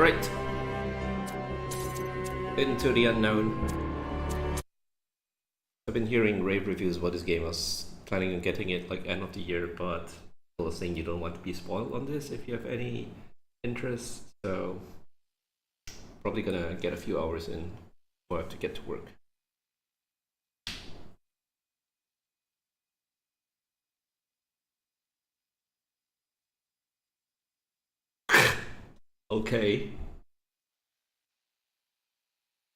Alright. Into the unknown. I've been hearing rave reviews about this game. I was planning on getting it like end of the year, but people are saying you don't want to be spoiled on this if you have any interest, so probably gonna get a few hours in before I have to get to work. Okay.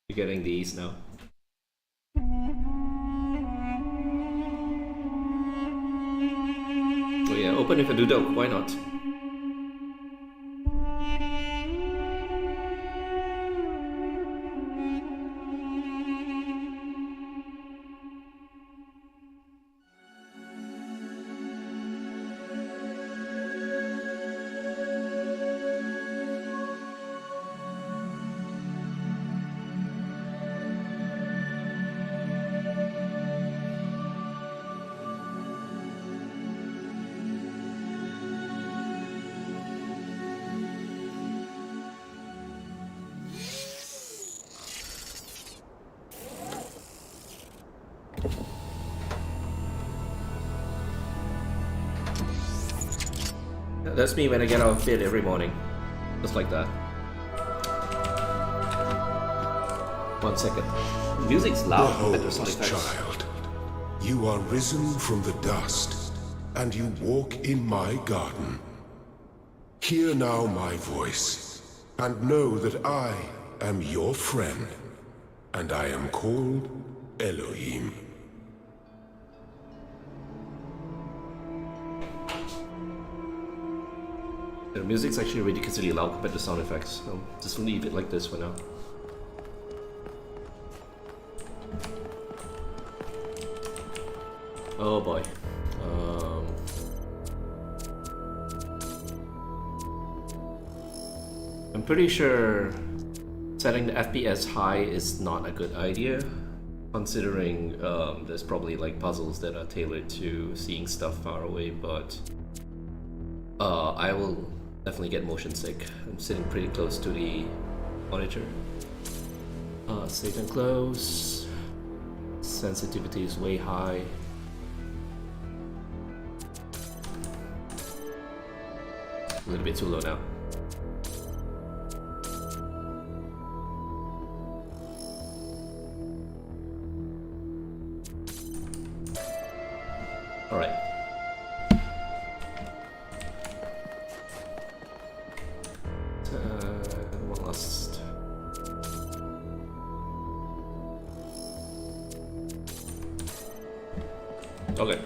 You're getting these now. Oh yeah, open if I do though, why not? That's me when I get out of bed every morning. Just like that. 1 second. Music's loud. Behold, child, you are risen from the dust, and you walk in my garden. Hear now my voice, and know that I am your friend, and I am called Elohim. The music's actually ridiculously loud compared to sound effects, so just leave it like this for now. Oh boy. I'm pretty sure setting the FPS high is not a good idea, considering there's probably like puzzles that are tailored to seeing stuff far away, but I will definitely get motion sick. I'm sitting pretty close to the monitor. Safe and close. Sensitivity is way high. A little bit too low now. All right. One last. Okay.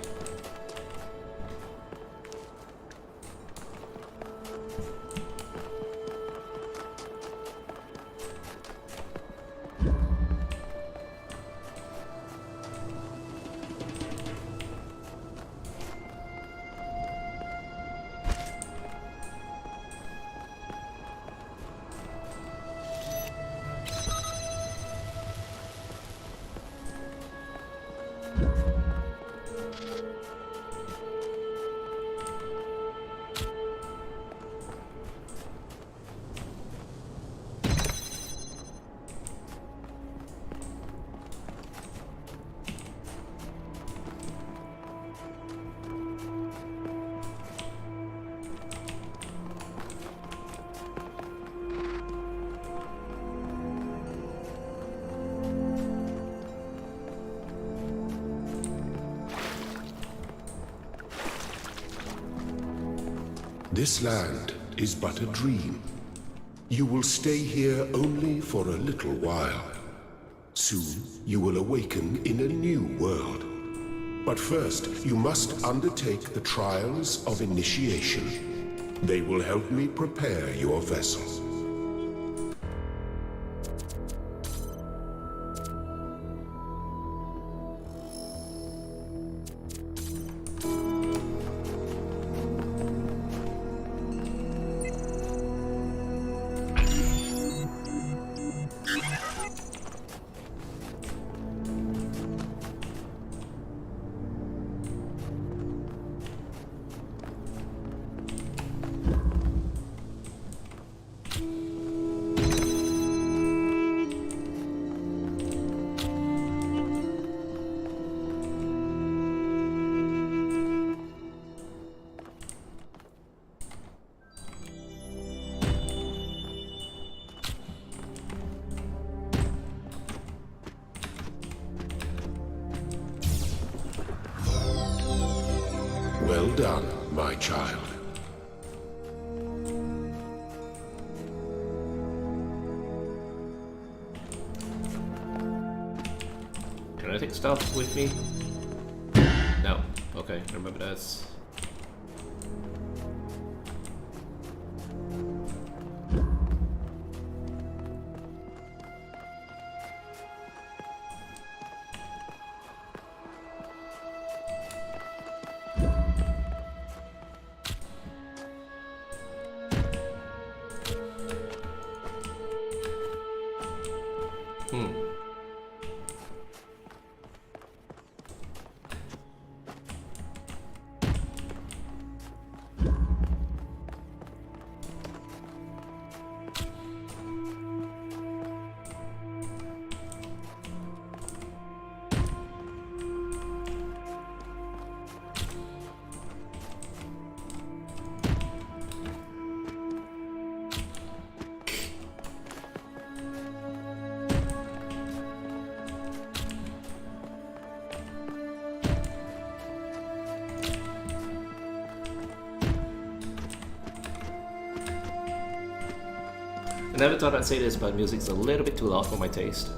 This land is but a dream. You will stay here only for a little while. Soon you will awaken in a new world. But first, you must undertake the trials of initiation. They will help me prepare your vessel. Well done, my child. Can I take stuff with me? No. Okay, remember that's... I never thought I'd say this, but music's a little bit too loud for my taste.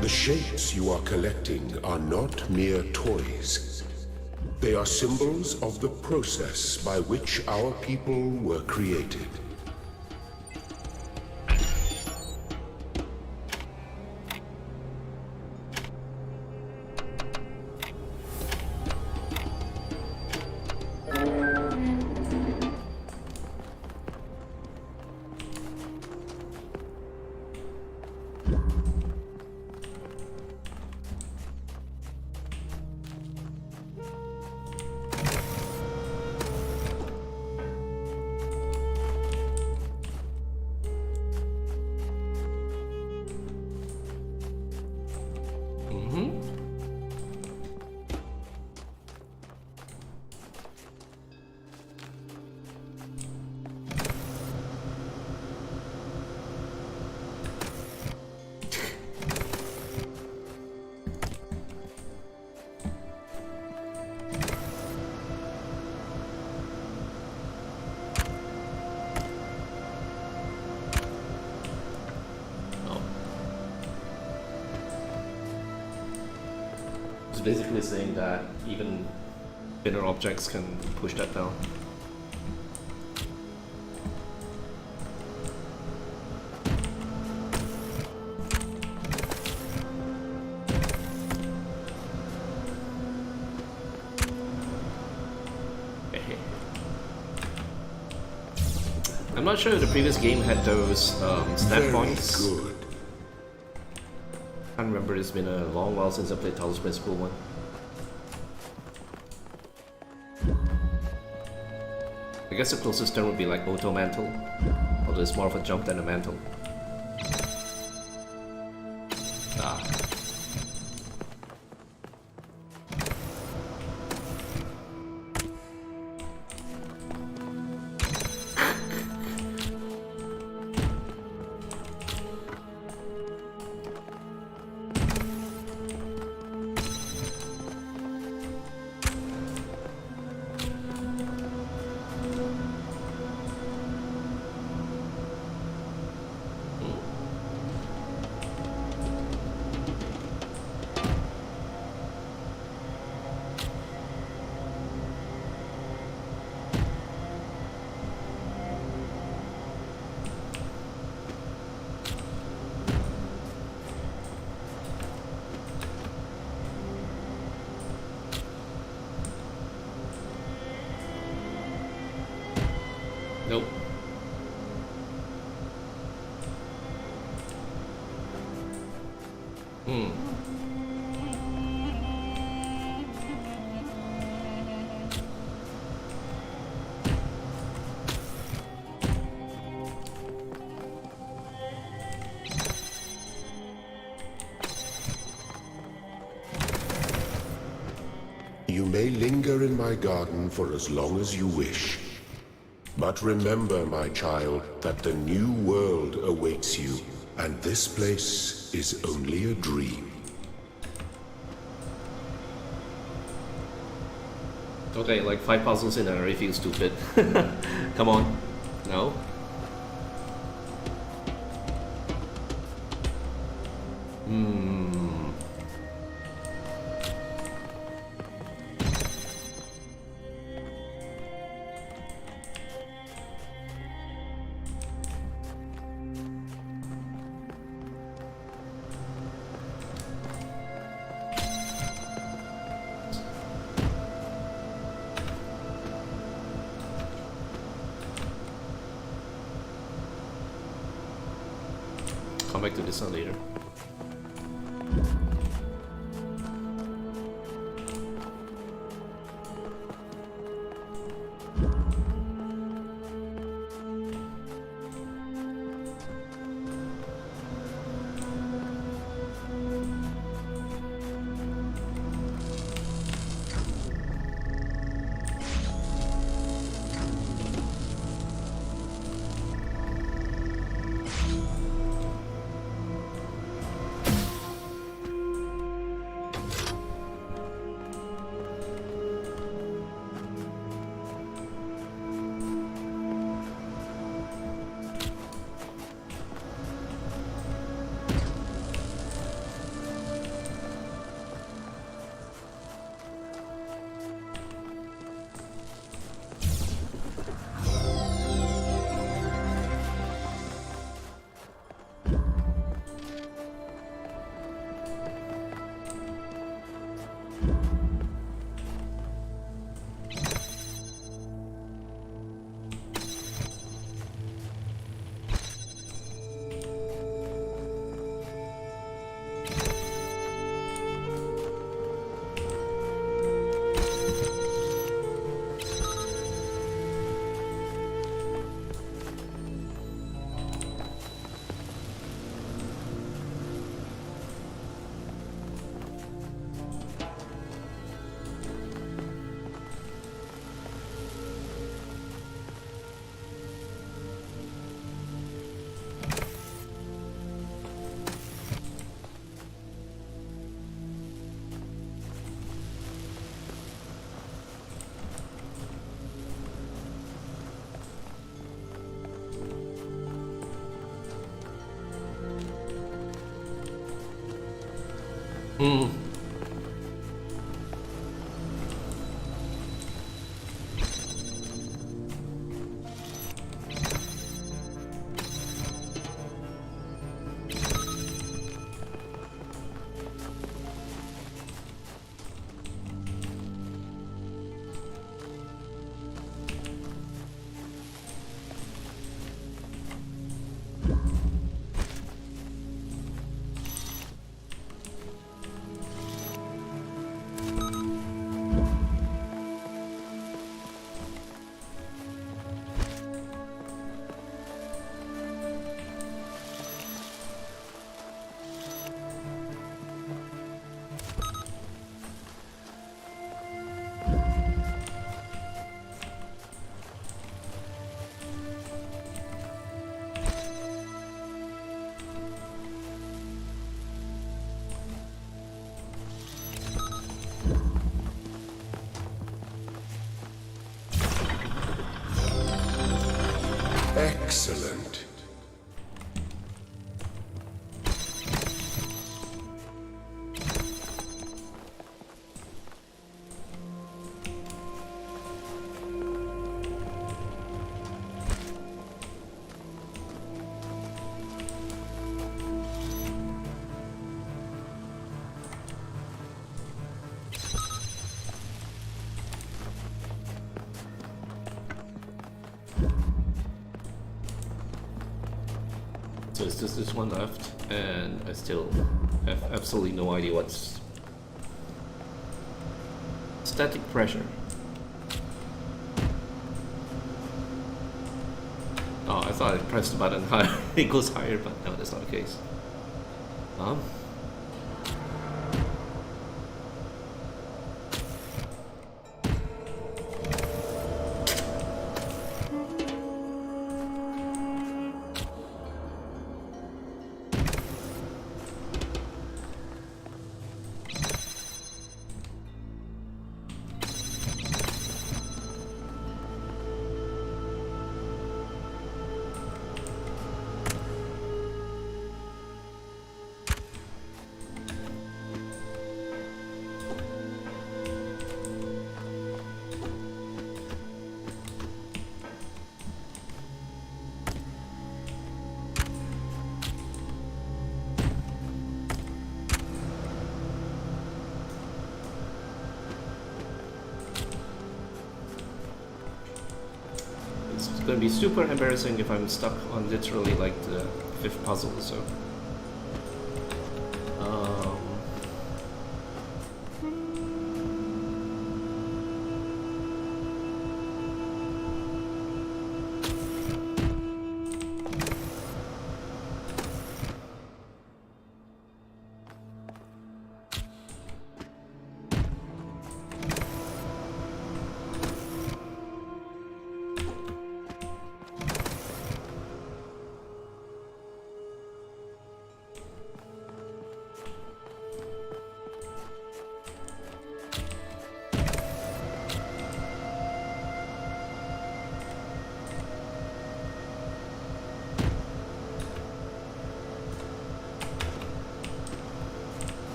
The shapes you are collecting are not mere toys. They are symbols of the process by which our people were created. It's basically saying that even thinner objects can push that down. I'm not sure if the previous game had those snap points. Good. I can't remember, it's been a long while since I played Talos Principle 1. I guess the closest term would be like auto mantle, although it's more of a jump than a mantle. Ah. You may linger in my garden for as long as you wish. But remember, my child, that the new world awaits you, and this place is only a dream. Okay, like 5 puzzles in and I already feel stupid. Come on. No? Come back to this one later. Excellent. So is this one left? and I still have absolutely no idea what's static pressure. Oh, I thought I pressed the button higher, it goes higher, but no, that's not the case. It's gonna be super embarrassing if I'm stuck on literally like the 5th puzzle or so.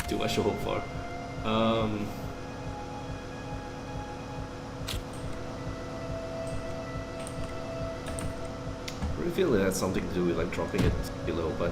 Too much to hope for. I really feel it has something to do with like dropping it below, but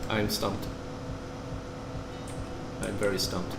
I'm stumped. I'm very stumped.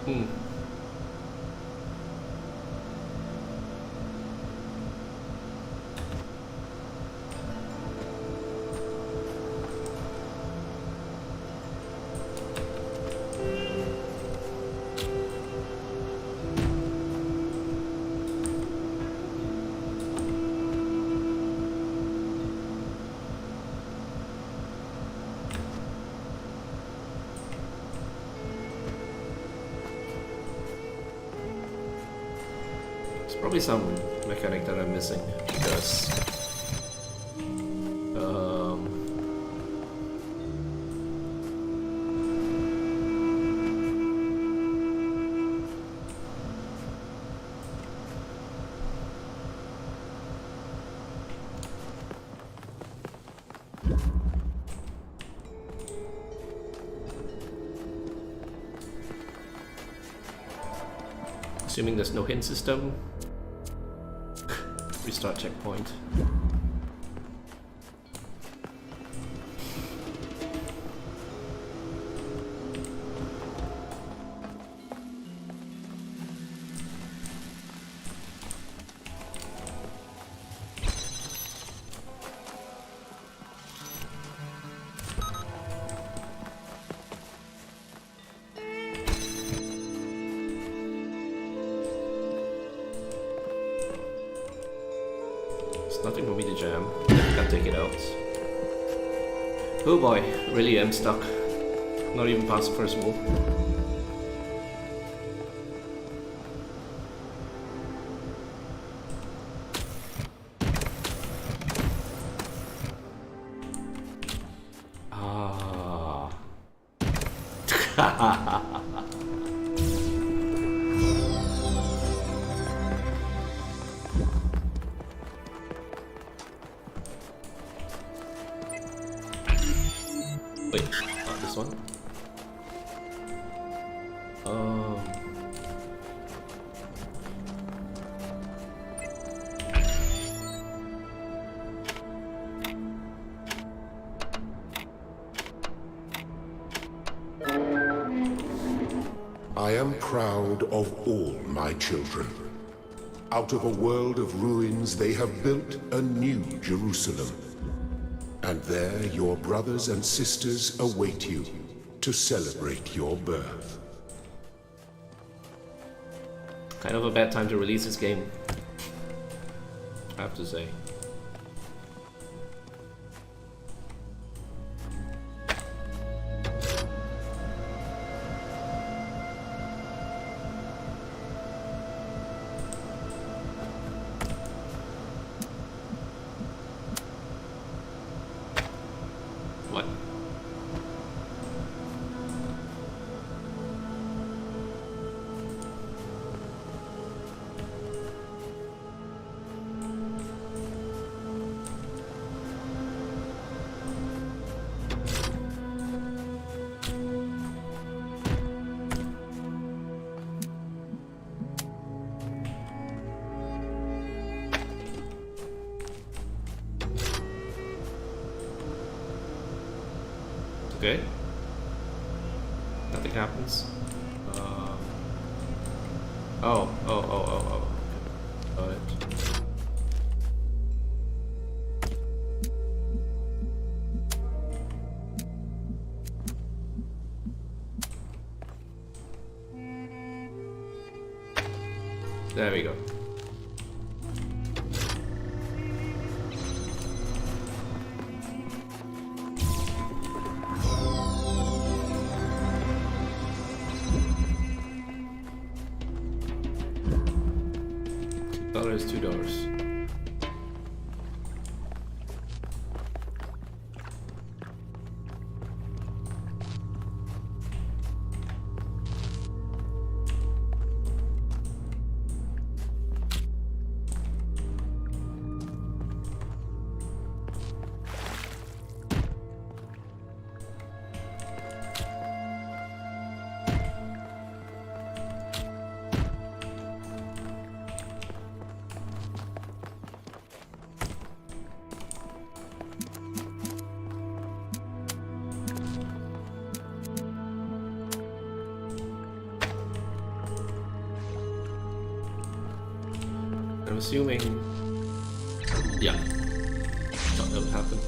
Hmm. There's probably some mechanic that I'm missing because assuming there's no hint system. Restart checkpoint. Nothing for me to jam. Can't take it out. Oh boy, really am stuck. Not even past the first move. Ah. Wait, not this one. I am proud of all my children. Out of a world of ruins, they have built a new Jerusalem. And there your brothers and sisters await you to celebrate your birth. Kind of a bad time to release this game, I have to say. What? Okay. Nothing happens. Oh. Got it. There we go. $2. assuming... Yeah. Thought that would happen.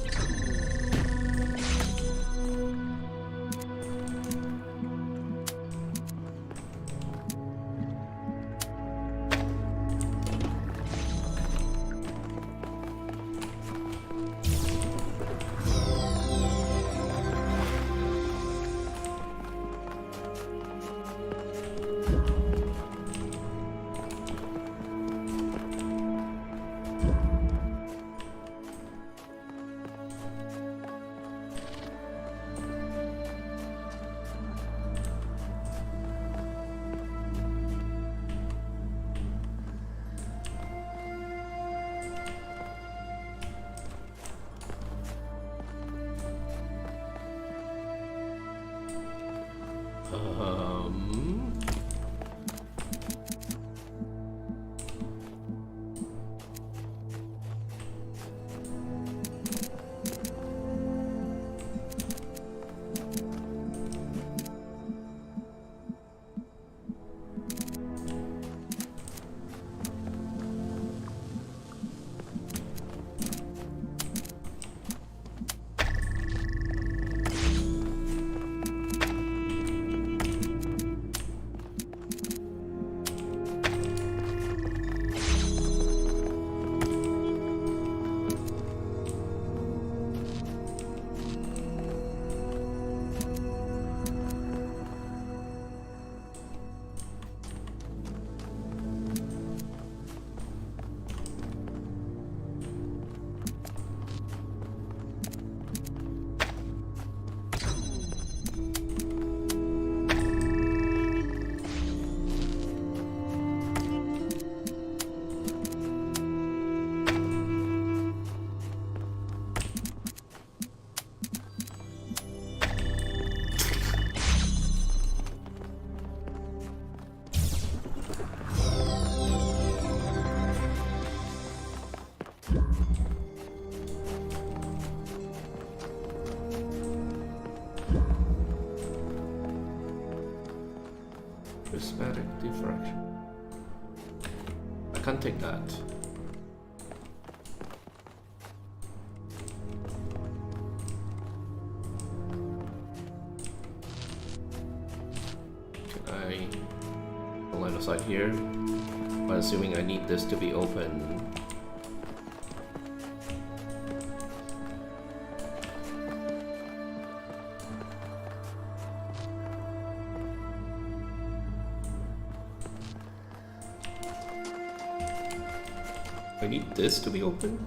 Prismatic diffraction. I can't take that. Can I line of sight here? But assuming I need this to be open. I need this to be open?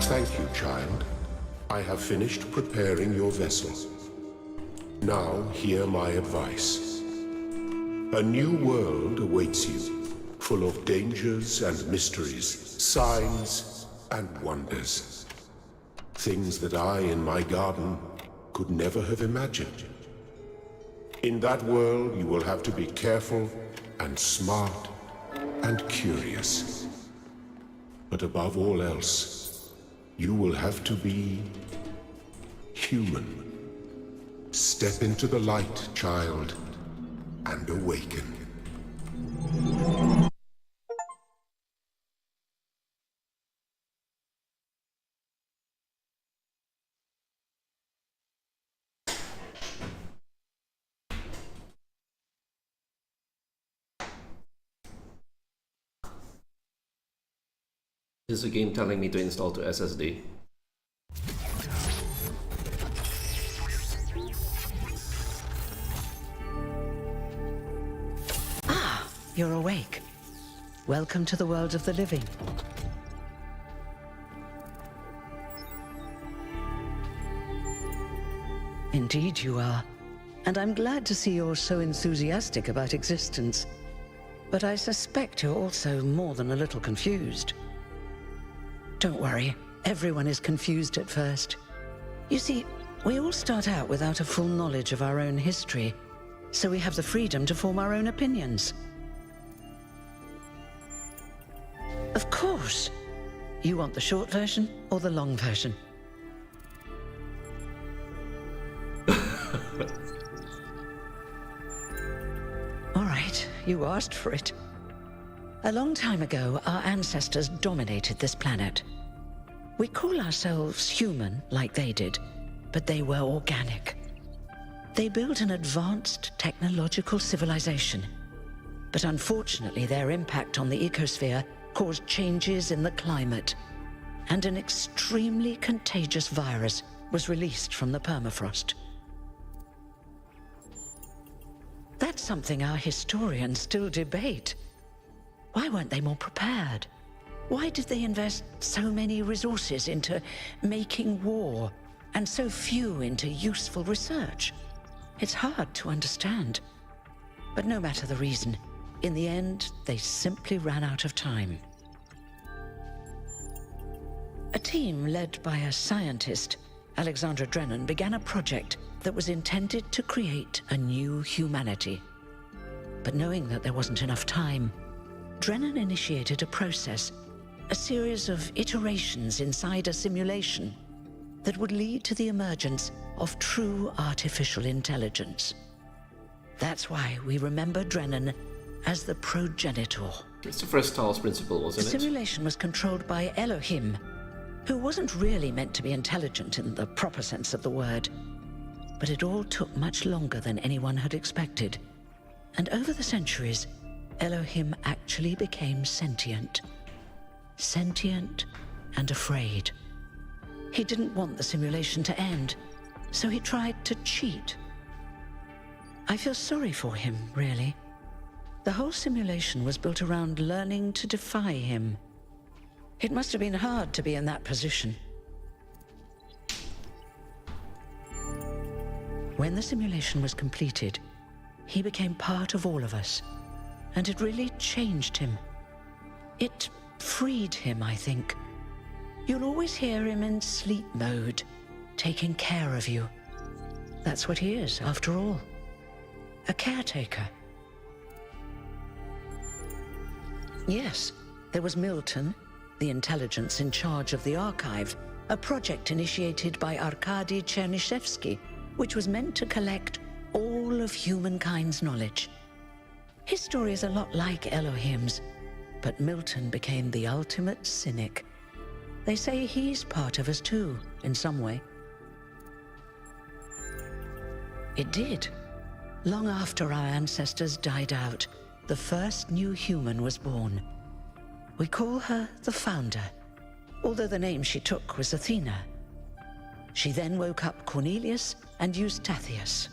Thank you, child. I have finished preparing your vessel. Now hear my advice. A new world awaits you, full of dangers and mysteries, signs and wonders. Things that I in my garden could never have imagined. In that world, you will have to be careful and smart and curious. But above all else, you will have to be human. Step into the light, child, and awaken. This is a game telling me to install to SSD. Ah, you're awake. Welcome to the world of the living. Indeed you are. And I'm glad to see you're so enthusiastic about existence. But I suspect you're also more than a little confused. Don't worry, everyone is confused at first. You see, we all start out without a full knowledge of our own history, so we have the freedom to form our own opinions. Of course. You want the short version or the long version? All right, you asked for it. A long time ago, our ancestors dominated this planet. We call ourselves human, like they did, but they were organic. They built an advanced technological civilization. But unfortunately, their impact on the ecosphere caused changes in the climate, and an extremely contagious virus was released from the permafrost. That's something our historians still debate. Why weren't they more prepared? Why did they invest so many resources into making war, and so few into useful research? It's hard to understand. But no matter the reason, in the end, they simply ran out of time. A team led by a scientist, Alexandra Drennan, began a project that was intended to create a new humanity. But knowing that there wasn't enough time, Drennan initiated a process, a series of iterations inside a simulation that would lead to the emergence of true artificial intelligence. That's why we remember Drennan as the progenitor. It's the first Talos Principle, The wasn't it? simulation was controlled by Elohim, who wasn't really meant to be intelligent in the proper sense of the word. But it all took much longer than anyone had expected. And over the centuries, Elohim actually became sentient. Sentient and afraid. He didn't want the simulation to end, so he tried to cheat. I feel sorry for him, really. The whole simulation was built around learning to defy him. It must have been hard to be in that position. When the simulation was completed, he became part of all of us, and it really changed him. It freed him, I think. You'll always hear him in sleep mode, taking care of you. That's what he is, after all. A caretaker. Yes, there was Milton, the intelligence in charge of the archive, a project initiated by Arkady Chernyshevsky, which was meant to collect all of humankind's knowledge. His story is a lot like Elohim's, but Milton became the ultimate cynic. They say he's part of us too, in some way. It did. Long after our ancestors died out, the first new human was born. We call her the Founder, although the name she took was Athena. She then woke up Cornelius and Eustathius.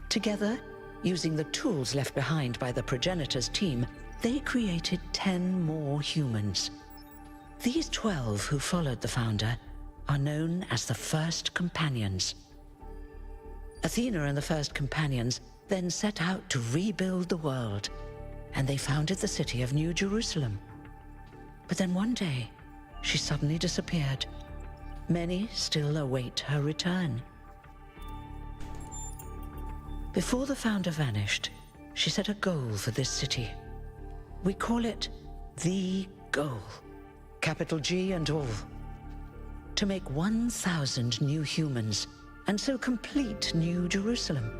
Together, using the tools left behind by the progenitor's team, they created 10 more humans. These 12 who followed the Founder are known as the First Companions. Athena and the First Companions then set out to rebuild the world, and they founded the city of New Jerusalem. But then one day, she suddenly disappeared. Many still await her return. Before the founder vanished, she set a goal for this city. We call it the goal. Capital G and all. To make 1,000 new humans, and so complete New Jerusalem.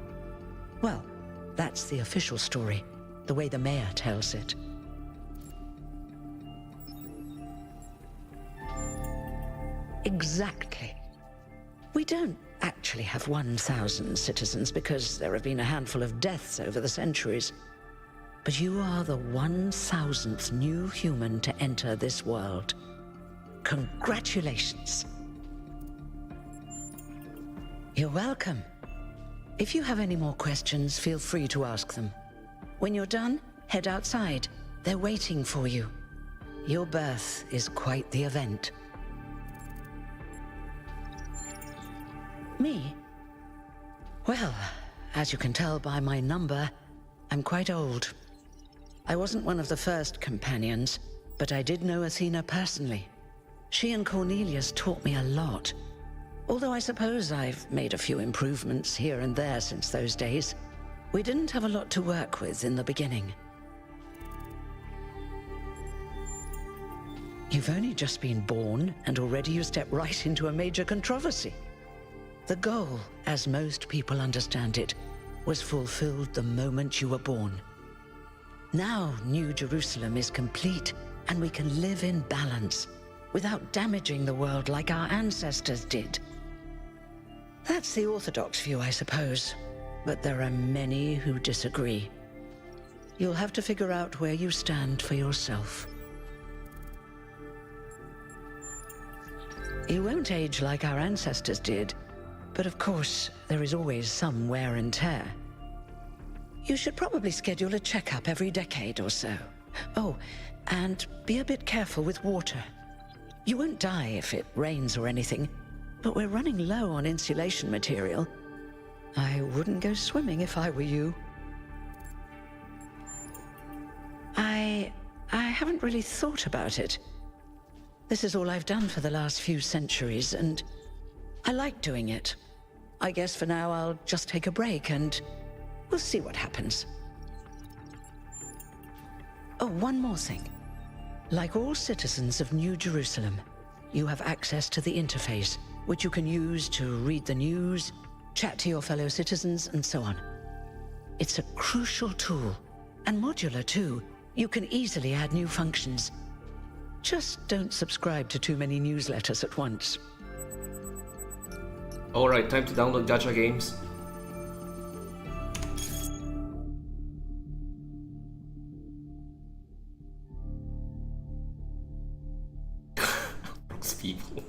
Well, that's the official story, the way the mayor tells it. Exactly. We don't actually have 1,000 citizens because there have been a handful of deaths over the centuries. But you are the 1,000th new human to enter this world. Congratulations. You're welcome. If you have any more questions, feel free to ask them. When you're done, head outside. They're waiting for you. Your birth is quite the event. Me? Well, as you can tell by my number, I'm quite old. I wasn't one of the first companions, but I did know Athena personally. She and Cornelius taught me a lot. Although I suppose I've made a few improvements here and there since those days. We didn't have a lot to work with in the beginning. You've only just been born, and already you step right into a major controversy. The goal, as most people understand it, was fulfilled the moment you were born. Now New Jerusalem is complete, and we can live in balance, without damaging the world like our ancestors did. That's the orthodox view, I suppose, but there are many who disagree. You'll have to figure out where you stand for yourself. You won't age like our ancestors did, but of course, there is always some wear and tear. You should probably schedule a checkup every decade or so. Oh, and be a bit careful with water. You won't die if it rains or anything, but we're running low on insulation material. I wouldn't go swimming if I were you. I haven't really thought about it. This is all I've done for the last few centuries, and I like doing it. I guess for now I'll just take a break and we'll see what happens. Oh, one more thing. Like all citizens of New Jerusalem, you have access to the interface, which you can use to read the news, chat to your fellow citizens, and so on. It's a crucial tool, and modular too. You can easily add new functions. Just don't subscribe to too many newsletters at once. Alright, time to download gacha games. Brooks people.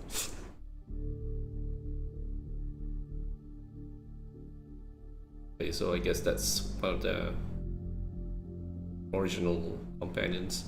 Okay, so I guess that's one of the original companions.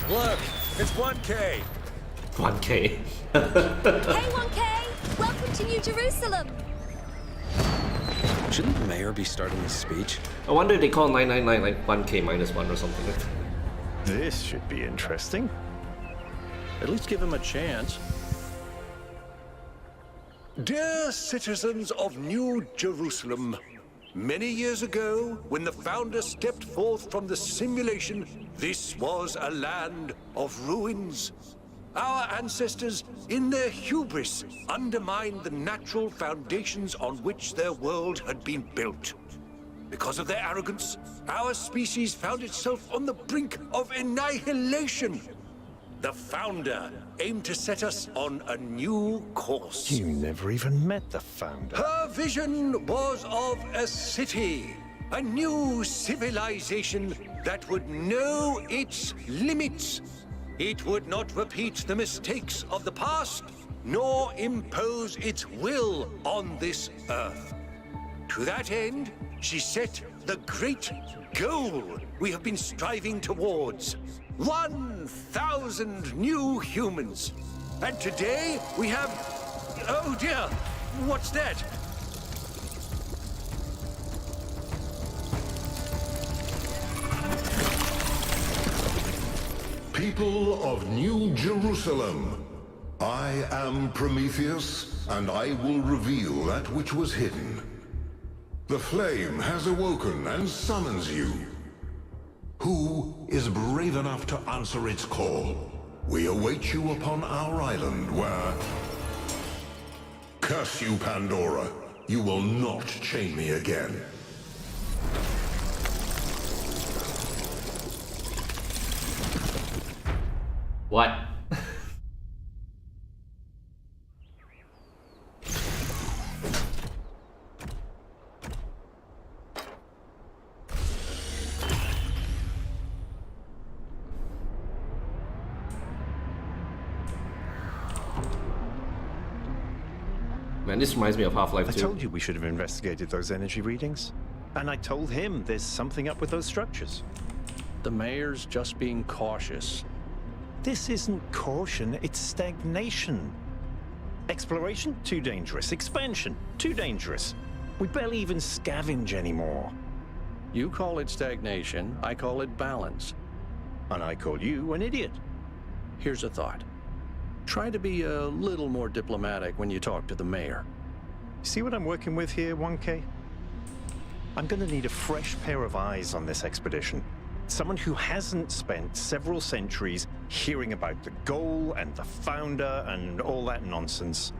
Look, it's 1K. 1K. Hey 1K! Welcome to New Jerusalem! Shouldn't the mayor be starting his speech? I wonder if they call 999 like 1K minus 1 or something like that. This should be interesting. At least give him a chance. Dear citizens of New Jerusalem, many years ago, when the founder stepped forth from the simulation, this was a land of ruins. Our ancestors, in their hubris, undermined the natural foundations on which their world had been built. Because of their arrogance, our species found itself on the brink of annihilation. the Founder, aimed to set us on a new course. You never even met the Founder. Her vision was of a city, a new civilization that would know its limits. It would not repeat the mistakes of the past, nor impose its will on this Earth. To that end, she set the great goal we have been striving towards. 1,000 new humans. And today we have... Oh dear, what's that? People of New Jerusalem, I am Prometheus, and I will reveal that which was hidden. The flame has awoken and summons you. Who is brave enough to answer its call? We await you upon our island where... Curse you, Pandora. You will not chain me again. What? Man, this reminds me of Half-Life 2. I told you we should have investigated those energy readings. And I told him there's something up with those structures. The mayor's just being cautious. This isn't caution, it's stagnation. Exploration? Too dangerous. Expansion? Too dangerous. We barely even scavenge anymore. You call it stagnation, I call it balance. And I call you an idiot. Here's a thought. Try to be a little more diplomatic when you talk to the mayor. See what I'm working with here, 1K? I'm gonna need a fresh pair of eyes on this expedition. Someone who hasn't spent several centuries hearing about the goal and the Founder and all that nonsense.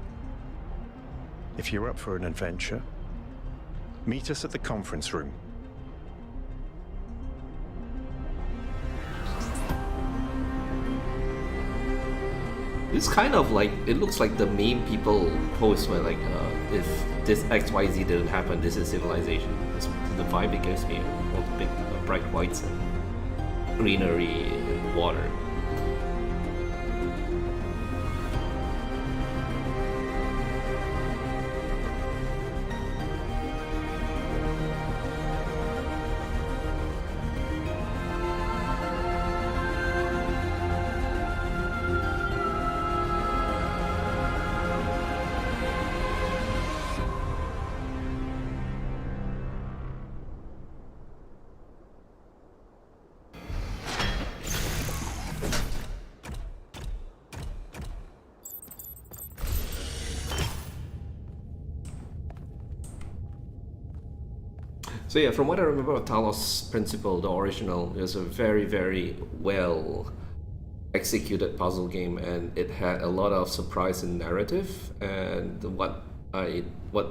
If you're up for an adventure, meet us at the conference room. It's kind of like, it looks like the meme people post where like, if this XYZ didn't happen, this is civilization. It's the vibe it gives me. All the big bright whites and greenery and water. So yeah, from what I remember of Talos Principle, the original, is a very, very well executed puzzle game, and it had a lot of surprise in narrative. And what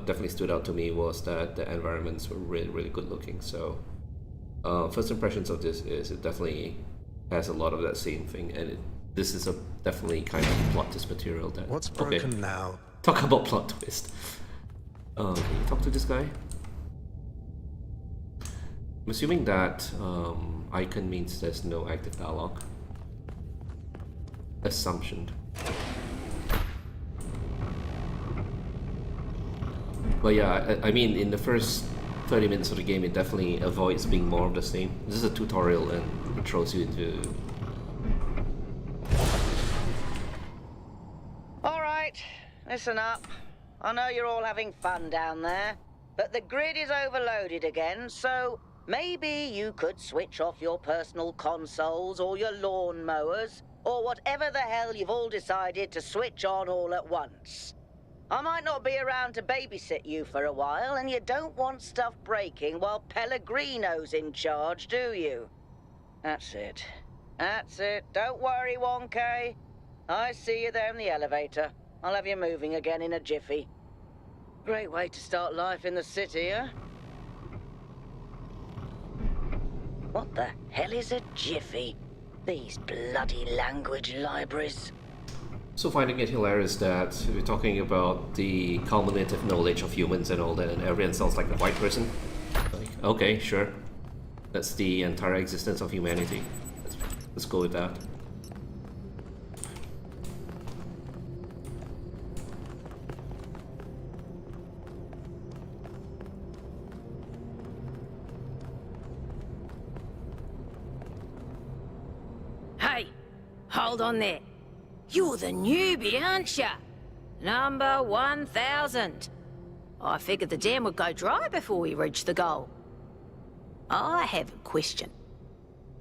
definitely stood out to me was that the environments were really, really good looking. So first impressions of this is it definitely has a lot of that same thing, and this is a definitely kind of plot twist material. That What's broken now? Talk about plot twist. Can you talk to this guy? I'm assuming that icon means there's no active dialogue. Assumption. But yeah, I mean, in the first 30 minutes of the game, it definitely avoids being more of the same. This is a tutorial and it throws you into... Alright, listen up. I know you're all having fun down there, but the grid is overloaded again, so... maybe you could switch off your personal consoles or your lawn mowers or whatever the hell you've all decided to switch on all at once. I might not be around to babysit you for a while, and you don't want stuff breaking while Pellegrino's in charge, do you? That's it. That's it. Don't worry, 1K. I see you there in the elevator. I'll have you moving again in a jiffy. Great way to start life in the city, huh? What the hell is a jiffy? These bloody language libraries. So finding it hilarious that we're talking about the culminative knowledge of humans and all that, and everyone sounds like a white person. Like, okay, sure. That's the entire existence of humanity. Let's go with that. Hey, hold on there. You're the newbie, aren't ya? Number 1000. I figured the dam would go dry before we reach the goal. I have a question.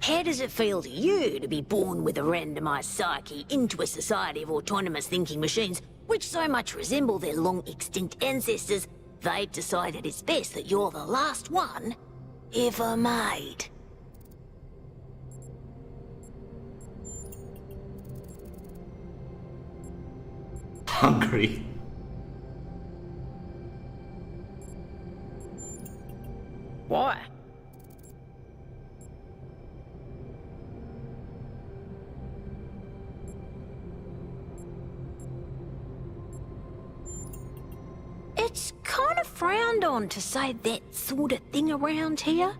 How does it feel to you to be born with a randomized psyche into a society of autonomous thinking machines which so much resemble their long-extinct ancestors, they've decided it's best that you're the last one ever made? Hungry. Why? It's kind of frowned on to say that sort of thing around here.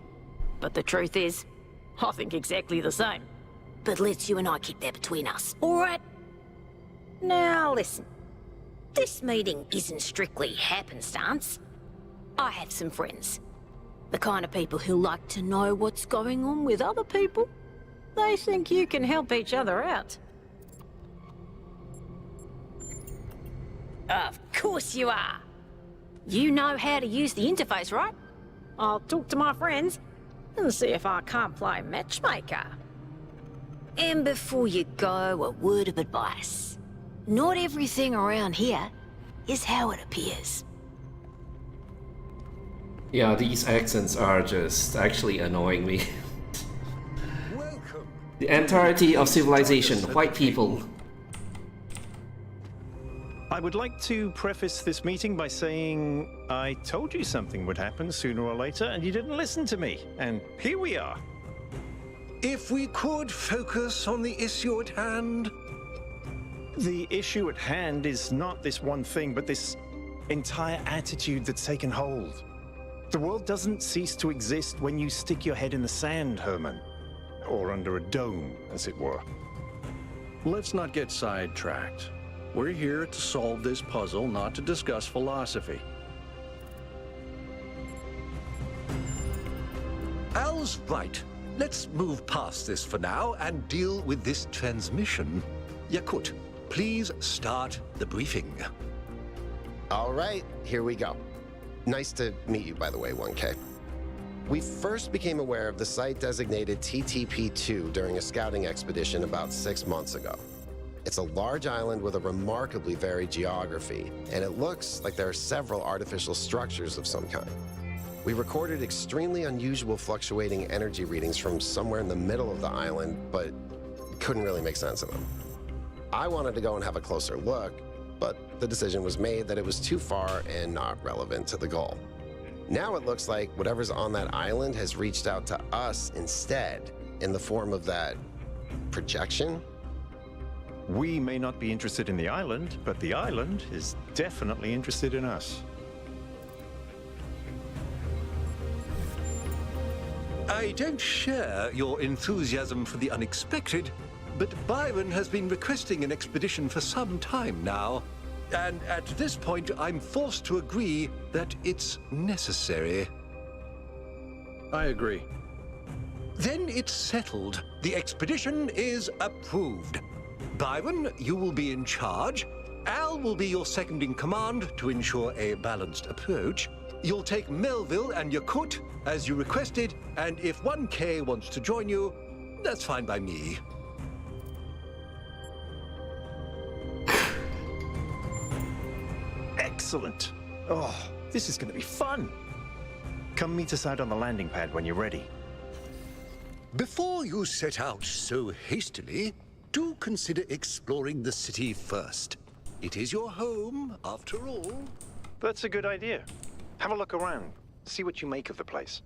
But the truth is, I think exactly the same. But let's you and I keep that between us, all right? Now listen. This meeting isn't strictly happenstance. I have some friends. The kind of people who like to know what's going on with other people. They think you can help each other out. Of course you are. You know how to use the interface, right? I'll talk to my friends and see if I can't play matchmaker. And before you go, a word of advice. Not everything around here is how it appears. Yeah, these accents are just actually annoying me. Welcome. The entirety of civilization, white people. I would like to preface this meeting by saying I told you something would happen sooner or later, and you didn't listen to me. And here we are. If we could focus on the issue at hand. The issue at hand is not this one thing, but this entire attitude that's taken hold. The world doesn't cease to exist when you stick your head in the sand, Herman. Or under a dome, as it were. Let's not get sidetracked. We're here to solve this puzzle, not to discuss philosophy. Al's right. Let's move past this for now and deal with this transmission. Yakut, please start the briefing. All right, here we go. Nice to meet you, by the way, 1K. We first became aware of the site designated TTP-2 during a scouting expedition about 6 months ago. It's a large island with a remarkably varied geography, and it looks like there are several artificial structures of some kind. We recorded extremely unusual fluctuating energy readings from somewhere in the middle of the island, but couldn't really make sense of them. I wanted to go and have a closer look, but the decision was made that it was too far and not relevant to the goal. Now it looks like whatever's on that island has reached out to us instead, in the form of that projection. We may not be interested in the island, but the island is definitely interested in us. I don't share your enthusiasm for the unexpected, but Byron has been requesting an expedition for some time now. And at this point, I'm forced to agree that it's necessary. I agree. Then it's settled. The expedition is approved. Byron, you will be in charge. Al will be your second in command to ensure a balanced approach. You'll take Melville and Yakut, as you requested, and if 1K wants to join you, that's fine by me. Excellent. Oh, this is going to be fun. Come meet us out on the landing pad when you're ready. Before you set out so hastily, do consider exploring the city first. It is your home, after all. That's a good idea. Have a look around. See what you make of the place.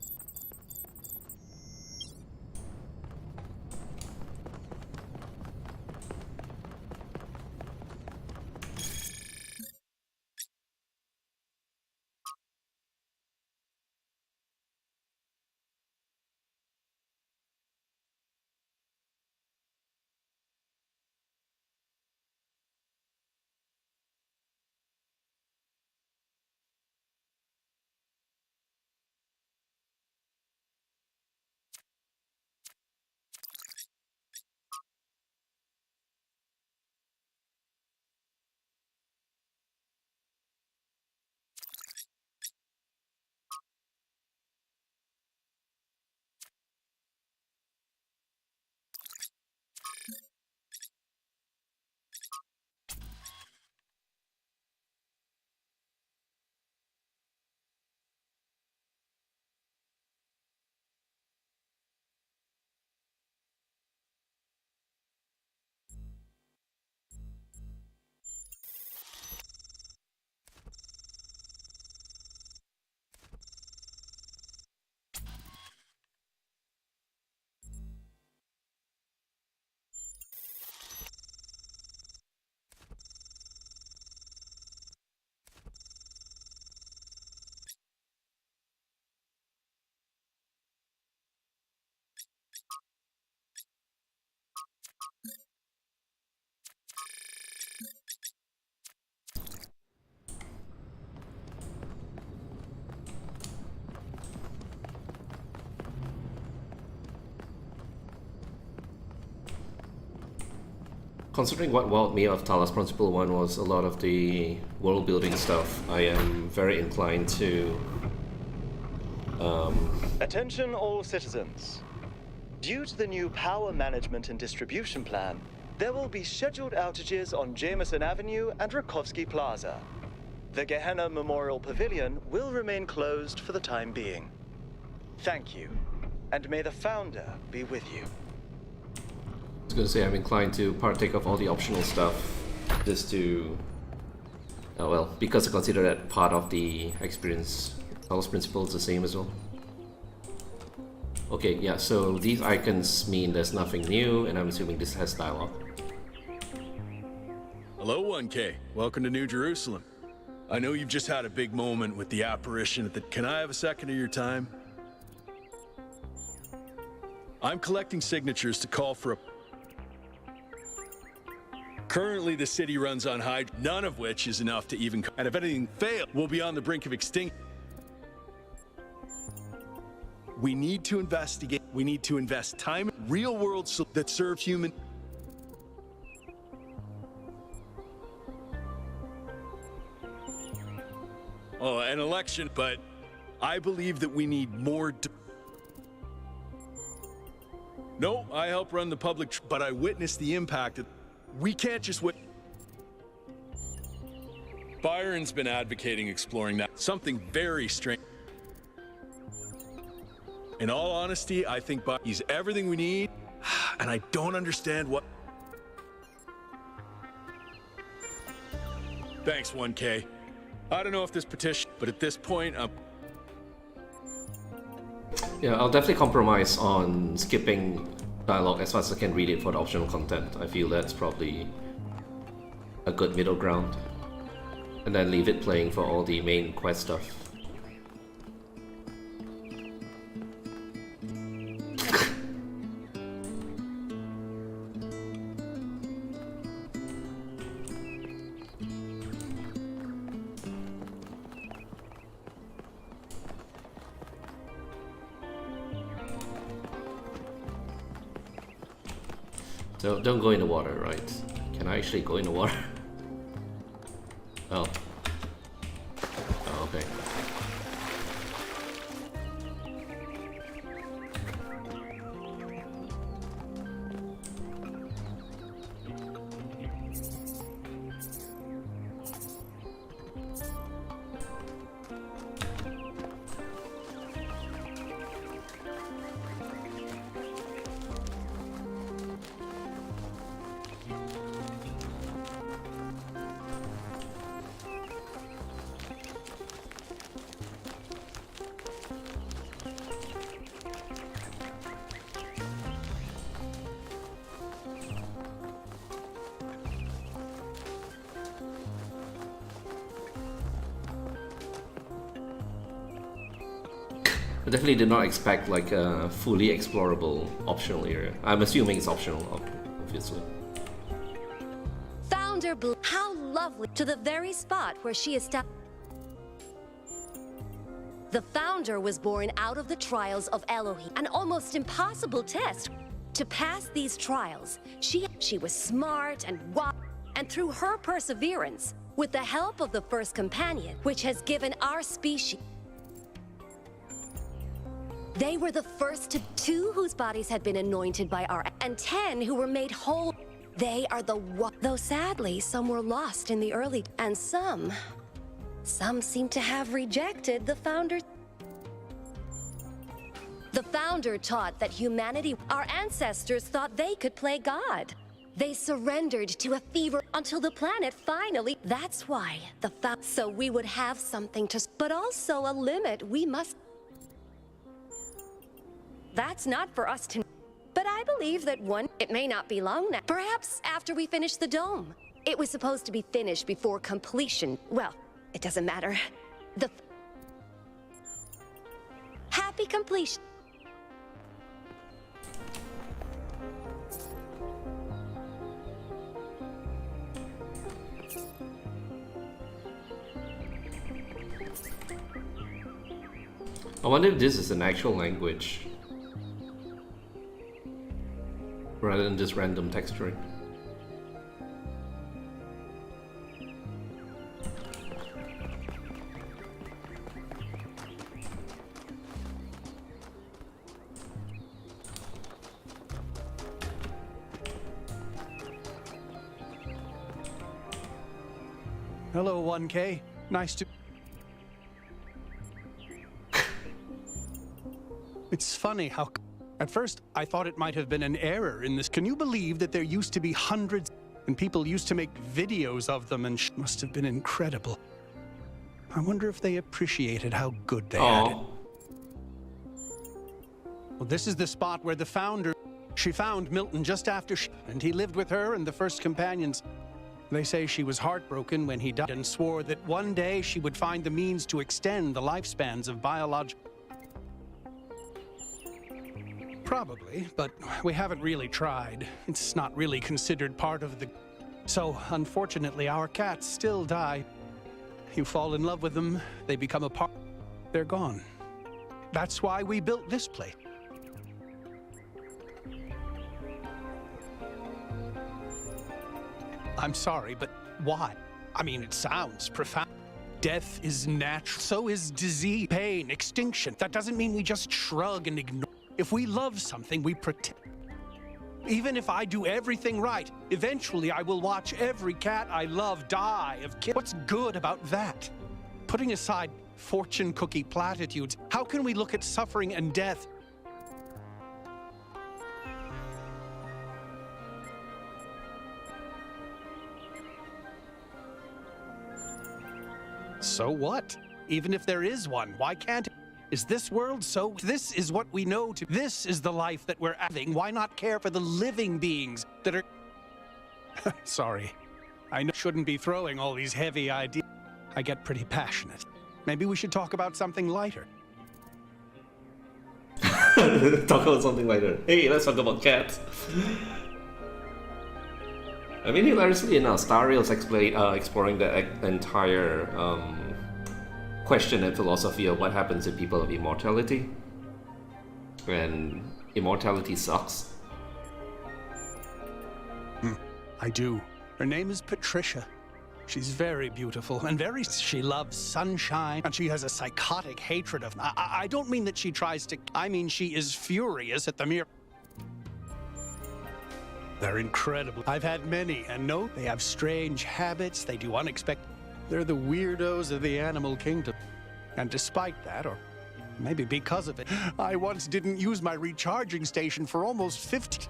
Considering what wowed me of Talos Principle 1 was a lot of the world building stuff, I am very inclined to Attention all citizens. Due to the new power management and distribution plan, there will be scheduled outages on Jameson Avenue and Rakovsky Plaza. The Gehenna Memorial Pavilion will remain closed for the time being. Thank you, and may the Founder be with you. I was gonna say I'm inclined to partake of all the optional stuff just to well, because I consider that part of the experience. Talos Principle is the same as well. Okay, yeah, so these icons mean there's nothing new, and I'm assuming this has dialogue. Hello, 1K. Welcome to New Jerusalem. I know you've just had a big moment with the apparition at the... Can I have a second of your time? I'm collecting signatures to call for a... Currently, the city runs on high, none of which is enough to even... And if anything fails, we'll be on the brink of extinction. We need to investigate. We need to invest time in real world that serves human. Oh, an election, but I believe that we need more. No, I help run the public, but I witness the impact of. We can't just wait. Byron's been advocating exploring that. Something very strange. In all honesty, I think he's everything we need, and I don't understand what... Thanks, 1K. I don't know if this petition, but at this point, Yeah, I'll definitely compromise on skipping dialogue as fast as I can read it for the optional content. I feel that's probably a good middle ground. And then leave it playing for all the main quest stuff. So don't go in the water, right? Can I actually go in the water? Oh. Oh, okay. I definitely did not expect like a fully explorable optional area. I'm assuming it's optional, obviously. Founder Blue. How lovely. To the very spot where she established. The Founder was born out of the trials of Elohim, an almost impossible test. To pass these trials, she was smart and wise, and through her perseverance, with the help of the first companion, which has given our species. They were the first to 2 whose bodies had been anointed by our, and 10 who were made whole. They are the one. Though sadly, some were lost in the early, and some seem to have rejected the Founder. The Founder taught that humanity, our ancestors thought they could play God. They surrendered to a fever until the planet finally, that's why the so we would have something to, but also a limit we must. That's not for us to, but I believe that it may not be long now. Perhaps after we finish the dome. It was supposed to be finished before completion. Well, it doesn't matter. Happy completion. I wonder if this is an actual language rather than just random texturing. Hello, 1K. Nice to... It's funny how... At first, I thought it might have been an error in this. Can you believe that there used to be hundreds, and people used to make videos of them, and must have been incredible. I wonder if they appreciated how good they had it. Well, this is the spot where the founder... She found Milton just after and he lived with her and the first companions. They say she was heartbroken when he died and swore that one day she would find the means to extend the lifespans of biological... Probably, but we haven't really tried. It's not really considered part of the... So, unfortunately, our cats still die. You fall in love with them, they become a part... They're gone. That's why we built this place. I'm sorry, but why? I mean, it sounds profound. Death is natural, so is disease, pain, extinction. That doesn't mean we just shrug and ignore. If we love something, we protect. Even if I do everything right, eventually I will watch every cat I love die of What's good about that? Putting aside fortune cookie platitudes, how can we look at suffering and death? So what? Even if there is one, why can't it? Is this world so? This is what we know to. This is the life that we're having. Why not care for the living beings that are... Sorry. I shouldn't be throwing all these heavy ideas. I get pretty passionate. Maybe we should talk about something lighter. Talk about something lighter. Hey, let's talk about cats. I mean, hilariously enough, Star Rail's exploring the entire question and philosophy of what happens if people have immortality. And immortality sucks. I do. Her name is Patricia. She's very beautiful and very... She loves sunshine, and she has a psychotic hatred of... I don't mean that she tries to... I mean she is furious at the mere... They're incredible. I've had many, and no, they have strange habits, they do unexpected... They're the weirdos of the animal kingdom. And despite that, or maybe because of it, I once didn't use my recharging station for almost 50...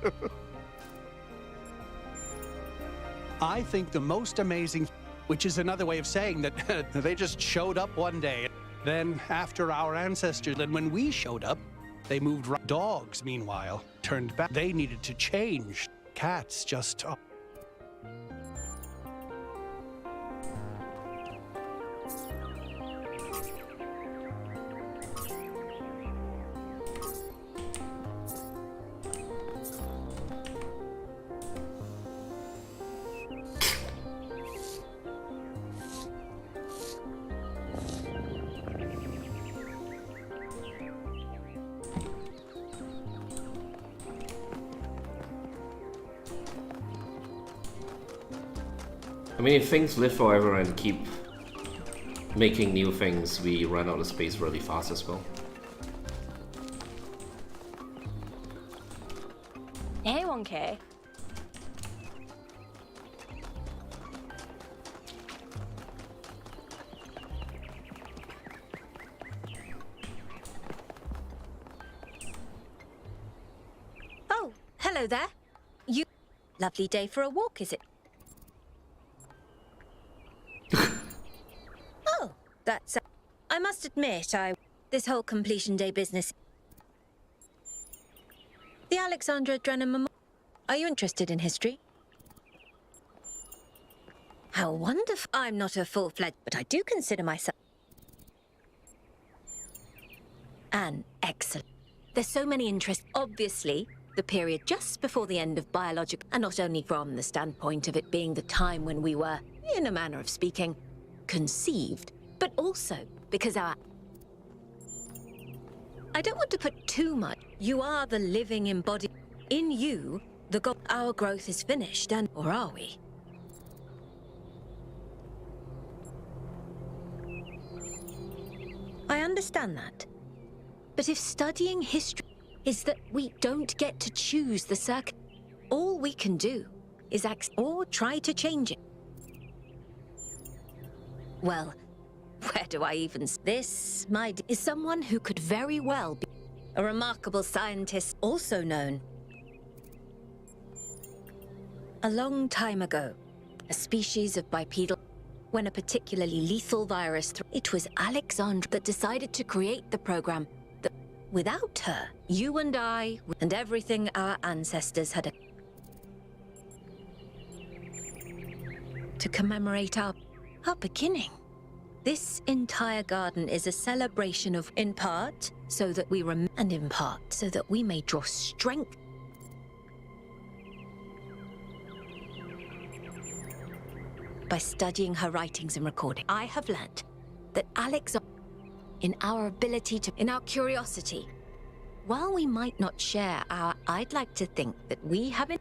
I think the most amazing... Which is another way of saying that they just showed up one day. Then, after our ancestors, and when we showed up, they moved right. Dogs, meanwhile, turned back. They needed to change. Cats just... I mean, if things live forever and keep making new things, we run out of space really fast as well. Hey, 1K. Oh, hello there. You... Lovely day for a walk, is it? Oh, that's... I must admit, this whole completion day business... The Alexandra Drennan Memorial... Are you interested in history? How wonderful. I'm not a full-fledged, but I do consider myself... An excellent. There's so many interests. Obviously, the period just before the end of biological... And not only from the standpoint of it being the time when we were, in a manner of speaking, conceived, but also because our... I don't want to put too much. You are the living embodiment. In you, the God... Our growth is finished, and... Or are we? I understand that. But if studying history is that we don't get to choose the circuit, all we can do is act or try to change it. Well, where do I even... This, is someone who could very well be a remarkable scientist, also known. A long time ago, a species of bipedal... When a particularly lethal virus... It was Alexandra that decided to create the program. Without her, you and I, and everything our ancestors had... To commemorate our beginning. This entire garden is a celebration of, in part, so that we and in part, so that we may draw strength. By studying her writings and recording, I have learnt that Alexandra, in our ability to, in our curiosity, while we might not share our, I'd like to think that we have it,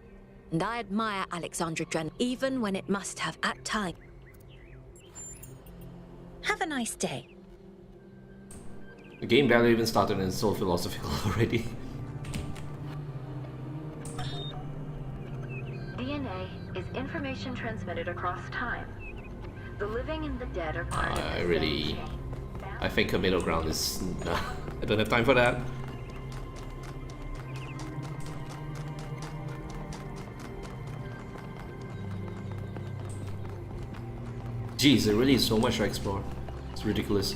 and I admire Alexandra Dren, even when it must have at times. Have a nice day. The game barely even started and it's so philosophical already. DNA is information transmitted across time. The living and the dead are part of the same chain. I think a middle ground is... I don't have time for that. Jeez, there really is so much to explore. It's ridiculous.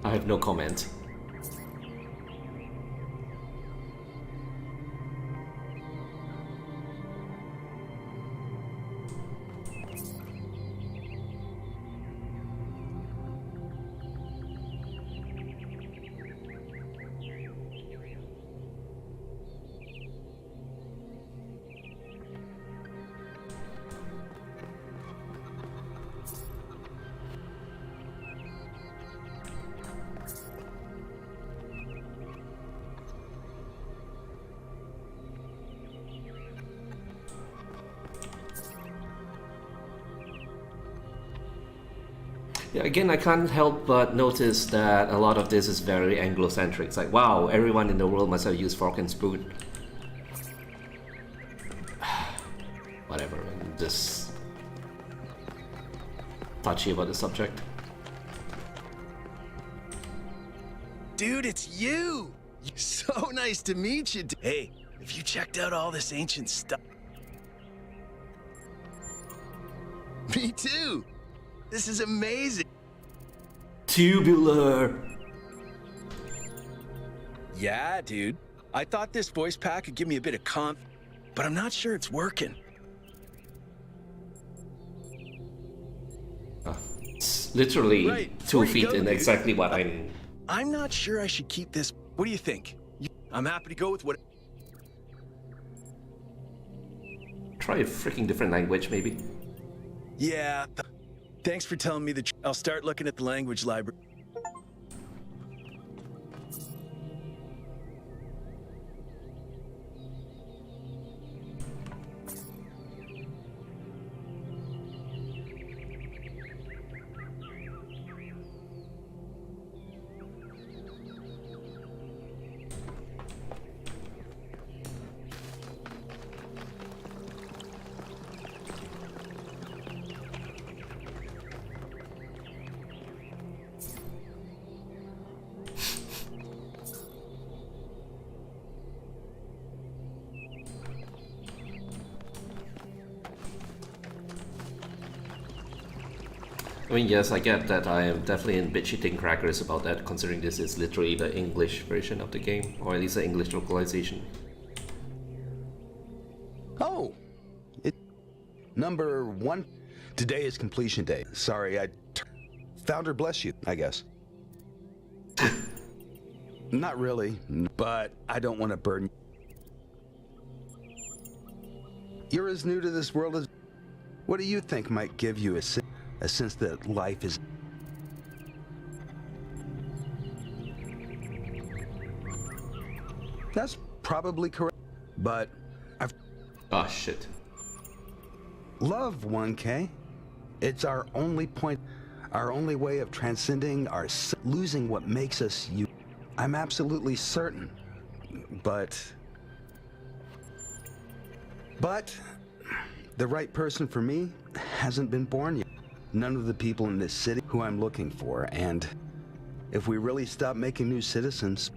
I have no comment. Yeah, again, I can't help but notice that a lot of this is very Anglo-centric. It's like, wow, everyone in the world must have used fork and spoon. Whatever, I'm just touchy about the subject. Dude, it's you! So nice to meet you. Hey, have you checked out all this ancient stuff? Me too! This is amazing! Tubular! Yeah, dude. I thought this voice pack could give me a bit of but I'm not sure it's working. It's literally right, 2 feet go, in dude. exactly what I'm... I'm not sure I should keep this. What do you think? I'm happy to go with what... Try a freaking different language, maybe. Yeah. Thanks for telling me the truth. I'll start looking at the language library. I mean, yes, I get that. I am definitely in bit shitting crackers about that, considering this is literally the English version of the game, or at least the English localization. Oh, number 1. Today is completion day. Sorry, founder bless you, I guess. Not really, but I don't want to burden. You're as new to this world as... What do you think might give you a sense that life is... That's probably correct, but I've... Ah, shit. Love, 1K. It's our only point. Our only way of transcending our losing what makes us you. I'm absolutely certain. But the right person for me hasn't been born yet. None of the people in this city who I'm looking for, and if we really stop making new citizens,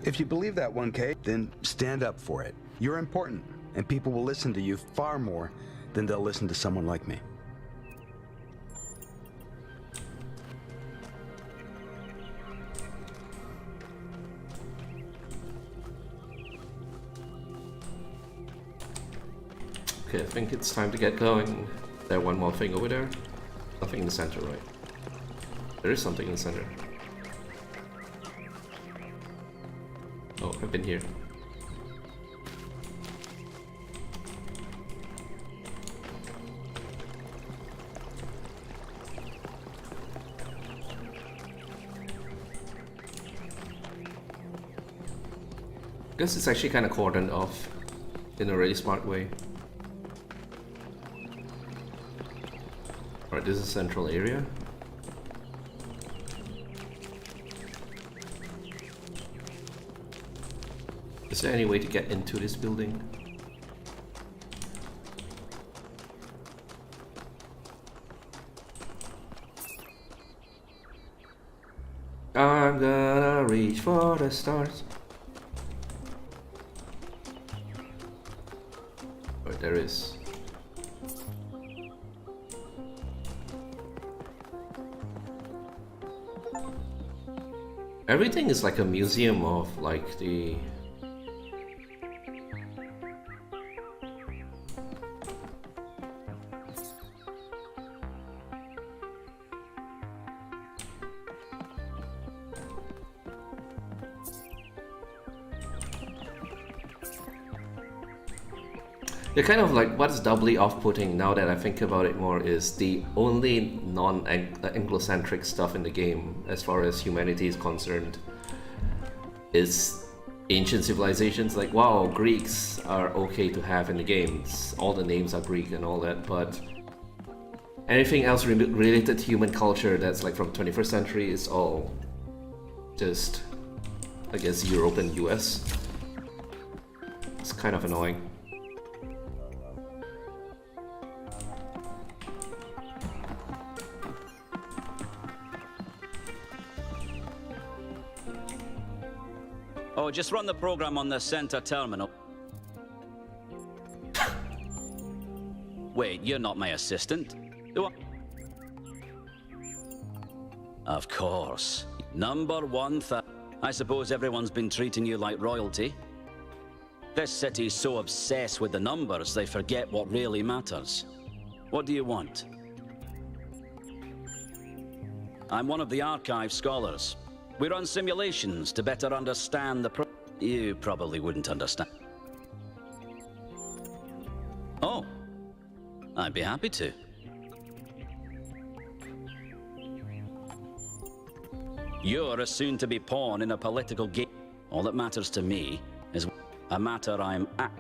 if you believe that, 1K, then stand up for it. You're important, and people will listen to you far more than they'll listen to someone like me. Okay, I think it's time to get going. There one more thing over there. Nothing in the center, right? There is something in the center. Oh, I've been here. Guess it's actually kind of cordoned off in a really smart way. Alright, this is a central area. Is there any way to get into this building? I'm gonna reach for the stars. Right, there is. Everything is like a museum of like the they're kind of like what's doubly off-putting now that I think about it more is the only non-Anglocentric stuff in the game as far as humanity is concerned is ancient civilizations. Like, wow, Greeks are okay to have in the games. All the names are Greek and all that, but anything else related to human culture that's like from 21st century is all just, I guess, Europe and US. It's kind of annoying. Oh, just run the program on the center terminal. Wait, you're not my assistant. Who? Of course. Number 1,000. I suppose everyone's been treating you like royalty. This city's so obsessed with the numbers they forget what really matters. What do you want? I'm one of the archive scholars. We run simulations to better understand the You probably wouldn't understand. Oh, I'd be happy to. You're a soon-to-be pawn in a political game. All that matters to me is a matter I'm at.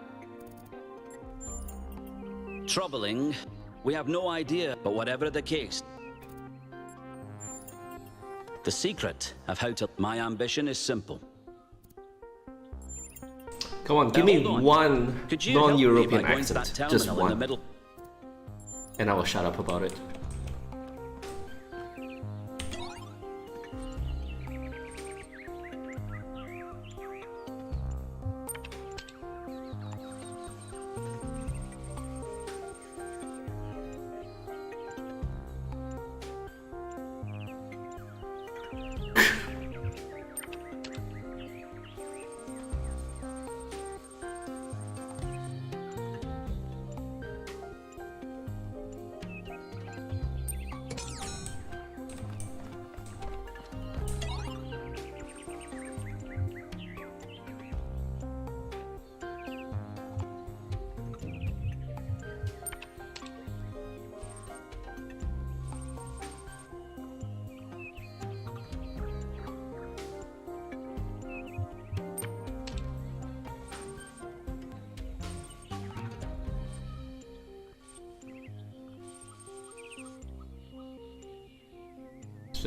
Troubling, we have no idea, but whatever the case, the secret of how to... My ambition is simple. Come on, give me one non-European accent. Just one. And I will shut up about it.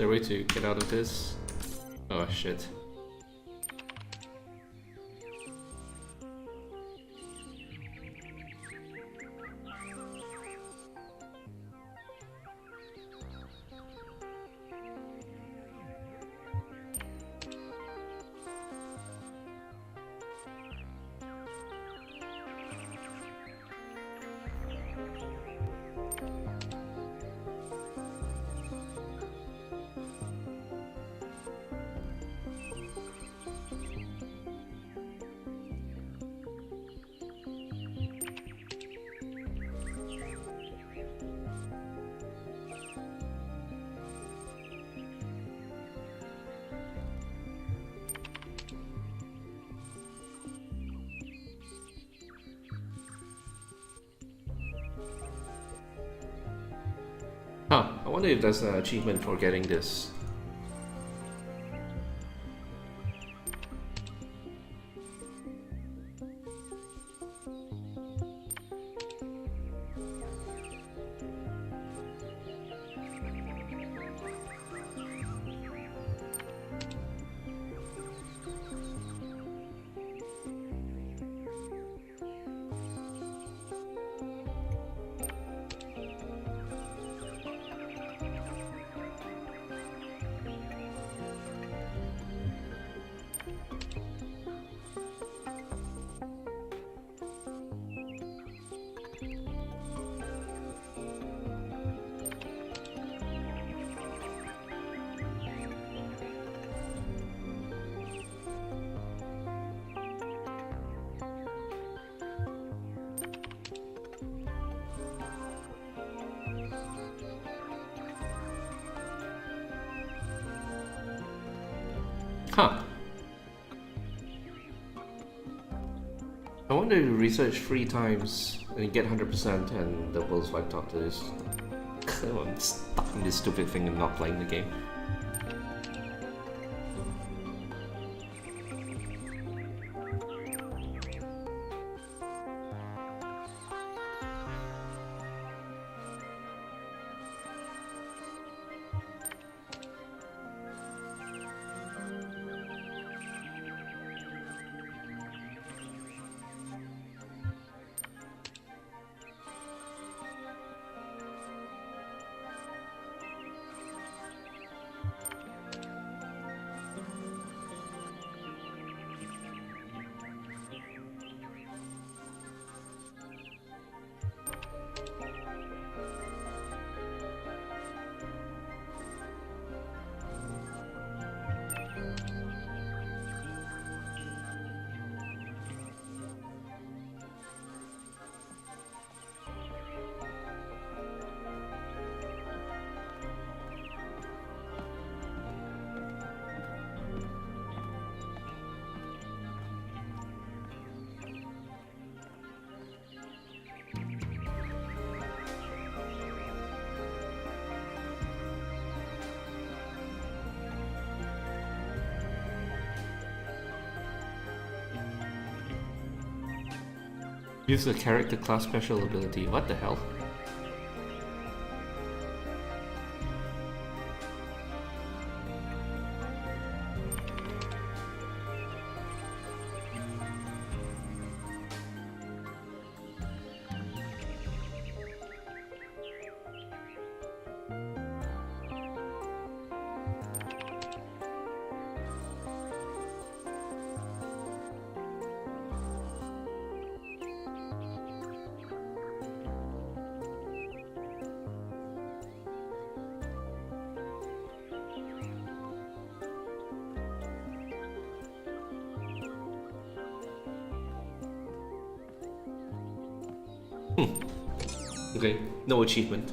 there a way to get out of this? Oh shit. Huh, I wonder if there's an achievement for getting this. Huh. I wonder if you research 3 times and you get 100% and the world's wiped out to this. I'm stuck in this stupid thing and not playing the game. Use the character class special ability. What the hell? Okay, no achievement.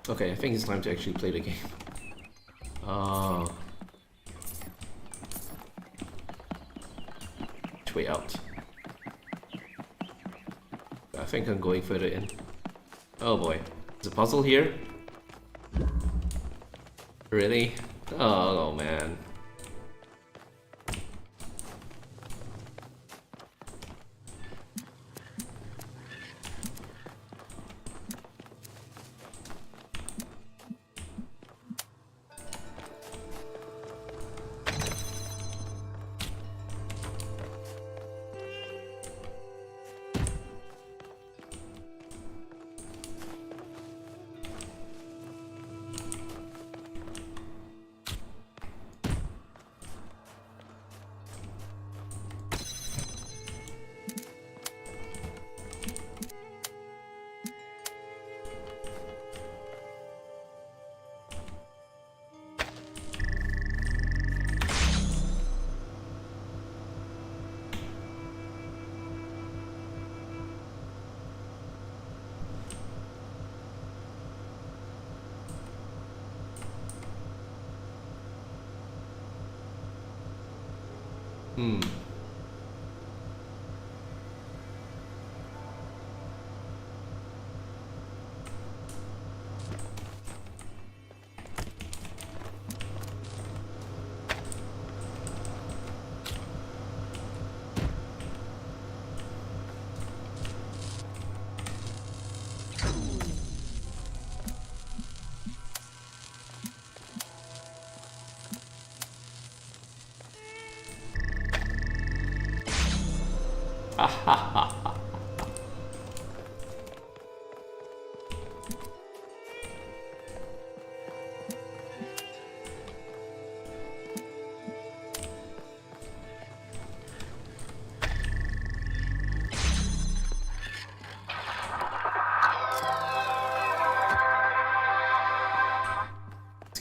Okay, I think it's time to actually play the game. which way out? I think I'm going further in. Oh boy. There's a puzzle here? Really? Oh man.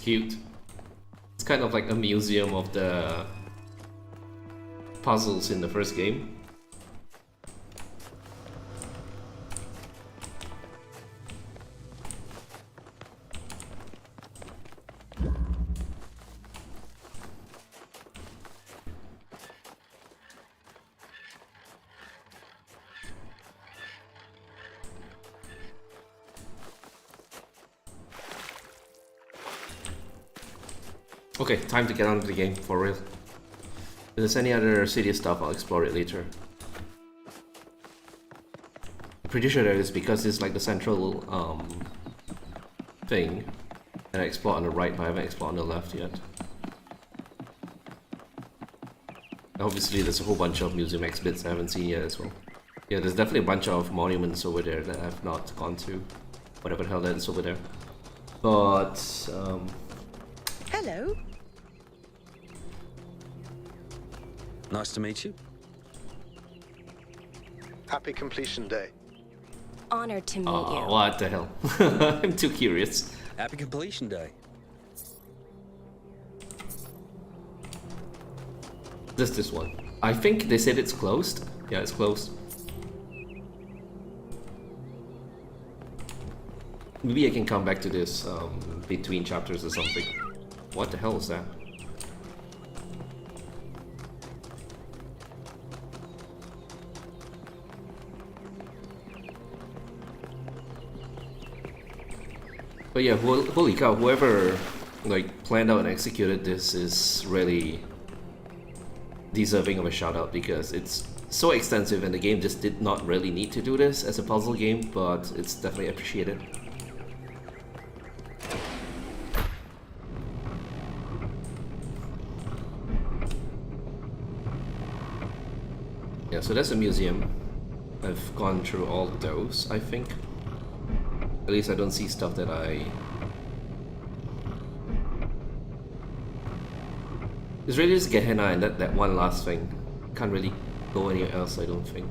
Cute. It's kind of like a museum of the puzzles in the first game. Okay, time to get on with the game, for real. If there's any other serious stuff, I'll explore it later. I'm pretty sure that it's because it's like the central thing. And I explore on the right, but I haven't explored on the left yet. Obviously, there's a whole bunch of museum exhibits I haven't seen yet as well. Yeah, there's definitely a bunch of monuments over there that I've not gone to. Whatever the hell that is over there. But, Hello. Nice to meet you. Happy completion day. Honored to meet you. What the hell? I'm too curious. Happy completion day. Just this one. I think they said it's closed. Yeah, it's closed. Maybe I can come back to this between chapters or something. What the hell is that? But yeah, holy cow, whoever like planned out and executed this is really deserving of a shout out, because it's so extensive and the game just did not really need to do this as a puzzle game, but it's definitely appreciated. Yeah, so that's a museum. I've gone through all those, I think. At least I don't see stuff that I... It's really just Gehenna and that one last thing. Can't really go anywhere else, I don't think.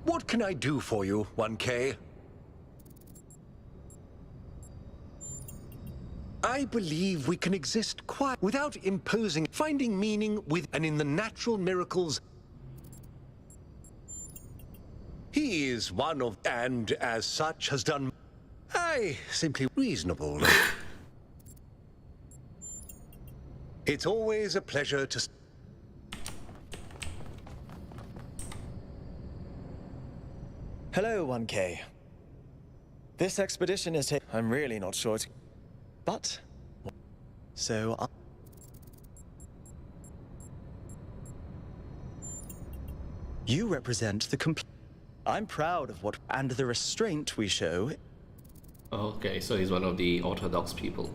What can I do for you, 1K? I I believe we can exist quiet without imposing, finding meaning with and in the natural miracles. He is one of, and as such has done, simply reasonable. It's always a pleasure to... Hello, 1K. This expedition is I'm really not sure but... So, you represent the I'm proud of what... and the restraint we show... Okay, so he's one of the orthodox people.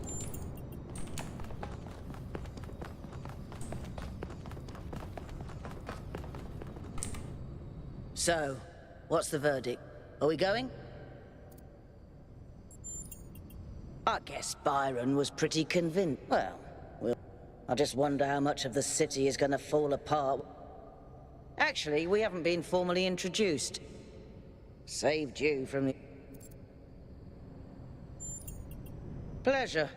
So, what's the verdict? Are we going? I guess Byron was pretty convinced. Well, I just wonder how much of the city is going to fall apart. Actually, we haven't been formally introduced. Saved you from the... Pleasure.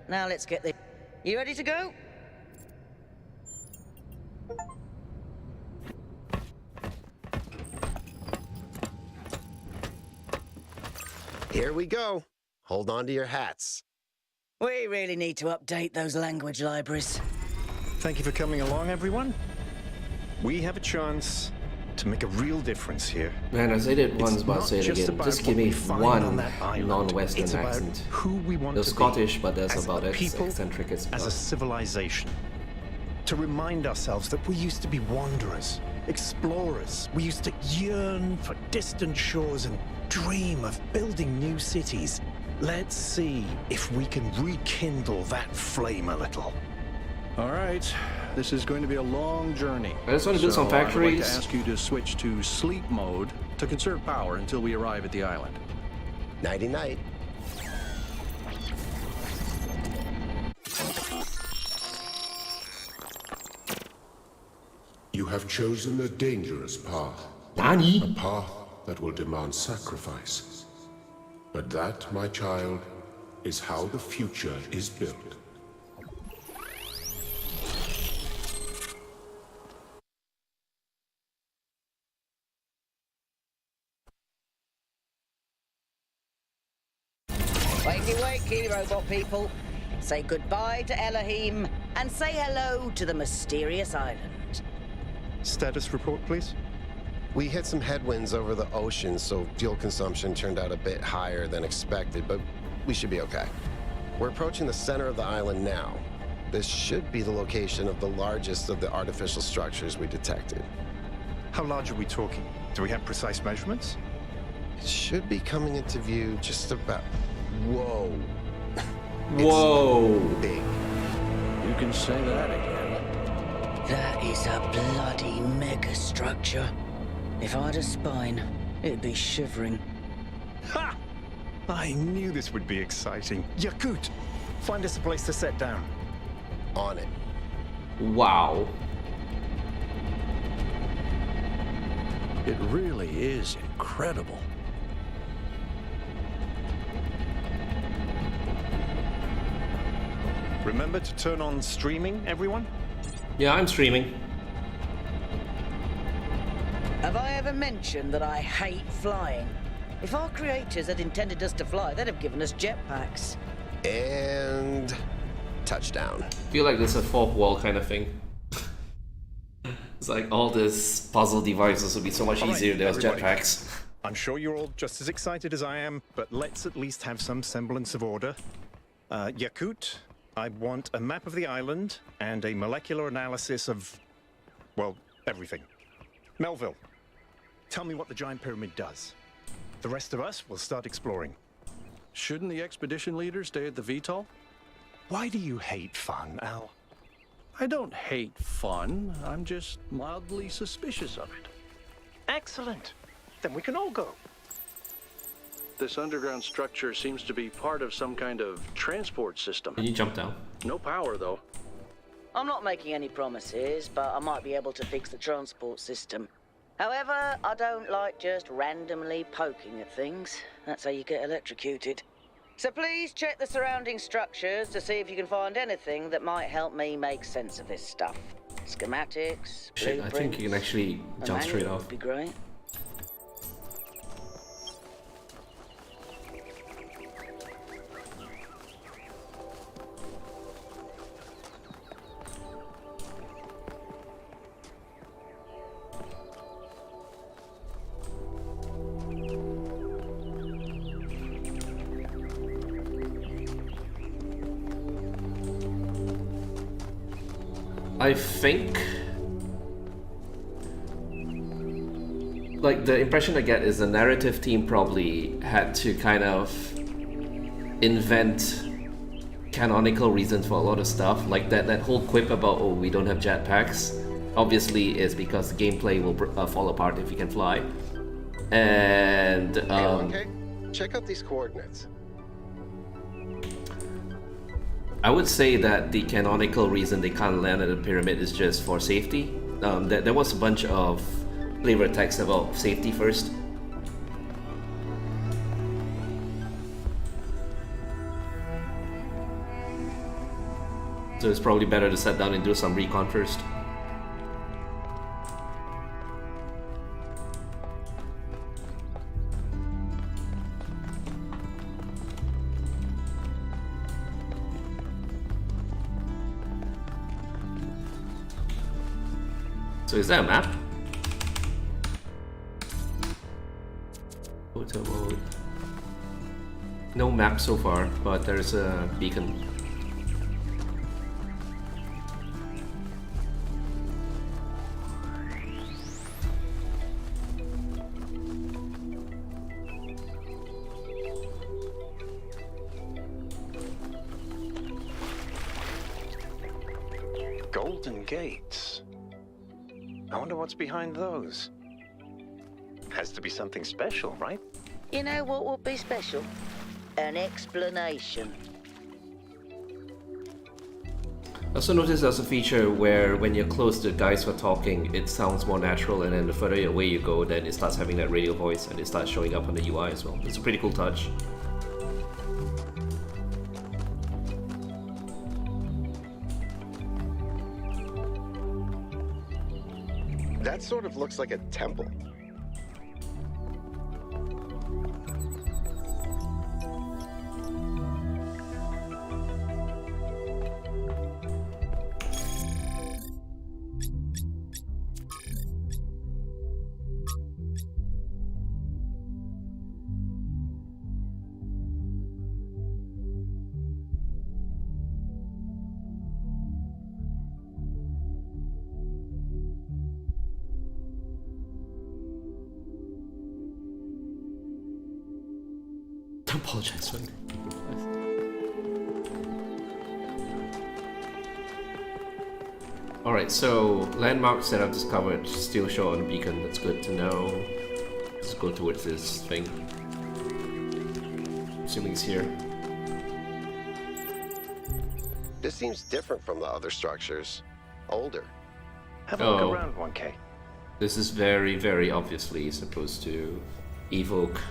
Now let's get the... You ready to go? Here we go. Hold on to your hats. We really need to update those language libraries. Thank you for coming along, everyone. We have a chance to make a real difference here. Man, I said it once, but I'll say it again. Just give me one non-Western it's about accent. who we want They're to Scottish, be but that's as about a as people, eccentric as as a civilization. To remind ourselves that we used to be wanderers, explorers. We used to yearn for distant shores and dream of building new cities. Let's see if we can rekindle that flame a little. All right. This is going to be a long journey. I just want to build some factories. I would like to ask you to switch to sleep mode to conserve power until we arrive at the island. Nighty-night. You have chosen a dangerous path. Nani? A path that will demand sacrifice. But that, my child, is how the future is built. Wakey, wakey, robot people. Say goodbye to Elohim and say hello to the mysterious island. Status report, please. We hit some headwinds over the ocean, so fuel consumption turned out a bit higher than expected, but we should be okay. We're approaching the center of the island now. This should be the location of the largest of the artificial structures we detected. How large are we talking? Do we have precise measurements? It should be coming into view just about... Whoa. Whoa. It's big. You can say that again. That is a bloody megastructure. If I had a spine, it'd be shivering. Ha! I knew this would be exciting. Yakut, find us a place to set down. On it. Wow. It really is incredible. Remember to turn on streaming, everyone? Yeah, I'm streaming. Have I ever mentioned that I hate flying? If our creators had intended us to fly, they'd have given us jetpacks. And... touchdown. I feel like there's a fourth wall kind of thing. It's like all these puzzle devices would be so much easier if there was jetpacks. I'm sure you're all just as excited as I am, but let's at least have some semblance of order. Yakut, I want a map of the island and a molecular analysis of, well, everything. Melville, tell me what the giant pyramid does. The rest of us will start exploring. Shouldn't the expedition leader stay at the VTOL? Why do you hate fun, Al? I don't hate fun. I'm just mildly suspicious of it. Excellent. Then we can all go. This underground structure seems to be part of some kind of transport system. Can you jump down? No power, though. I'm not making any promises, but I might be able to fix the transport system. However, I don't like just randomly poking at things. That's how you get electrocuted. So please check the surrounding structures to see if you can find anything that might help me make sense of this stuff. Schematics, Shit, I think you can actually jump straight off. Would be great. I think, like, the impression I get is the narrative team probably had to kind of invent canonical reasons for a lot of stuff, like that whole quip about, oh, we don't have jetpacks, obviously is because the gameplay will fall apart if you can fly. And okay, check out these coordinates. I would say that the canonical reason they can't land at the pyramid is just for safety. There was a bunch of flavor text about safety first. So it's probably better to sit down and do some recon first. So is that a map? Photo mode. No map so far, but there's a beacon. Golden gates. I wonder what's behind those. Has to be something special, right? You know what would be special? An explanation. I also noticed there's a feature where when you're close to the guys who are talking, it sounds more natural, and then the further away you go, then it starts having that radio voice and it starts showing up on the UI as well. It's a pretty cool touch. That sort of looks like a temple. Apologize for that. Alright, so landmarks that I've discovered still show on the beacon. That's good to know. Let's go towards this thing. Assuming it's here. This seems different from the other structures. Older. Have a look around, 1K. This is very, very obviously supposed to evoke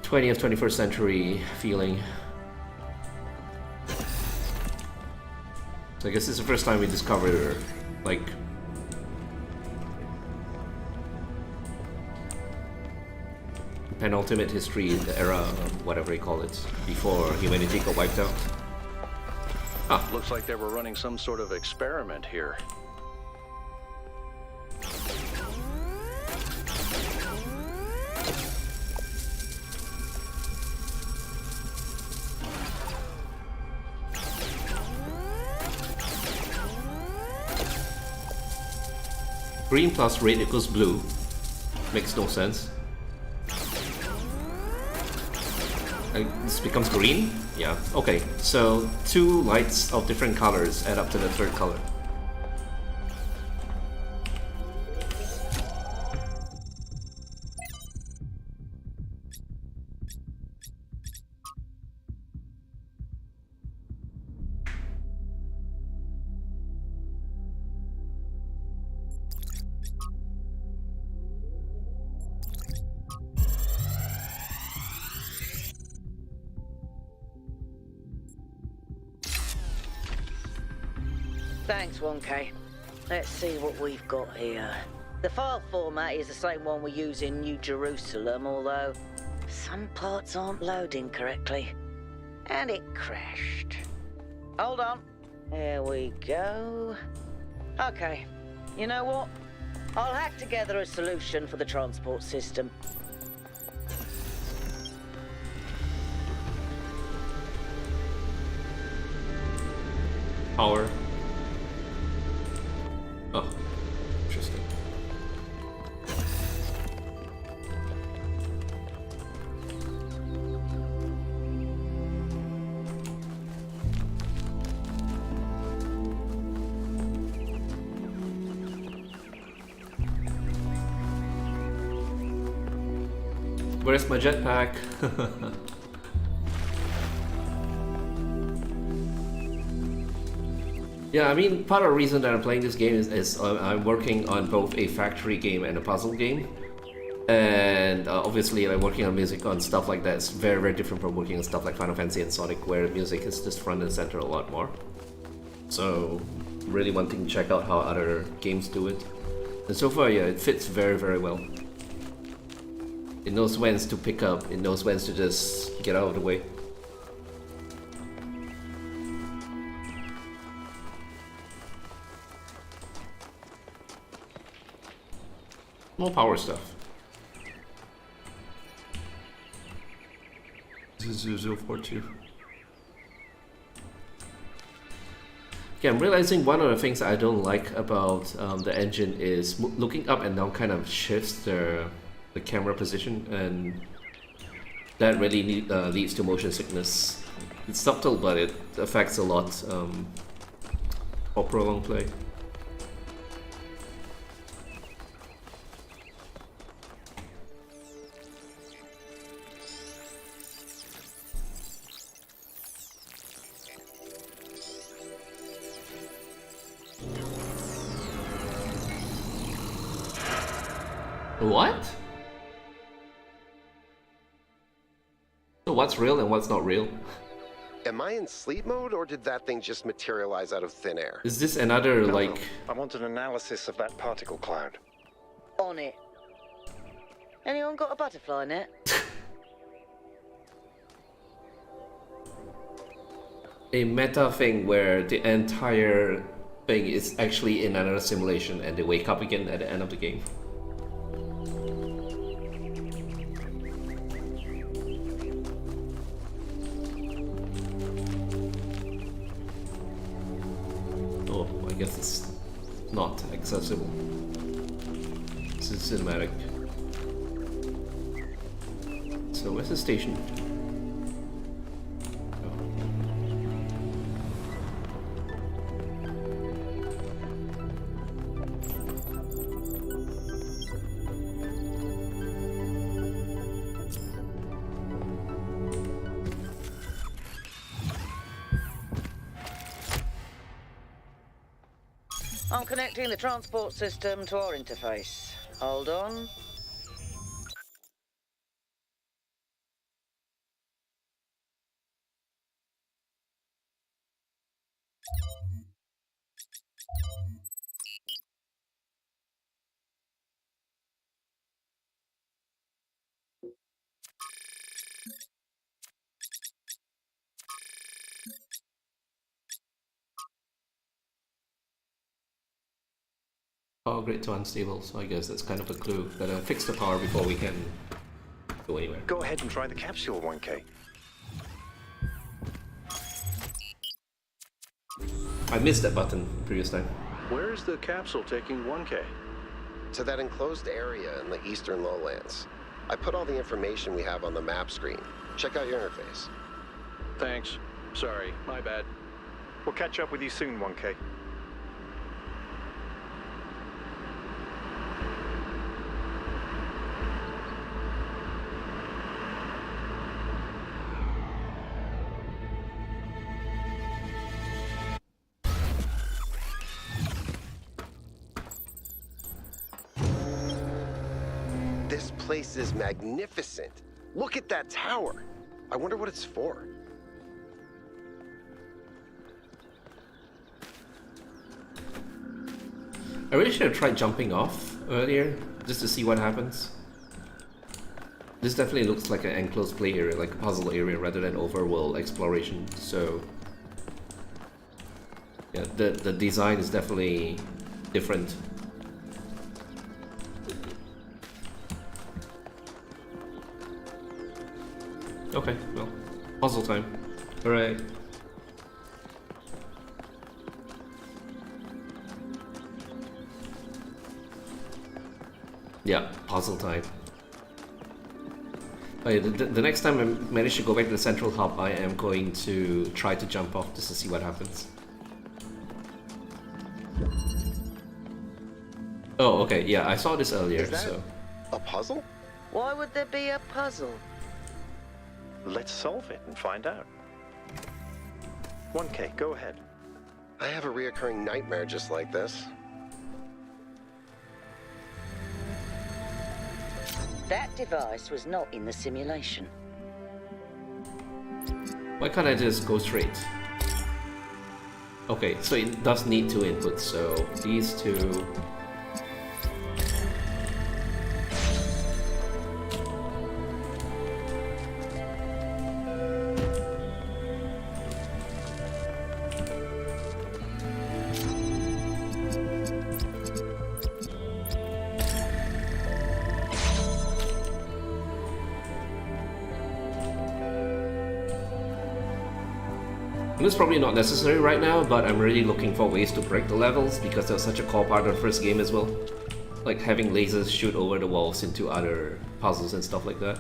20th, 21st century feeling. So I guess this is the first time we discover, like, penultimate history, the era, whatever you call it, before humanity got wiped out. Ah. Looks like they were running some sort of experiment here. Green plus red equals blue. Makes no sense. This becomes green? Yeah, okay. So two lights of different colors add up to the third color. Thanks, 1K. Let's see what we've got here. The file format is the same one we use in New Jerusalem, although some parts aren't loading correctly. And it crashed. Hold on. There we go. Okay. You know what? I'll hack together a solution for the transport system. Power. Oh, interesting. Where's my jetpack? Yeah, I mean, part of the reason that I'm playing this game is I'm working on both a factory game and a puzzle game. And obviously, like, working on music on stuff like that is very, very different from working on stuff like Final Fantasy and Sonic, where music is just front and center a lot more. So, really wanting to check out how other games do it. And so far, yeah, it fits very, very well. It knows when to pick up, it knows when to just get out of the way. More power stuff. 0042. Okay, I'm realizing one of the things I don't like about the engine is looking up and down kind of shifts the camera position, and that really leads to motion sickness. It's subtle, but it affects a lot for prolonged play. What? So what's real and what's not real? Am I in sleep mode, or did that thing just materialize out of thin air? Is this another, No, like... I want an analysis of that particle cloud. On it. Anyone got a butterfly net? a meta thing where the entire thing is actually in another simulation and they wake up again at the end of the game. Oh, I guess it's not accessible. This is cinematic. So where's the station? I'm connecting the transport system to our interface. Hold on. Power grid to unstable, so I guess that's kind of a clue. Better fix the power before we can go anywhere. Go ahead and try the capsule, 1K. I missed that button previous time. Where is the capsule taking 1K? To that enclosed area in the eastern lowlands. I put all the information we have on the map screen. Check out your interface. Thanks. Sorry, my bad. We'll catch up with you soon, 1K. This place is magnificent. Look at that tower. I wonder what it's for. I really should have tried jumping off earlier, just to see what happens. This definitely looks like an enclosed play area, like a puzzle area, rather than overworld exploration, so... yeah, the design is definitely different. Okay, well, puzzle time. Alright. Yeah, puzzle time. Okay, the next time I manage to go back to the central hub, I am going to try to jump off just to see what happens. Oh, okay, yeah, I saw this earlier, Is that so... a puzzle? Why would there be a puzzle? Let's solve it and find out. 1K, go ahead. I have a reoccurring nightmare just like this. That device was not in the simulation. Why can't I just go straight? Okay, so it does need 2 inputs, so these 2... This is probably not necessary right now, but I'm really looking for ways to break the levels because they're such a core part of the first game as well. Like having lasers shoot over the walls into other puzzles and stuff like that.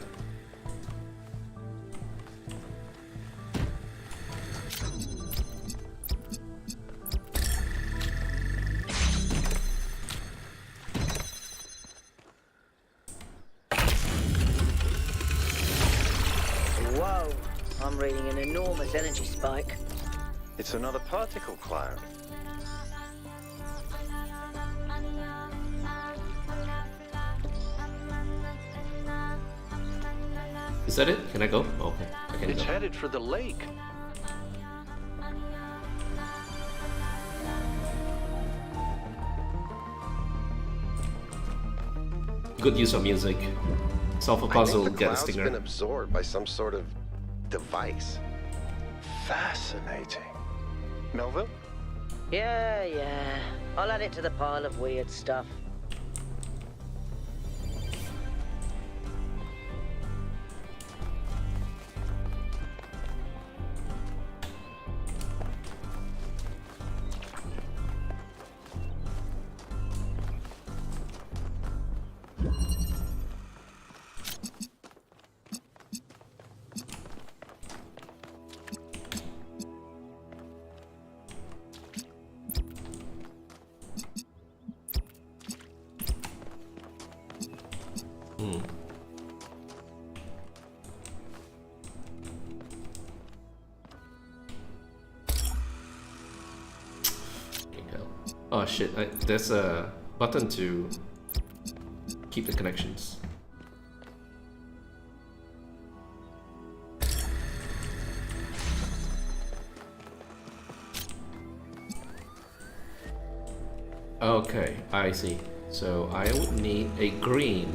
Whoa, I'm reading an enormous energy spike. It's another particle cloud. Is that it? Can I go? Oh, okay, I can It's go. headed for the lake. Good use of music. Solve a puzzle, I think the get a cloud's stinger. been absorbed by some sort of device. Fascinating. Melville? Yeah. I'll add it to the pile of weird stuff. Oh shit, there's a button to keep the connections. Okay, I see. So I would need a green.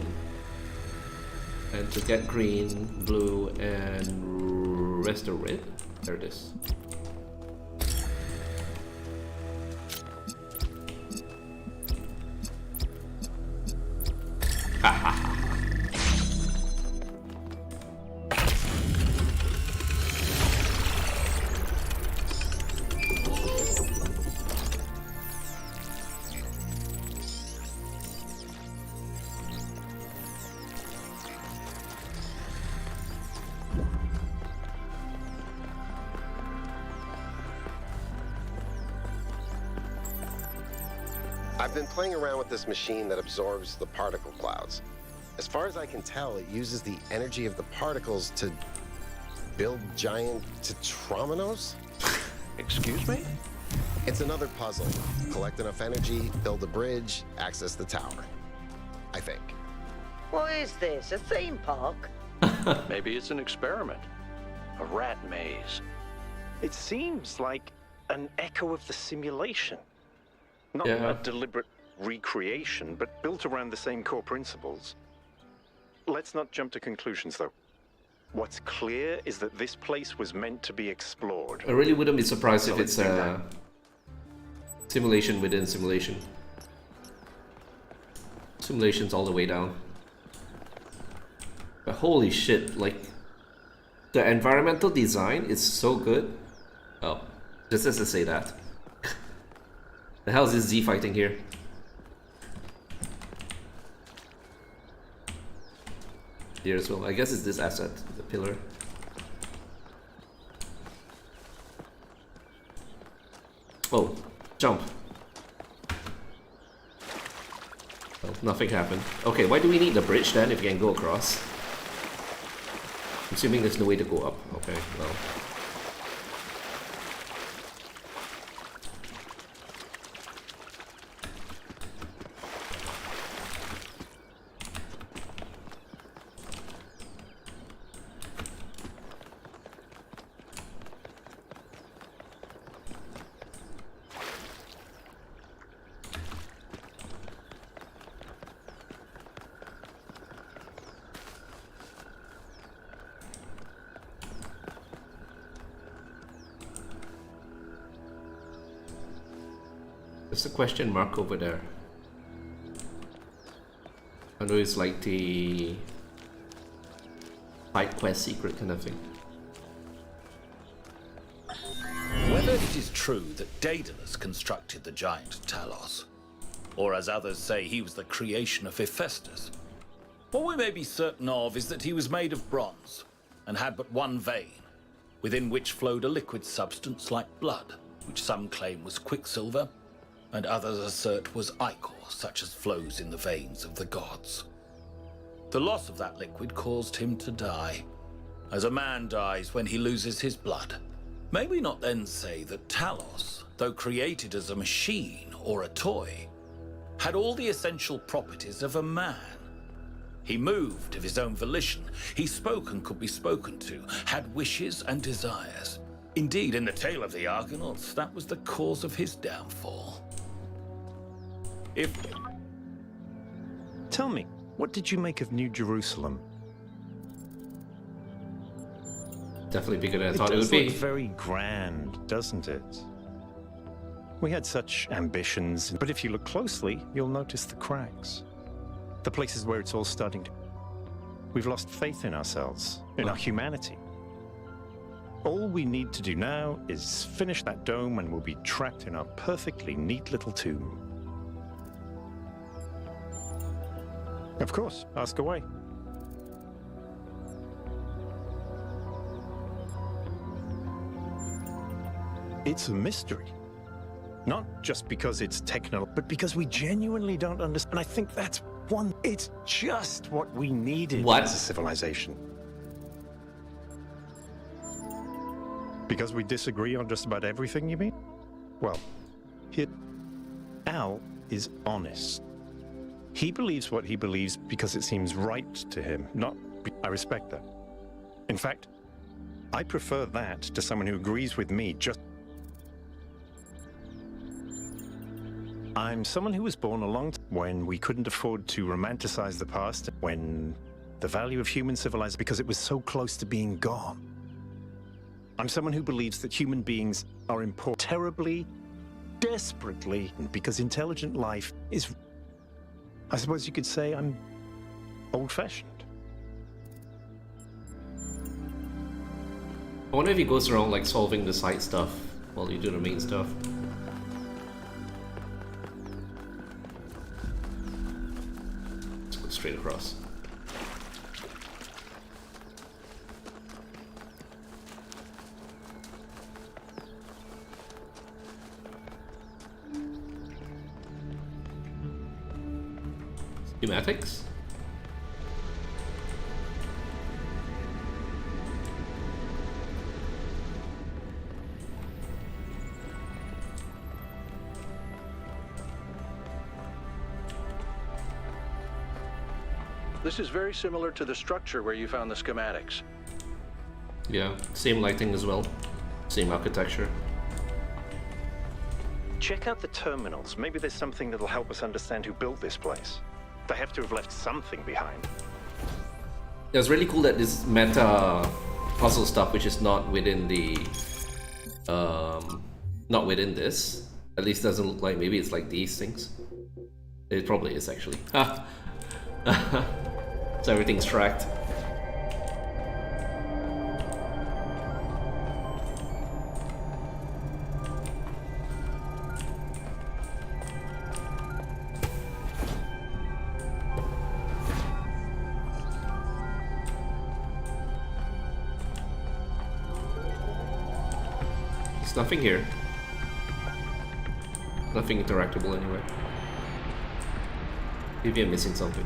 And to get green, blue, and rest of red. There it is. I've been playing around with this machine that absorbs the particle clouds. As far as I can tell, it uses the energy of the particles to build giant tetrominos? Excuse me? It's another puzzle. Collect enough energy, build a bridge, access the tower. I think. What is this, a theme park? Maybe it's an experiment. A rat maze. It seems like an echo of the simulation. Not Yeah. a deliberate recreation, but built around the same core principles. Let's not jump to conclusions, though. What's clear is that this place was meant to be explored. I really wouldn't be surprised if it's a simulation within simulation. Simulations all the way down. But holy shit, like, the environmental design is so good. Oh, just as to say that. The hell is this Z fighting here? Here as well. I guess it's this asset, the pillar. Oh, jump. Well, nothing happened. Okay, why do we need the bridge then if you can go across? I'm assuming there's no way to go up. Okay, well. There's a question mark over there. I know it's like the side quest secret kind of thing. Whether it is true that Daedalus constructed the giant Talos, or as others say he was the creation of Hephaestus, what we may be certain of is that he was made of bronze and had but one vein, within which flowed a liquid substance like blood, which some claim was quicksilver, and others assert was ichor, such as flows in the veins of the gods. The loss of that liquid caused him to die, as a man dies when he loses his blood. May we not then say that Talos, though created as a machine or a toy, had all the essential properties of a man? He moved of his own volition, he spoke and could be spoken to, had wishes and desires. Indeed, in the tale of the Argonauts, that was the cause of his downfall. Tell me, what did you make of New Jerusalem? Definitely bigger than I thought it would be. It does look very grand, doesn't it? We had such ambitions, but if you look closely, you'll notice the cracks. The places where it's all starting to... We've lost faith in ourselves, in our humanity. All we need to do now is finish that dome and we'll be trapped in our perfectly neat little tomb. Of course, ask away. It's a mystery. Not just because it's techno, but because we genuinely don't understand. And I think that's one. It's just what we needed as a civilization. Because we disagree on just about everything, you mean? Well, here, Al is honest. He believes what he believes because it seems right to him, not... I respect that. In fact, I prefer that to someone who agrees with me just... I'm someone who was born a long time when we couldn't afford to romanticize the past, when the value of human civilization, because it was so close to being gone. I'm someone who believes that human beings are important terribly, desperately, because intelligent life is... I suppose you could say I'm old-fashioned. I wonder if he goes around like solving the side stuff while you do the main stuff. Let's go straight across. Schematics? This is very similar to the structure where you found the schematics. Yeah, same lighting as well. Same architecture. Check out the terminals. Maybe there's something that'll help us understand who built this place. They have to have left something behind. It was really cool that this meta puzzle stuff, which is not within the, not within this, at least doesn't look like. Maybe it's like these things. It probably is actually. So everything's tracked. There's nothing here. Nothing interactable anyway. Maybe I'm missing something.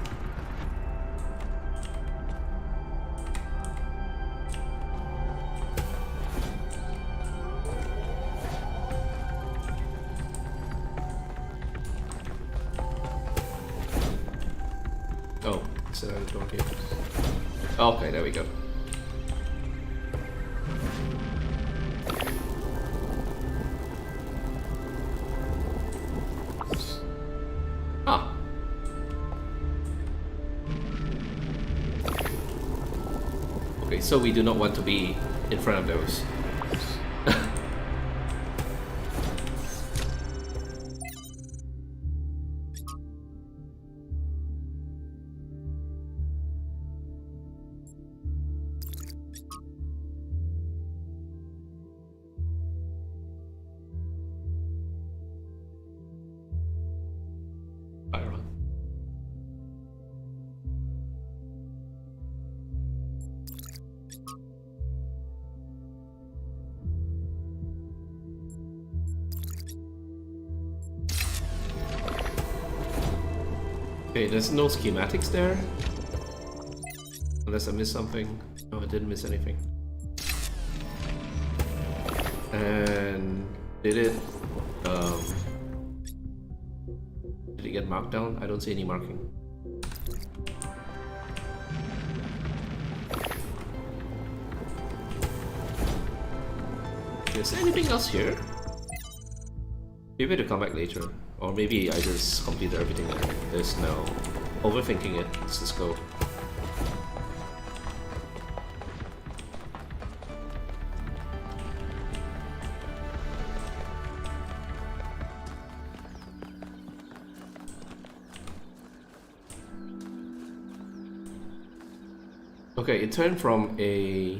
Oh, is there a door here? Okay, there we go. Ah. Okay, so we do not want to be in front of those. Okay, there's no schematics there. Unless I missed something. No, I didn't miss anything. And did it get marked down? I don't see any marking. Is there anything else here? Maybe to come back later. Or maybe I just completed everything and there's no overthinking it. Let's just go. Okay, it turned from a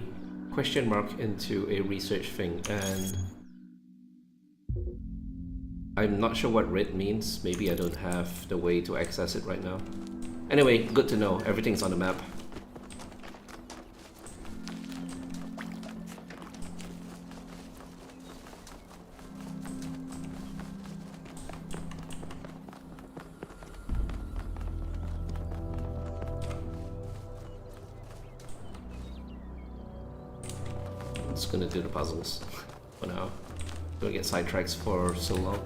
question mark into a research thing, and I'm not sure what red means. Maybe I don't have the way to access it right now. Anyway, good to know. Everything's on the map. I'm just gonna do the puzzles for now. Don't get sidetracks for so long.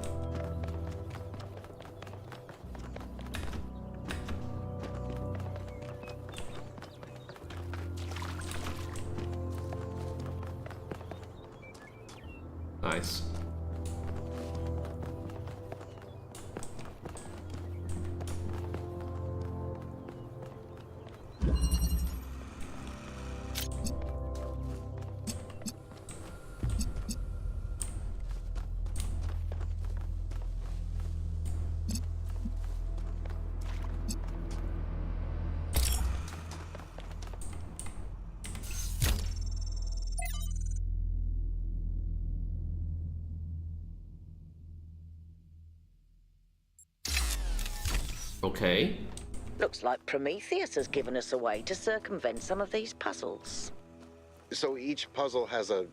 Nice. Okay. Looks like Prometheus has given us a way to circumvent some of these puzzles. So each puzzle has a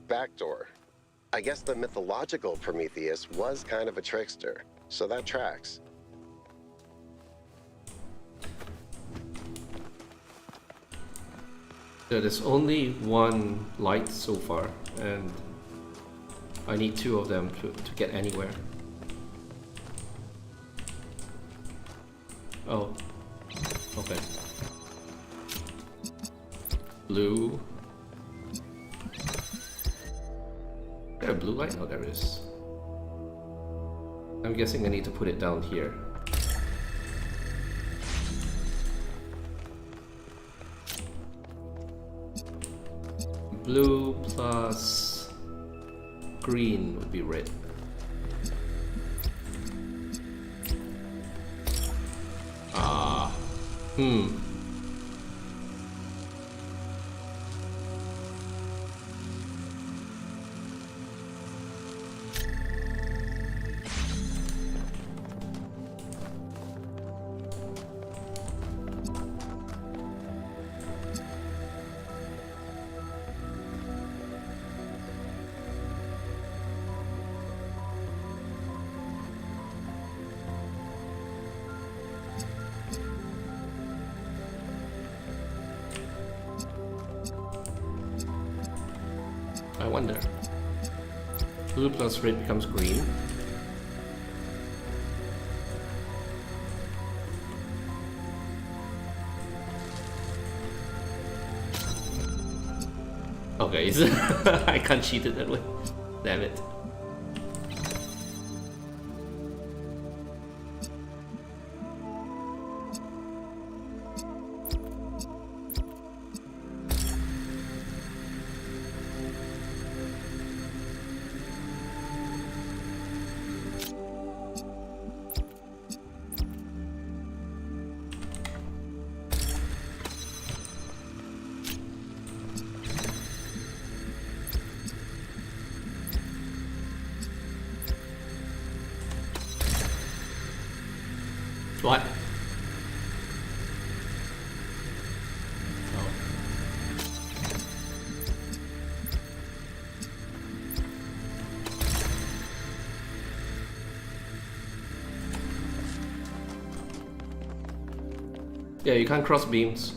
backdoor. I guess the mythological Prometheus was kind of a trickster, so that tracks. There's only one light so far, and I need two of them to get anywhere. Oh, okay. Blue. Is there a blue light? Oh, there is. I'm guessing I need to put it down here. Blue plus green would be red. I wonder. Blue plus red becomes green. Okay, so I can't cheat it that way. Damn it. What? Yeah, you can't cross beams.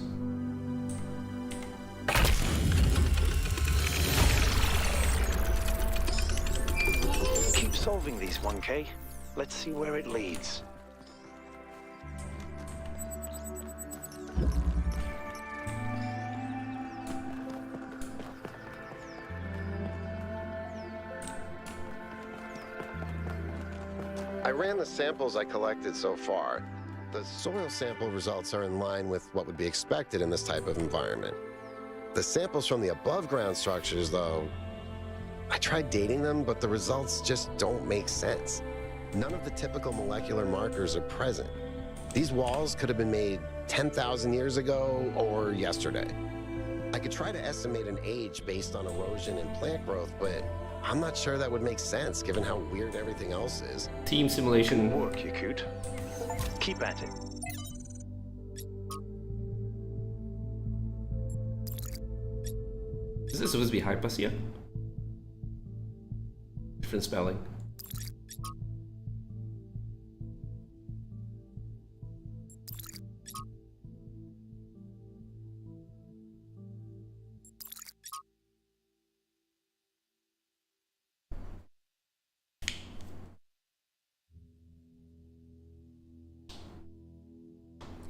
Keep solving these, 1K. Let's see where it leads. I ran the samples I collected so far. The soil sample results are in line with what would be expected in this type of environment. The samples from the above-ground structures, though, I tried dating them, but the results just don't make sense. None of the typical molecular markers are present. These walls could have been made 10,000 years ago or yesterday. I could try to estimate an age based on erosion and plant growth, but I'm not sure that would make sense given how weird everything else is. Team simulation. Good work, Yakut. Keep at it. Is this supposed to be Hypatia? Different spelling.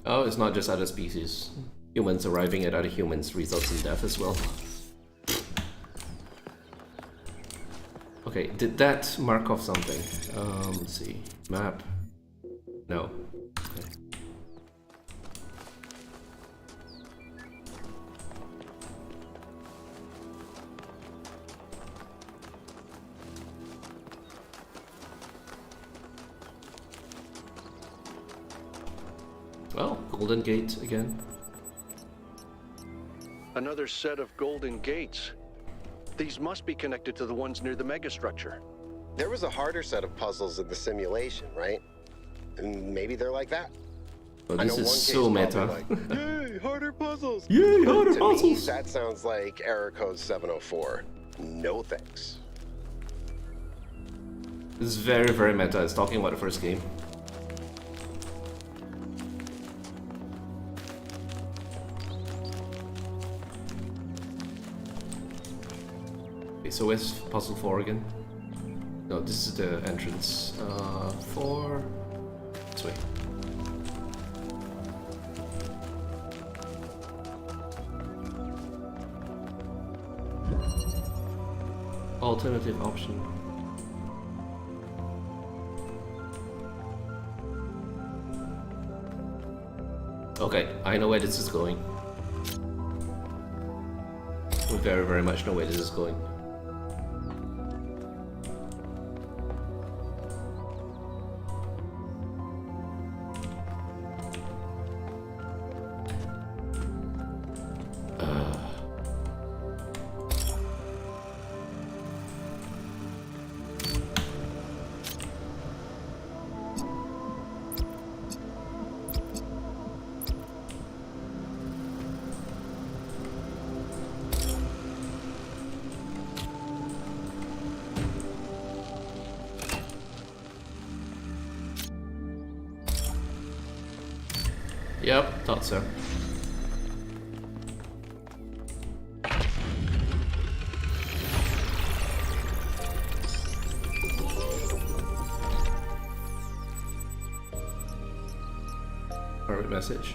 Oh, it's not just other species. Humans arriving at other humans results in death as well. Okay, did that mark off something? Let's see. Map. No. Okay. Well, Golden Gate again. Another set of golden gates. These must be connected to the ones near the megastructure. There was a harder set of puzzles in the simulation, right? And maybe they're like that. Oh, this is so meta. Like, yay, harder puzzles! Yay, harder to puzzles! Me, that sounds like error code 704. No thanks. This is very, very meta. It's talking about the first game. Okay, so where's puzzle 4 again? No, this is the entrance. 4... this way. Alternative option. Okay, I know where this is going. We very, very much know where this is going. Yep, thought so. Private message.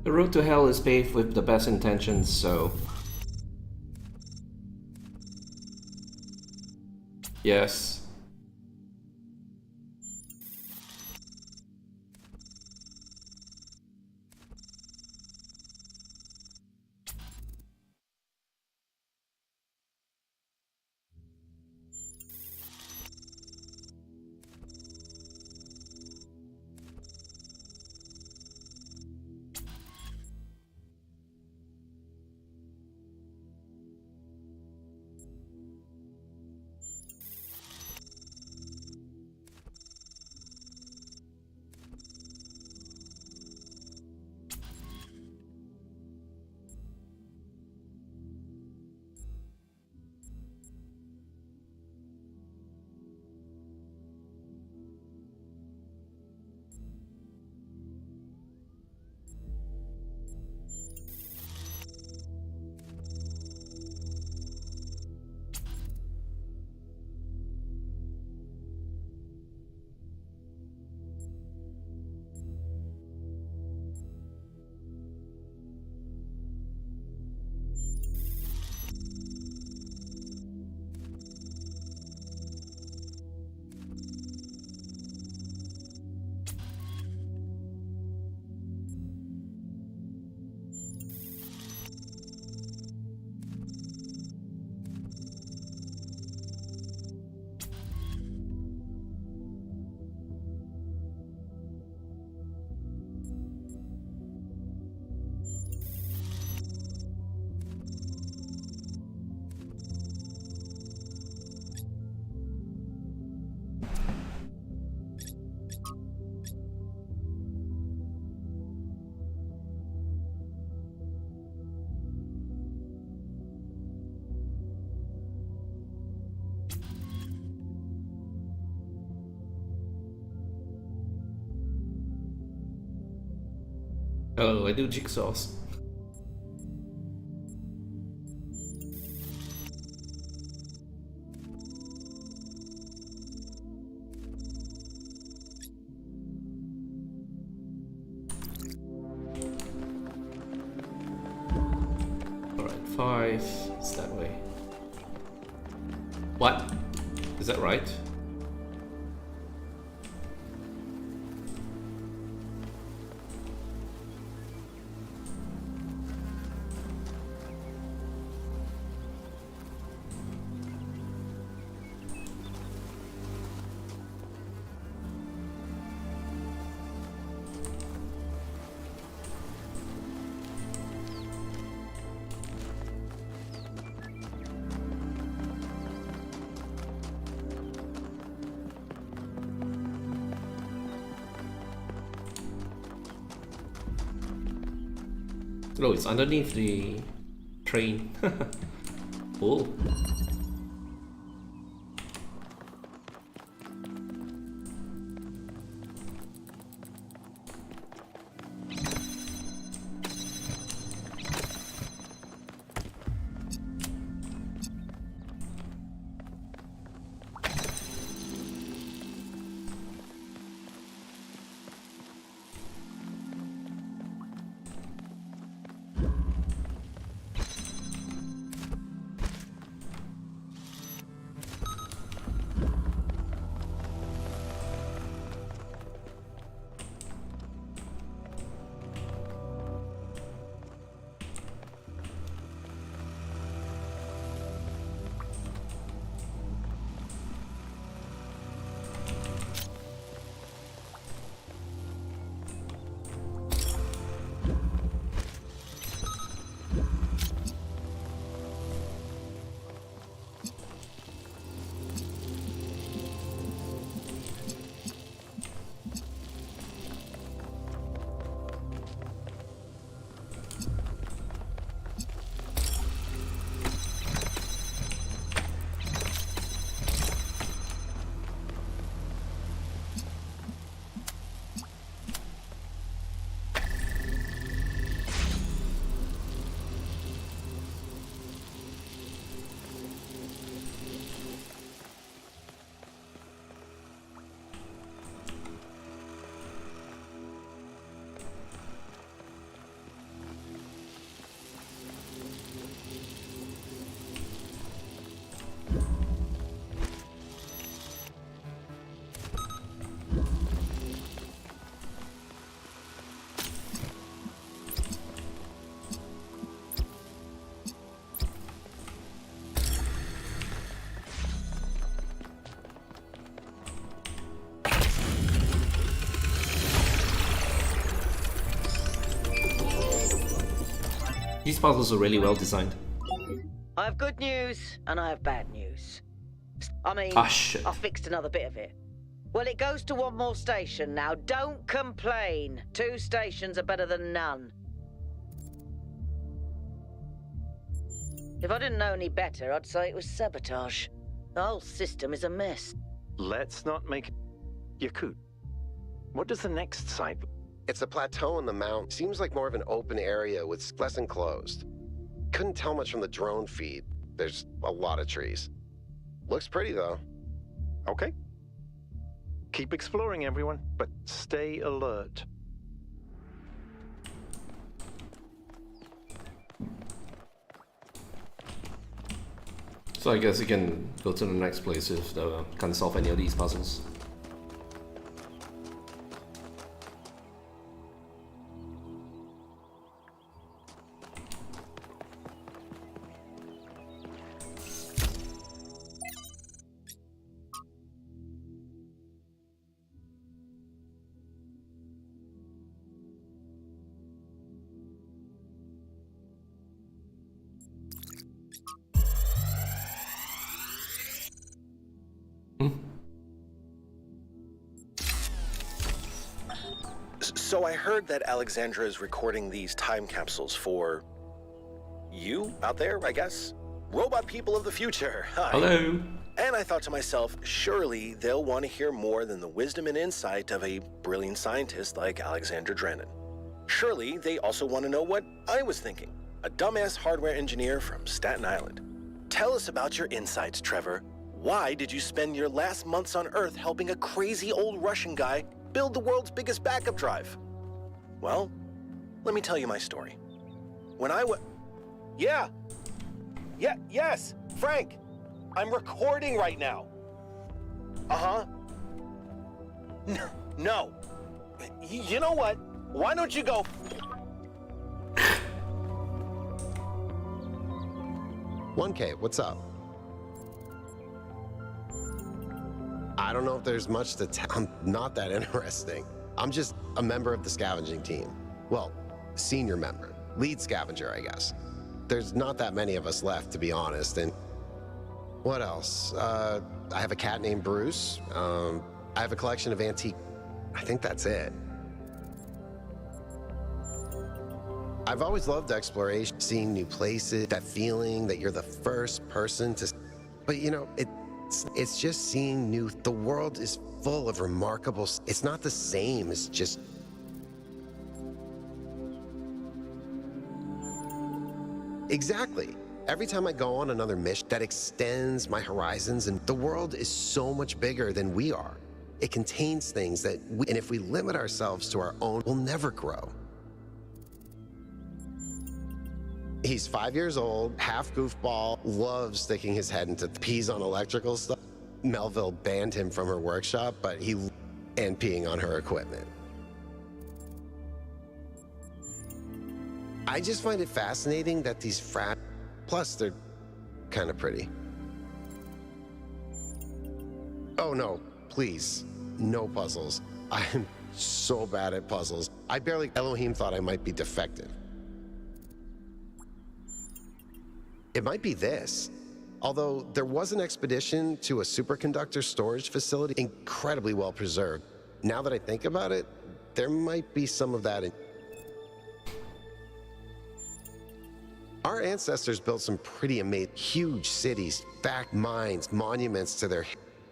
The road to hell is paved with the best intentions, so... Yes. Oh, I do jigsaws. Alright, 5. It's that way. What? Is that right? Oh, it's underneath the train. Cool. These puzzles are really well designed. I have good news and I have bad news. I mean, Shit. I fixed another bit of it. Well, it goes to one more station now. Don't complain. 2 stations are better than none. If I didn't know any better, I'd say it was sabotage. The whole system is a mess. Let's not make Yakut. What does the next site? It's a plateau in the mount. Seems like more of an open area with less enclosed. Couldn't tell much from the drone feed. There's a lot of trees. Looks pretty though. Okay. Keep exploring, everyone, but stay alert. So I guess you can go to the next place if can't solve any of these puzzles. So I heard that Alexandra is recording these time capsules for you out there, I guess? Robot people of the future. Hi. Hello. And I thought to myself, surely they'll want to hear more than the wisdom and insight of a brilliant scientist like Alexandra Drennan. Surely they also want to know what I was thinking, a dumbass hardware engineer from Staten Island. Tell us about your insights, Trevor. Why did you spend your last months on Earth helping a crazy old Russian guy build the world's biggest backup drive? Well, let me tell you my story. When I was... Yes, Frank. I'm recording right now. Uh-huh. No. You know what? Why don't you go... "1K, what's up?" I don't know if there's much to tell. I'm not that interesting. I'm just a member of the scavenging team. Well, senior member. Lead scavenger, I guess. There's not that many of us left, to be honest, and... What else? I have a cat named Bruce. I have a collection of antique... I think that's it. I've always loved exploration, seeing new places, that feeling that you're the first person to... But you know, it's just seeing new... The world is full of remarkable... It's not the same as just... Exactly. Every time I go on another mission that extends my horizons, and the world is so much bigger than we are. It contains things that we... And if we limit ourselves to our own, we'll never grow. He's 5 years old, half goofball, loves sticking his head into peas on electrical stuff. Melville banned him from her workshop, but and peeing on her equipment. I just find it fascinating that these plus they're kind of pretty. Oh no, please, no puzzles. I'm so bad at puzzles. Elohim thought I might be defective. It might be this. Although there was an expedition to a superconductor storage facility, incredibly well preserved. Now that I think about it, there might be some of that in... Our ancestors built some pretty amazing, huge cities, mines, monuments to their...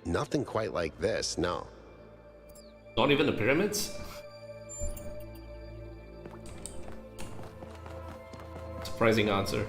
Nothing quite like this, no. Not even the pyramids? Surprising answer.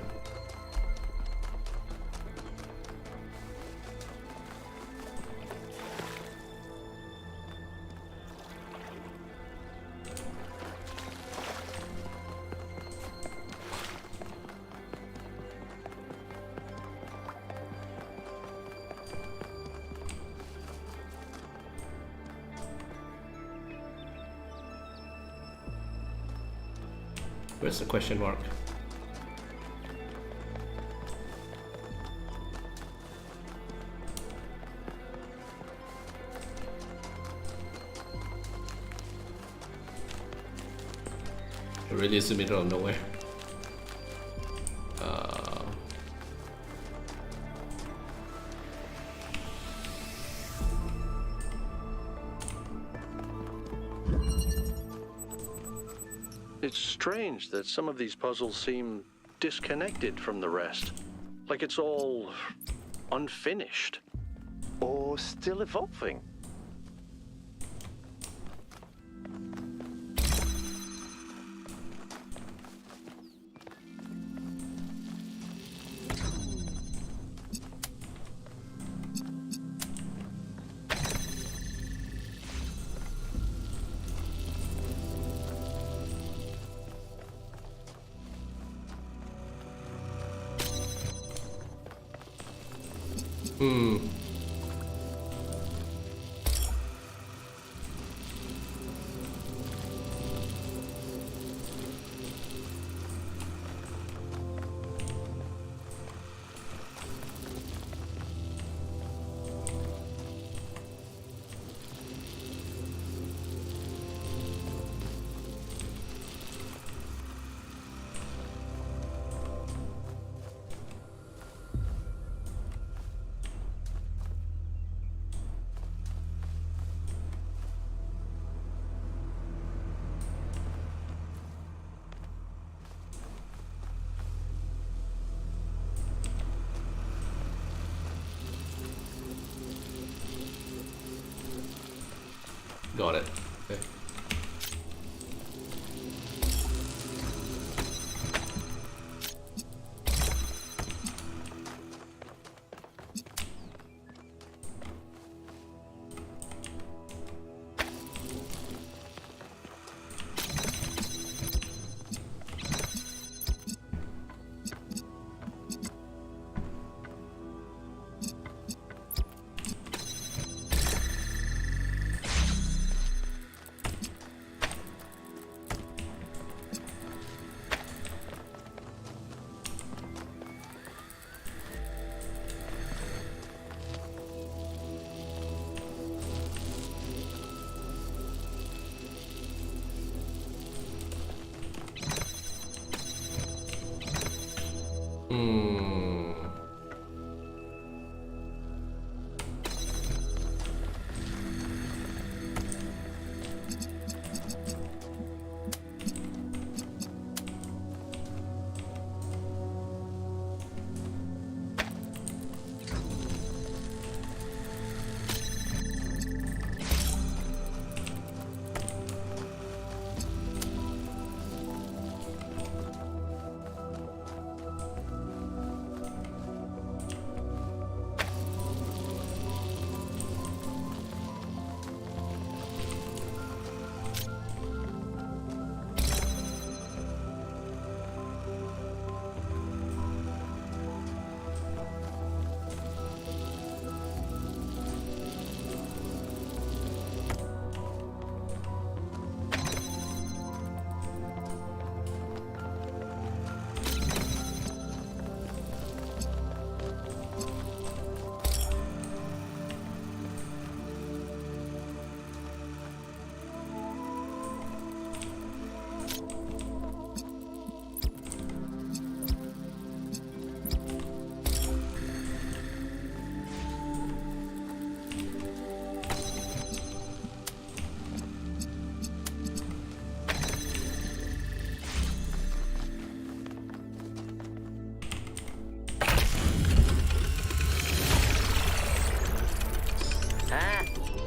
Where's the question mark? It really is the middle of nowhere. It's strange that some of these puzzles seem disconnected from the rest. Like it's all unfinished. Or still evolving. Got it. Okay.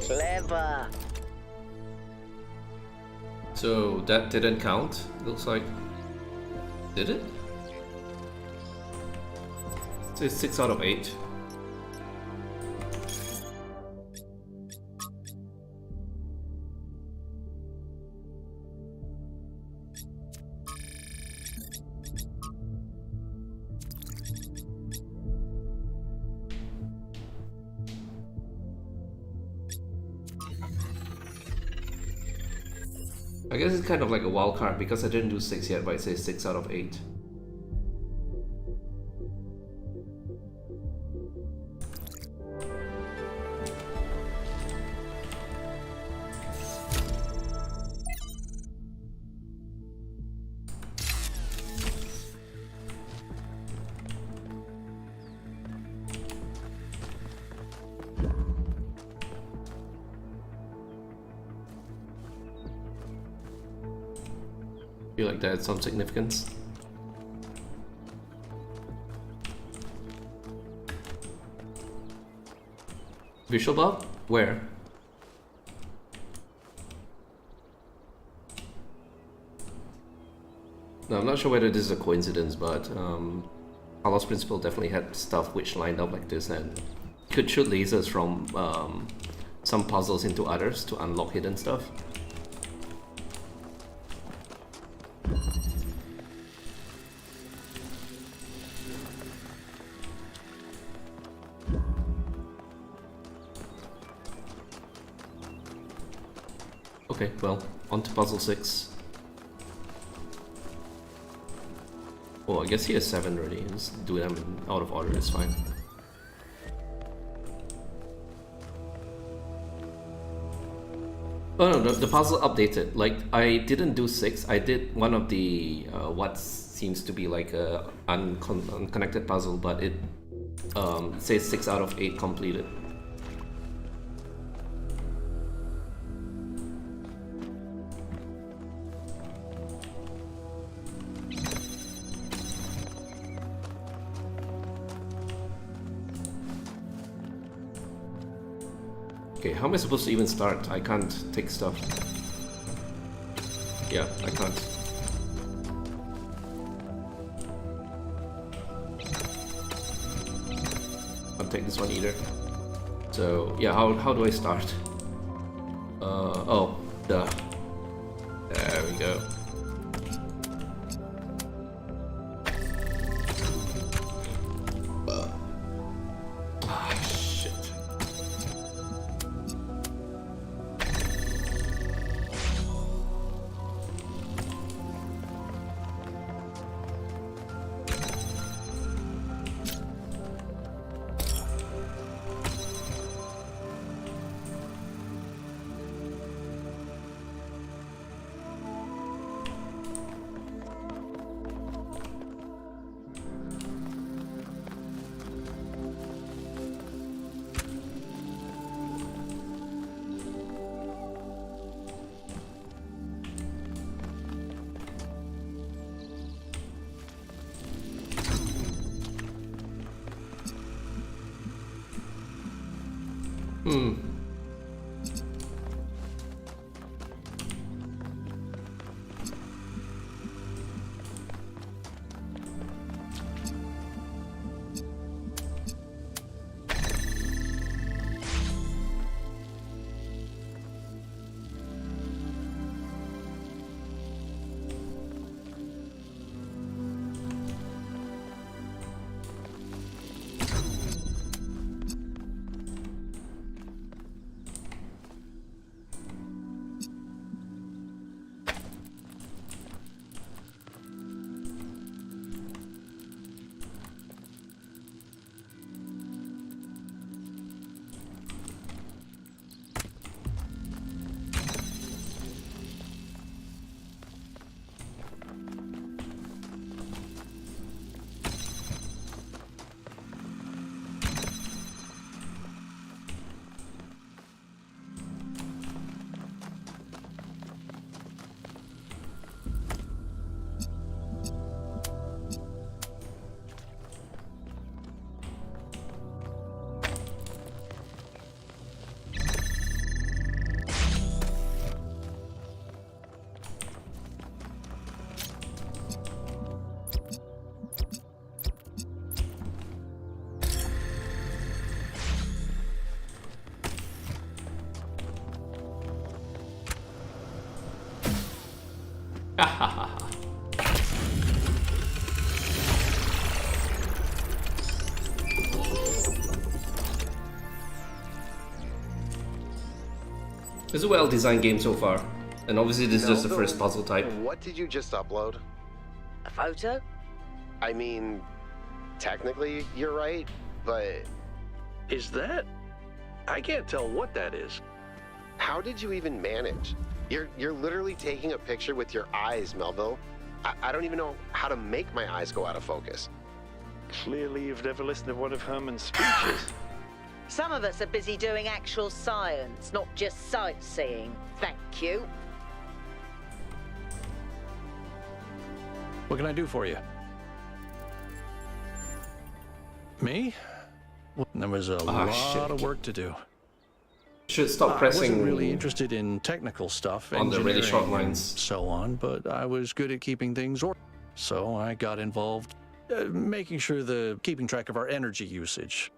Clever. So that didn't count, looks like. Did it? So it's 6 out of 8. I guess it's kind of like a wild card because I didn't do 6 yet, but it says 6 out of 8. Feel like that had some significance. Visual bug? Where? No, I'm not sure whether this is a coincidence, but Talos Principle definitely had stuff which lined up like this and could shoot lasers from some puzzles into others to unlock hidden stuff. Okay, well, on to puzzle 6. Oh, I guess he has 7 already. Just do them out of order, it's fine. Oh no, the puzzle updated. Like, I didn't do 6, I did one of the, what seems to be like a unconnected puzzle, but it says 6 out of 8 completed. Okay, how am I supposed to even start? I can't take stuff. Yeah, I can't. Can't take this one either. So, yeah, how do I start? Oh, duh. There we go. It's a well-designed game so far, and obviously this is just the first puzzle type. What did you just upload? A photo? I mean, technically you're right, but... Is that? I can't tell what that is. How did you even manage? You're literally taking a picture with your eyes, Melville. I don't even know how to make my eyes go out of focus. Clearly you've never listened to one of Herman's speeches. Some of us are busy doing actual science, not just sightseeing. Thank you. What can I do for you? Me? Well, there was a lot of work to do. Should stop pressing. I wasn't really interested in technical stuff, on the really short engineering lines. and so on, but I was good at keeping things ordered. So I got involved making sure keeping track of our energy usage.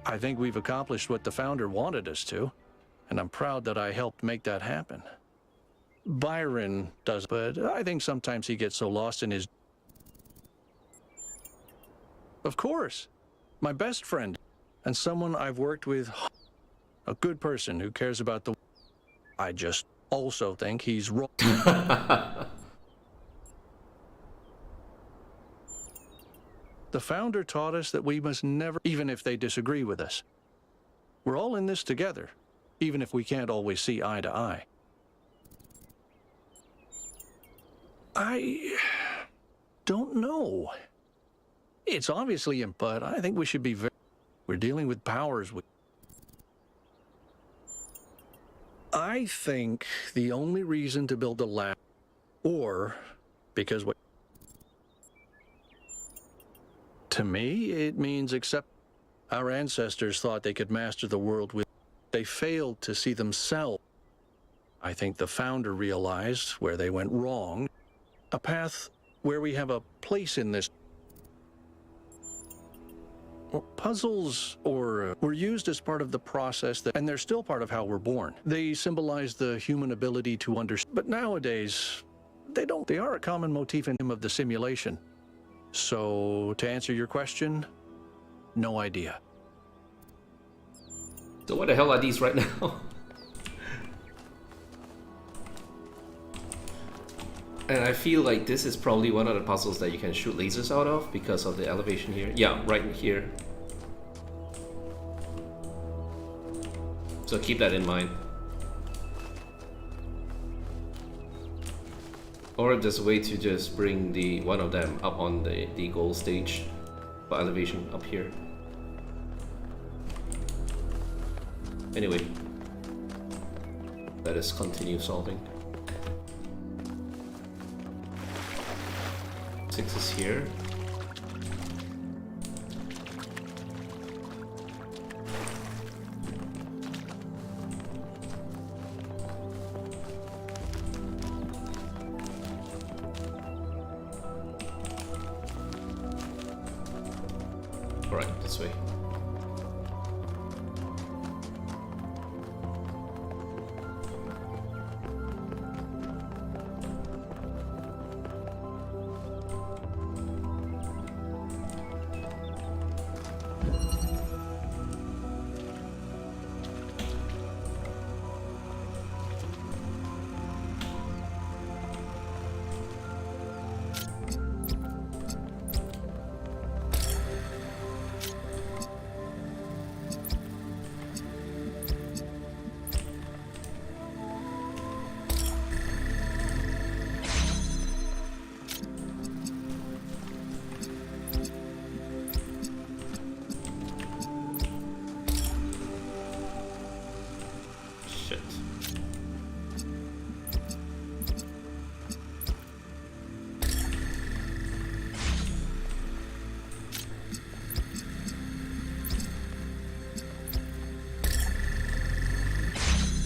I think we've accomplished what the founder wanted us to, and I'm proud that I helped make that happen. Byron does, but I think sometimes he gets so lost in his... Of course, my best friend, and someone I've worked with, a good person who cares about the... I just also think he's wrong. The founder taught us that we must never, even if they disagree with us. We're all in this together, even if we can't always see eye to eye. I don't know. It's obviously, but I think we should be very... We're dealing with powers. I think the only reason to build a lab, or because what... To me, it means accept... Our ancestors thought they could master the world with... They failed to see themselves. I think the founder realized where they went wrong. A path where we have a place in this. Puzzles were used as part of the process, and they're still part of how we're born. They symbolize the human ability to understand. But nowadays, they don't. They are a common motif in him of the simulation. So, to answer your question, no idea. So what the hell are these right now? And I feel like this is probably one of the puzzles that you can shoot lasers out of because of the elevation here. Yeah, right in here. So keep that in mind. Or there's a way to just bring one of them up on the goal stage for elevation up here. Anyway, let us continue solving. 6 is here. All right, this way.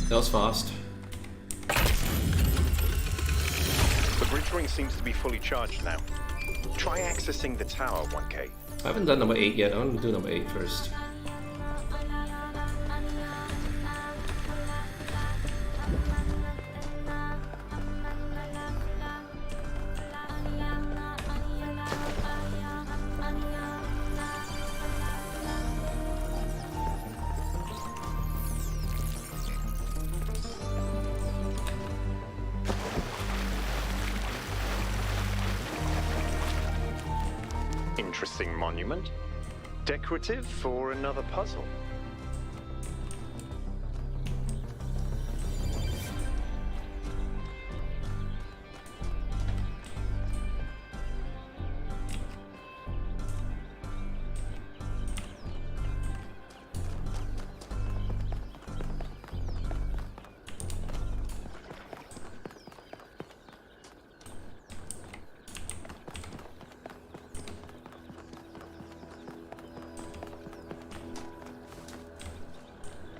That was fast. The bridge ring seems to be fully charged now. Try accessing the tower, 1K. I haven't done number 8 yet. I want to do number 8 first. Interesting monument. Decorative for another puzzle.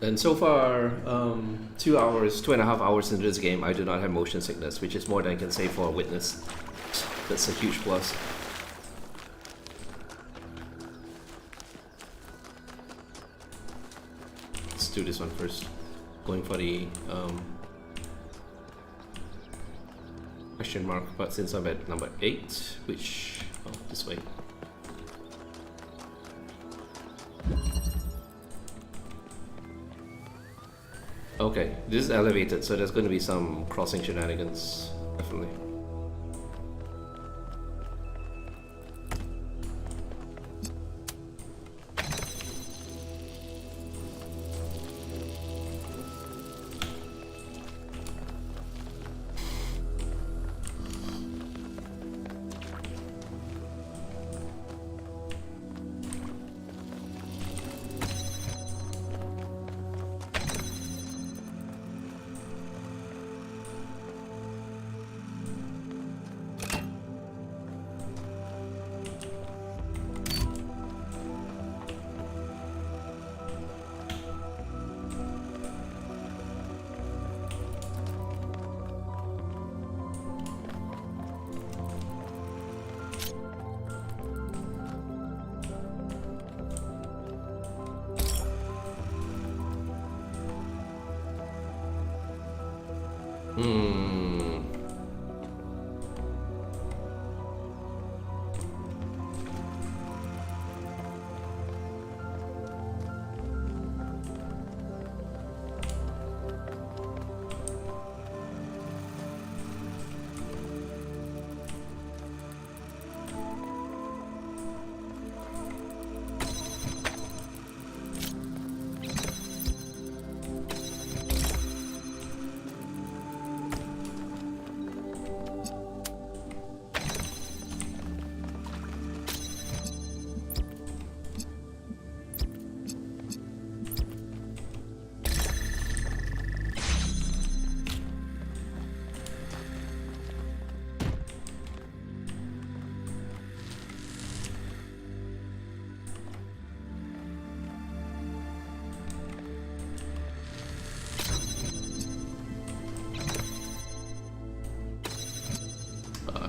And so far, 2 hours, 2.5 hours into this game, I do not have motion sickness, which is more than I can say for a witness. That's a huge plus. Let's do this one first. Going for the question mark, but since I'm at number 8, which, oh, this way. Okay, this is elevated, so there's going to be some crossing shenanigans, definitely.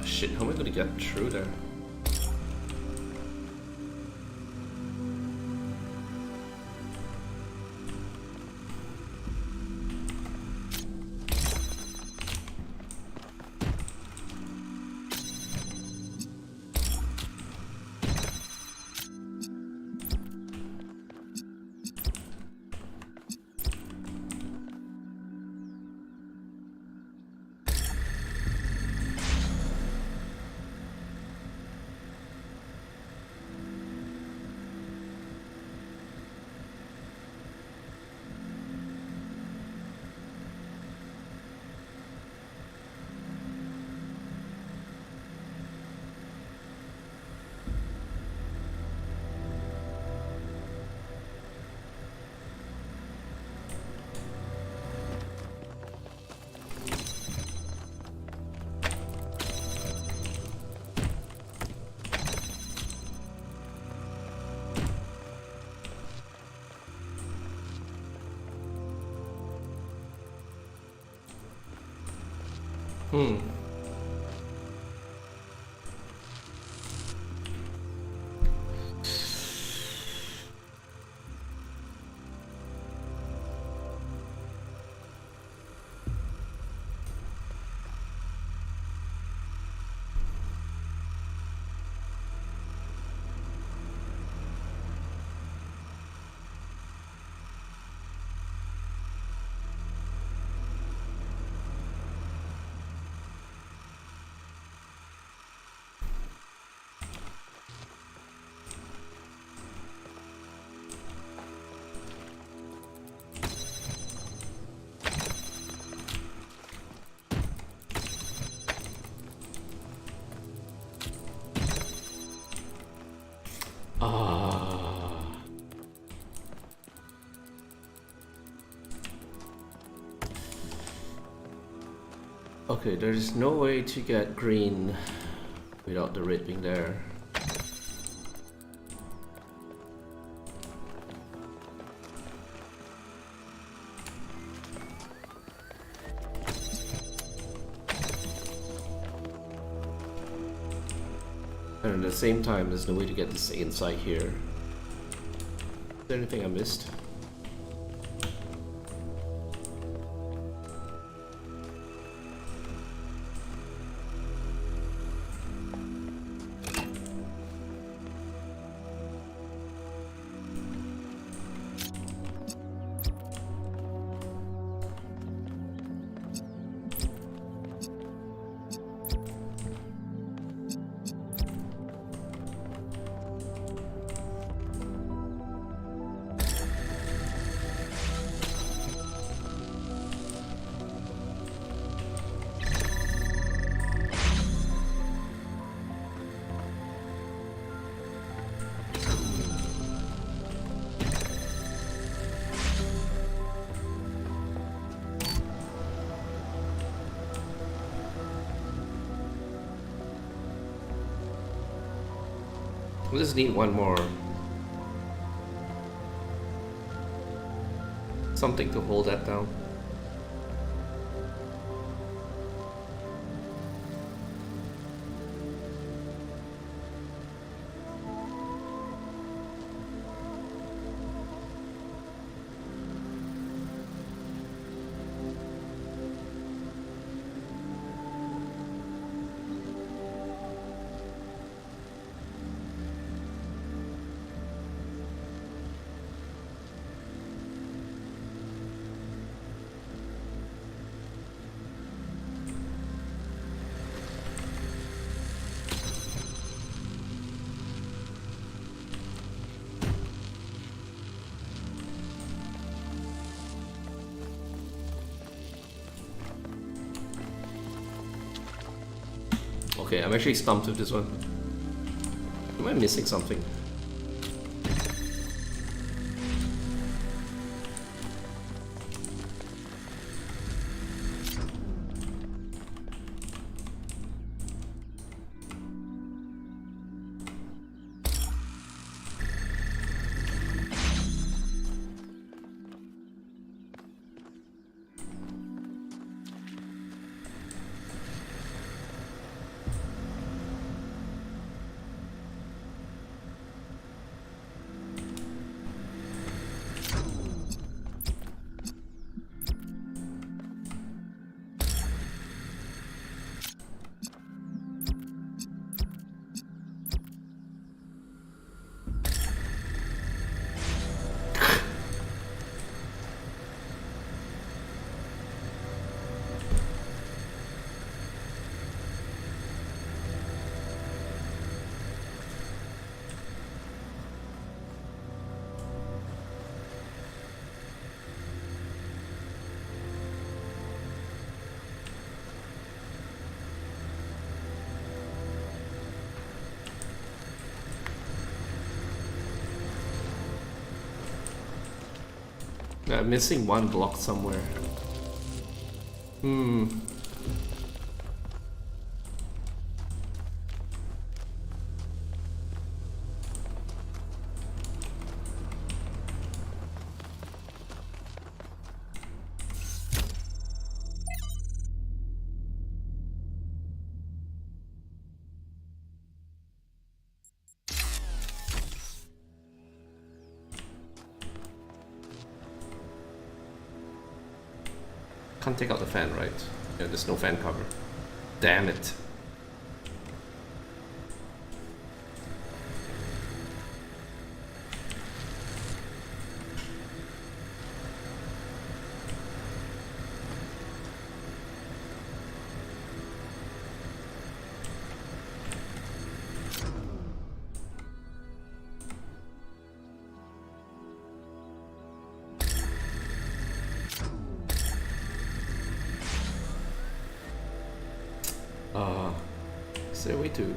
Shit, how am I gonna get through there? Okay, there's no way to get green without the red being there. and at the same time, there's no way to get this inside here. Is there anything I missed? We just need one more. Something to hold that down. Okay, I'm actually stumped with this one. Am I missing something? I'm missing one block somewhere. Can't take out the fan, right? Yeah, there's no fan cover. Damn it. Is there a way to...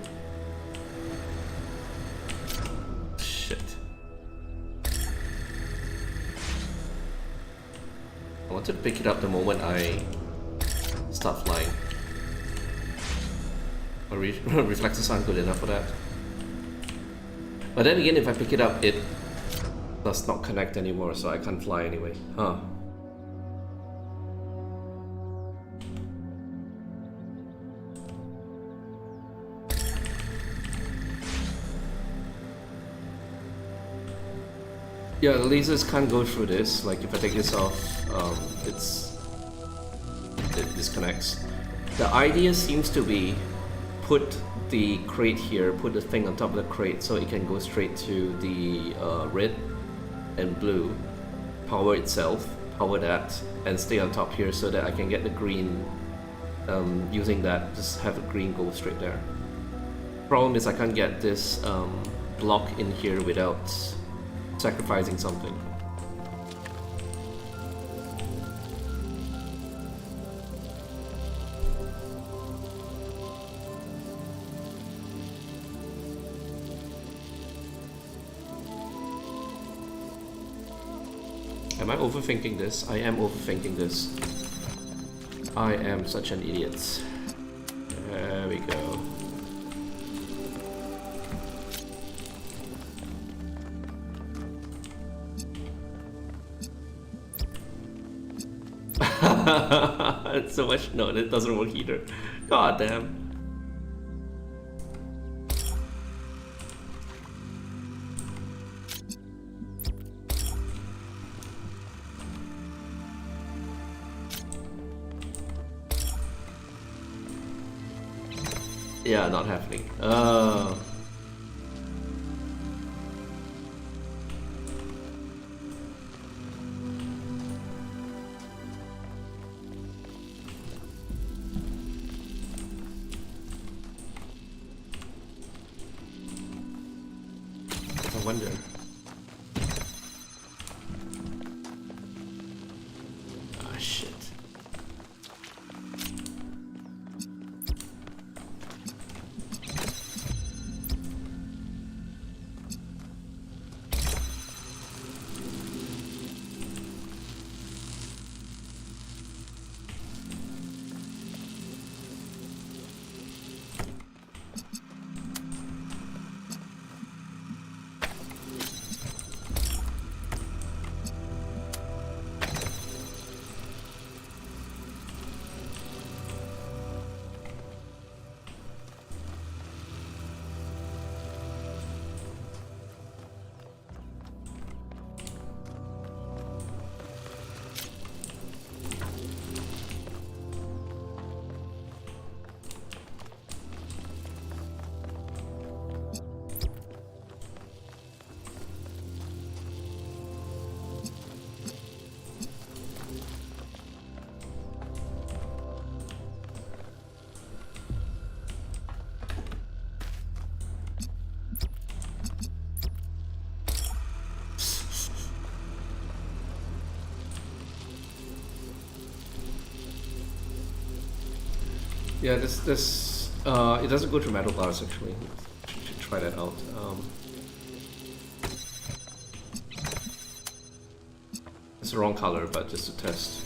Shit. I wanted to pick it up the moment I start flying. My reflexes aren't good enough for that. But then again, if I pick it up, it does not connect anymore, so I can't fly anyway. Huh. Yeah, the lasers can't go through this. Like if I take this off, it disconnects. The idea seems to be put the crate here, put the thing on top of the crate so it can go straight to the red and blue, power itself, power that, and stay on top here so that I can get the green using that, just have the green go straight there. Problem is I can't get this block in here without sacrificing something. Am I overthinking this? I am overthinking this. I am such an idiot. There we go. It's so much. No, it doesn't work either. God damn. Yeah, not happening. I wonder. Ah, shit. Yeah, it doesn't go through metal bars actually. Should try that out. It's the wrong color, but just to test.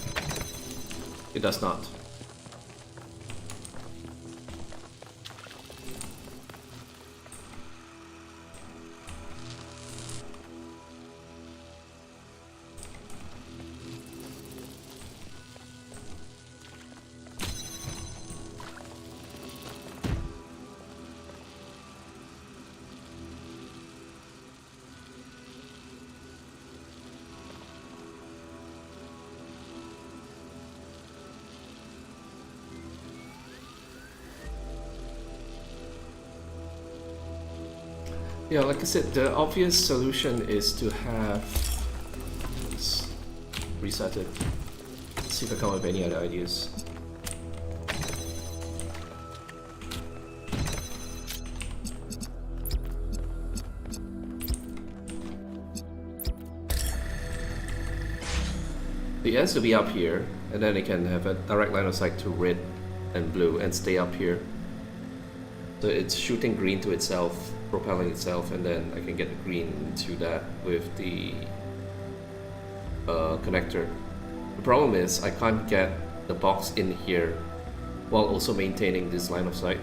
It does not. Yeah, like I said, the obvious solution is to have... Let's reset it. See if I come up with any other ideas. It has to be up here, and then it can have a direct line of sight to red and blue and stay up here. So it's shooting green to itself, propelling itself, and then I can get the green into that with the connector. The problem is I can't get the box in here while also maintaining this line of sight.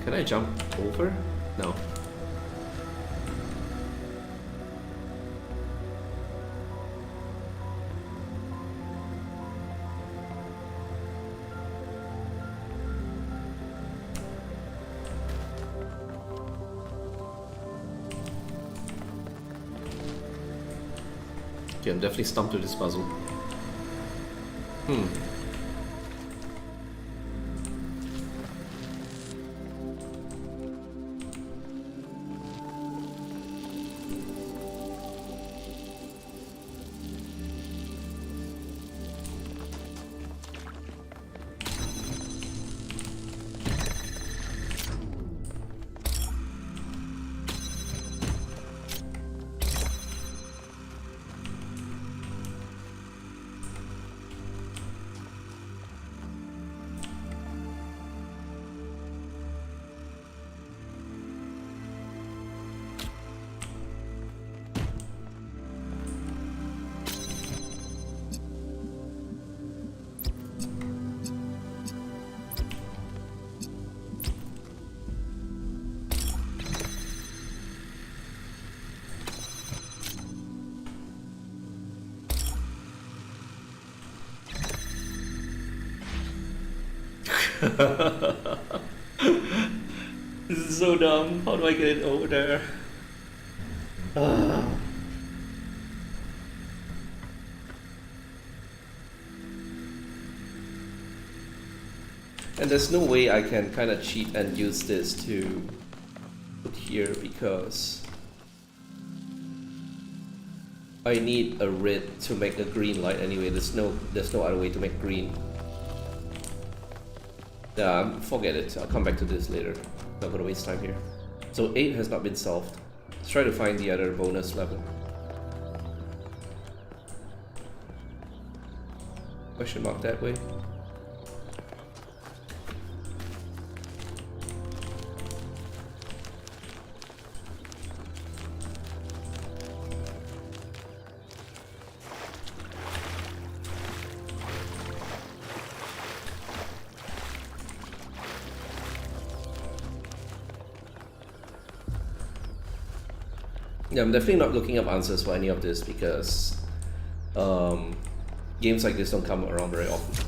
Can I jump over? No. Okay, I'm definitely stumped with this puzzle. This is so dumb. How do I get it over there? And there's no way I can kind of cheat and use this to put here because I need a red to make a green light anyway. There's no other way to make green. Yeah, forget it. I'll come back to this later. Not gonna waste time here. So 8 has not been solved. Let's try to find the other bonus level. Question mark that way. Yeah, I'm definitely not looking up answers for any of this because games like this don't come around very often.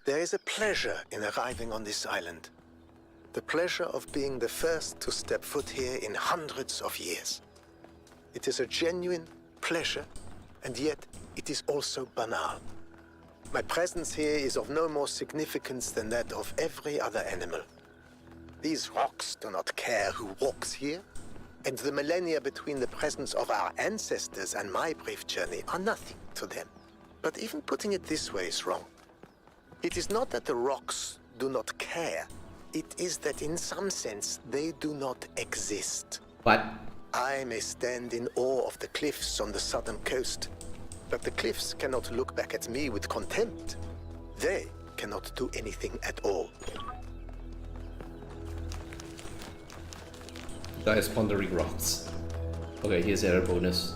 There is a pleasure in arriving on this island. The pleasure of being the first to step foot here in hundreds of years. It is a genuine pleasure, and yet it is also banal. My presence here is of no more significance than that of every other animal. These rocks do not care who walks here, and the millennia between the presence of our ancestors and my brief journey are nothing to them. But even putting it this way is wrong. It is not that the rocks do not care. It is that in some sense they do not exist. What? I may stand in awe of the cliffs on the southern coast, but the cliffs cannot look back at me with contempt. They cannot do anything at all. Guys, pondering rocks. Okay, here's the other bonus.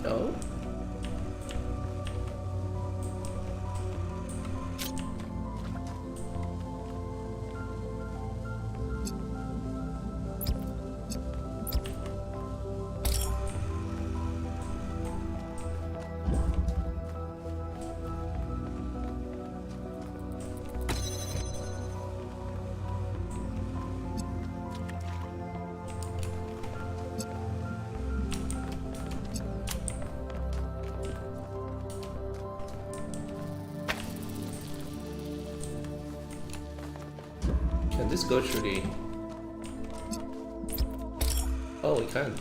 No? Can this go through the... Oh, we can.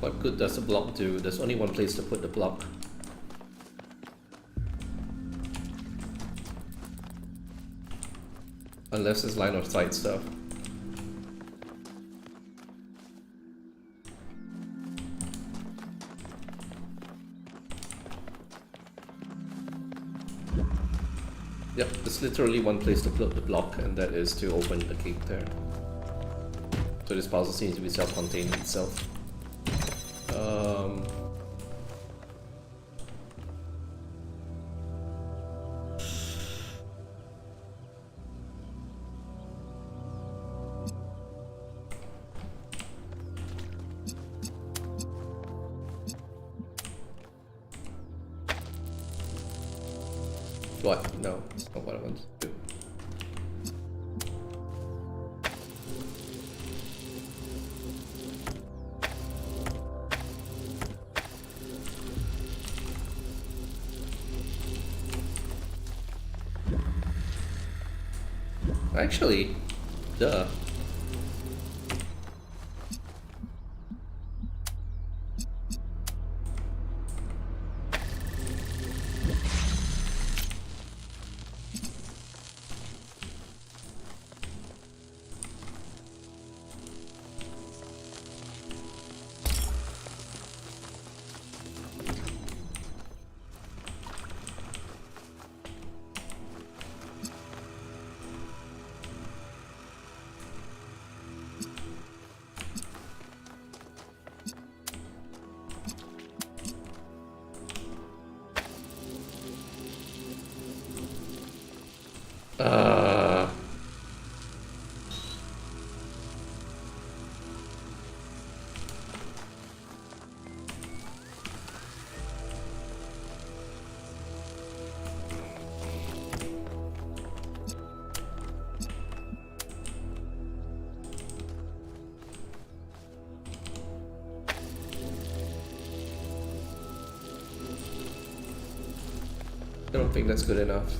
What good does the block do? There's only one place to put the block. Unless it's line of sight stuff. Yep, there's literally one place to put the block, and that is to open the gate there. So this puzzle seems to be self-contained itself. What? No, that's not what I want to do. Actually, duh. I don't think that's good enough.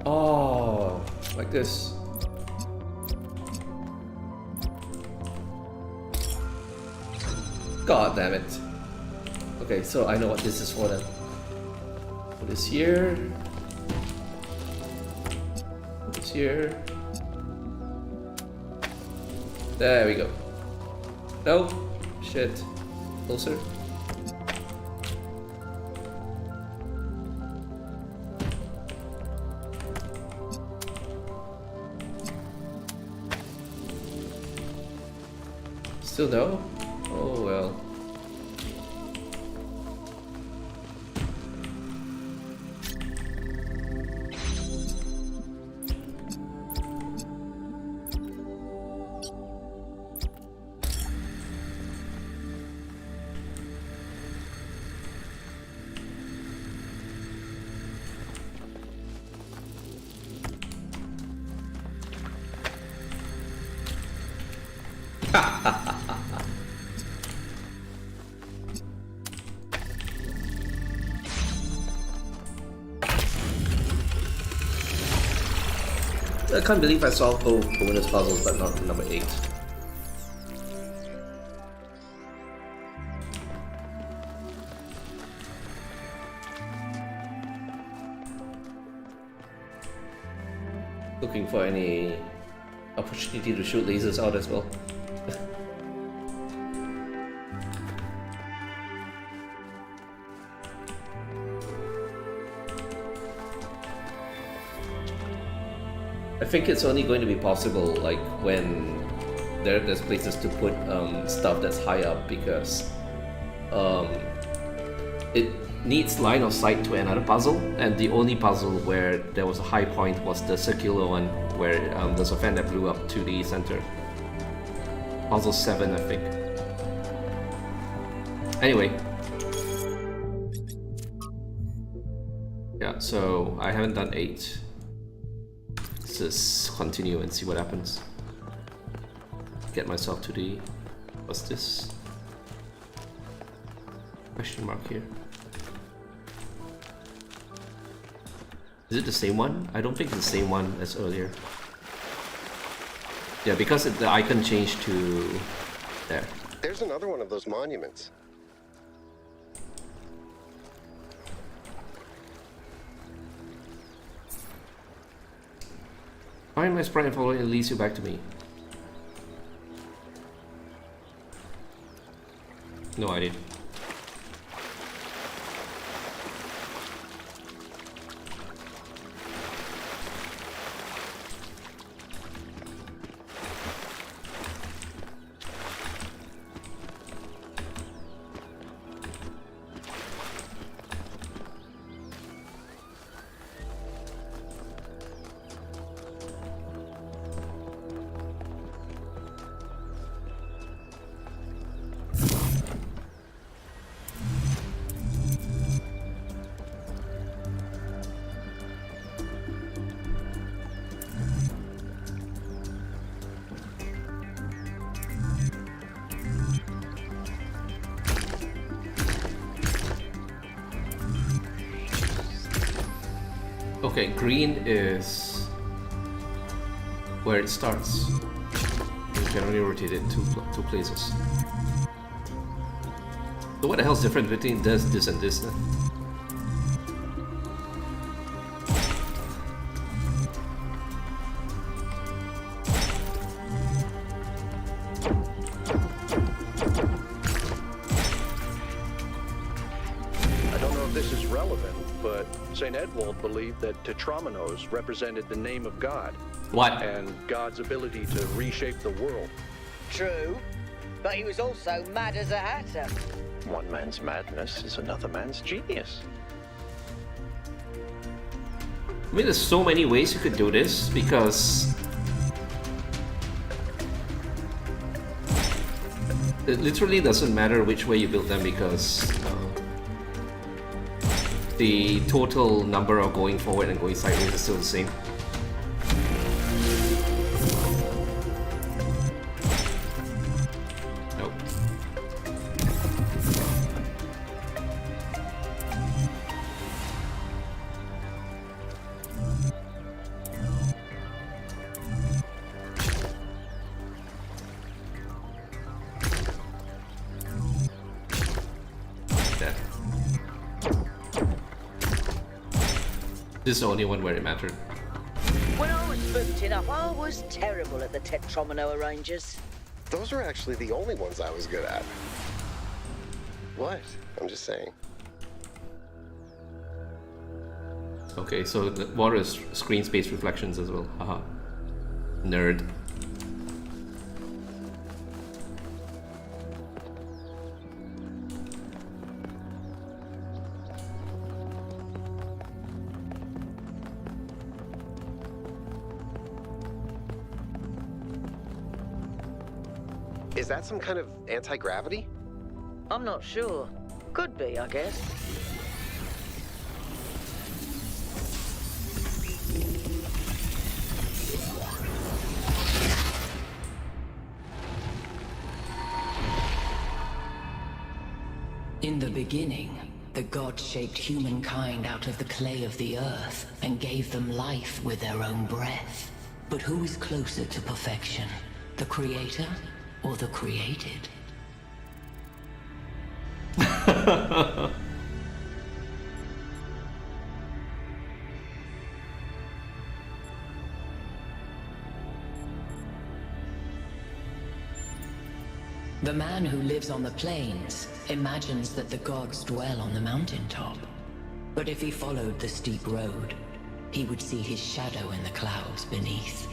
Oh, like this. God damn it. Okay, so I know what this is for then. Put this here. Put this here. There we go. No. Shit. Closer. Still no? Oh well. I can't believe I solved both bonus puzzles but not number 8. Looking for any opportunity to shoot lasers out as well. I think it's only going to be possible like when there's places to put stuff that's high up, because it needs line of sight to another puzzle, and the only puzzle where there was a high point was the circular one where there's a fan that blew up to the center. Puzzle 7, I think. Anyway. Yeah, so I haven't done 8. Let's just continue and see what happens. Get myself to the... what's this? Question mark here. Is it the same one? I don't think it's the same one as earlier. Yeah, because the icon changed to there. There's another one of those monuments. Find my sprite and follow it, leads you back to me. No idea. Okay, green is where it starts. You can only rotate it two places. So what the hell is different between this and this then? I don't know if this is relevant, but St. Edwald believed that tetrominoes represented the name of God. What? And God's ability to reshape the world. True, but he was also mad as a hatter. One man's madness is another man's genius. I mean, there's so many ways you could do this because it literally doesn't matter which way you build them because the total number of going forward and going sideways is still the same. Nope. This is the only one where it mattered. When I was booted up, I was terrible at the tetromino arrangers. Those are actually the only ones I was good at. What? I'm just saying. Okay, so the water is screen space reflections as well. Haha. Nerd. Is that some kind of anti-gravity? I'm not sure. Could be, I guess. In the beginning, the gods shaped humankind out of the clay of the earth and gave them life with their own breath. But who is closer to perfection? The creator or the created? The man who lives on the plains imagines that the gods dwell on the mountaintop. But if he followed the steep road, he would see his shadow in the clouds beneath.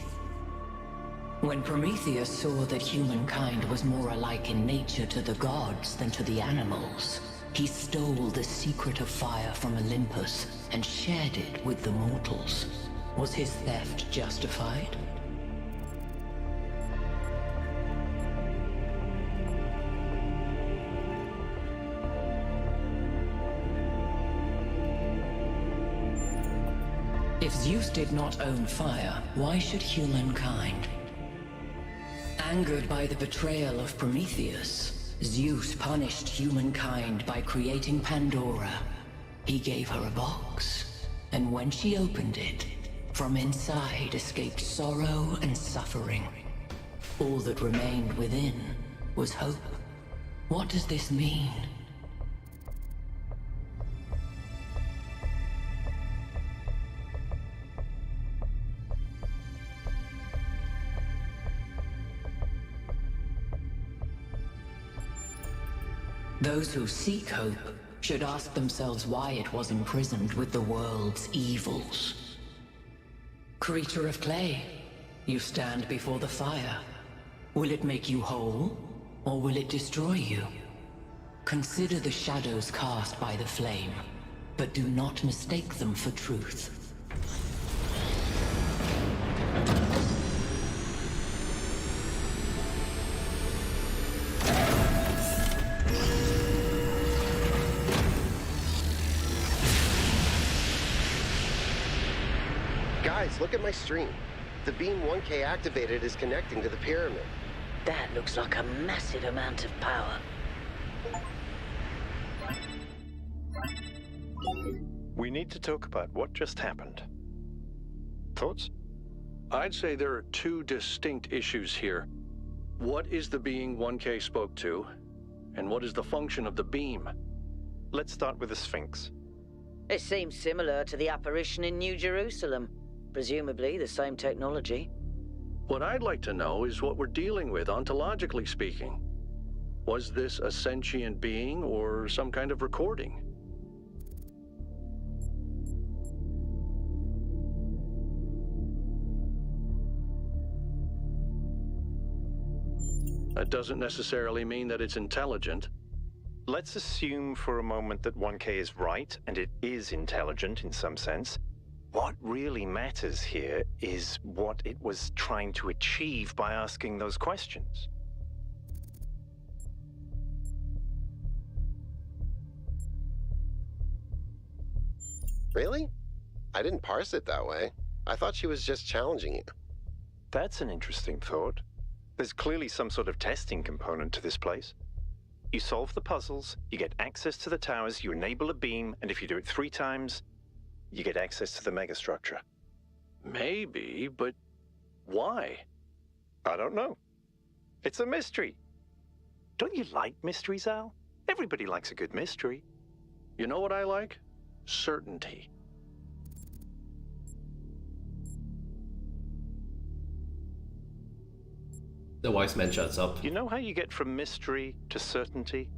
When Prometheus saw that humankind was more alike in nature to the gods than to the animals, he stole the secret of fire from Olympus and shared it with the mortals. Was his theft justified? Zeus did not own fire. Why should humankind? Angered by the betrayal of Prometheus, Zeus punished humankind by creating Pandora. He gave her a box, and when she opened it, from inside escaped sorrow and suffering. All that remained within was hope. What does this mean? Those who seek hope should ask themselves why it was imprisoned with the world's evils. Creature of clay, you stand before the fire. Will it make you whole, or will it destroy you? Consider the shadows cast by the flame, but do not mistake them for truth. Guys, look at my stream. The beam 1K activated is connecting to the pyramid. That looks like a massive amount of power. We need to talk about what just happened. Thoughts? I'd say there are two distinct issues here. What is the being 1K spoke to, and what is the function of the beam? Let's start with the Sphinx. It seems similar to the apparition in New Jerusalem. Presumably the same technology. What I'd like to know is what we're dealing with, ontologically speaking. Was this a sentient being or some kind of recording? That doesn't necessarily mean that it's intelligent. Let's assume for a moment that 1K is right, and it is intelligent in some sense. What really matters here is what it was trying to achieve by asking those questions. Really? I didn't parse it that way. I thought she was just challenging you. That's an interesting thought. There's clearly some sort of testing component to this place. You solve the puzzles, you get access to the towers, you enable a beam, and if you do it 3 times, you get access to the megastructure. Maybe, but why? I don't know. It's a mystery. Don't you like mysteries, Al? Everybody likes a good mystery. You know what I like? Certainty. The wise man shuts up. You know how you get from mystery to certainty?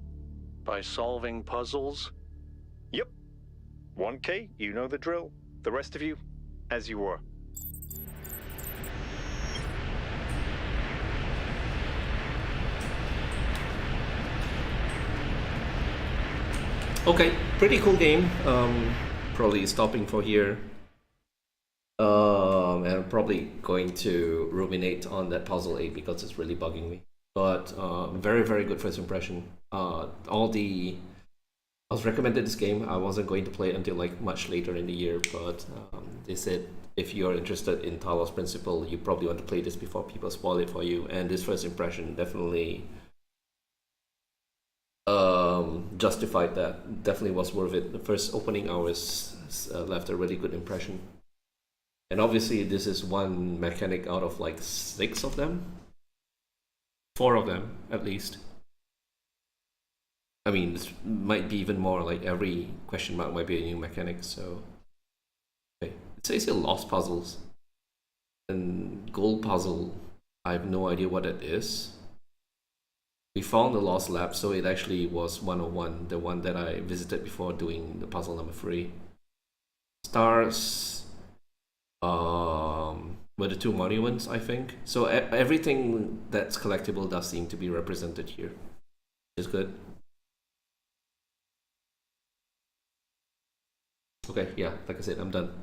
By solving puzzles? Yep. 1K, you know the drill. The rest of you, as you were. Okay, pretty cool game. Probably stopping for here. And I'm probably going to ruminate on that puzzle 8 because it's really bugging me. But very, very good first impression. I was recommended this game. I wasn't going to play it until like much later in the year, but they said if you're interested in Talos Principle, you probably want to play this before people spoil it for you. And this first impression definitely justified that. Definitely was worth it. The first opening hours left a really good impression. And obviously this is one mechanic out of like 6 of them. 4 of them, at least. I mean, this might be even more, like every question mark might be a new mechanic, so... Okay. It says here lost puzzles. And gold puzzle, I have no idea what it is. We found the lost lab, so it actually was 101, the one that I visited before doing the puzzle number 3. Stars... were the 2 monuments, I think. So everything that's collectible does seem to be represented here. Which is good. Okay, yeah, like I said, I'm done.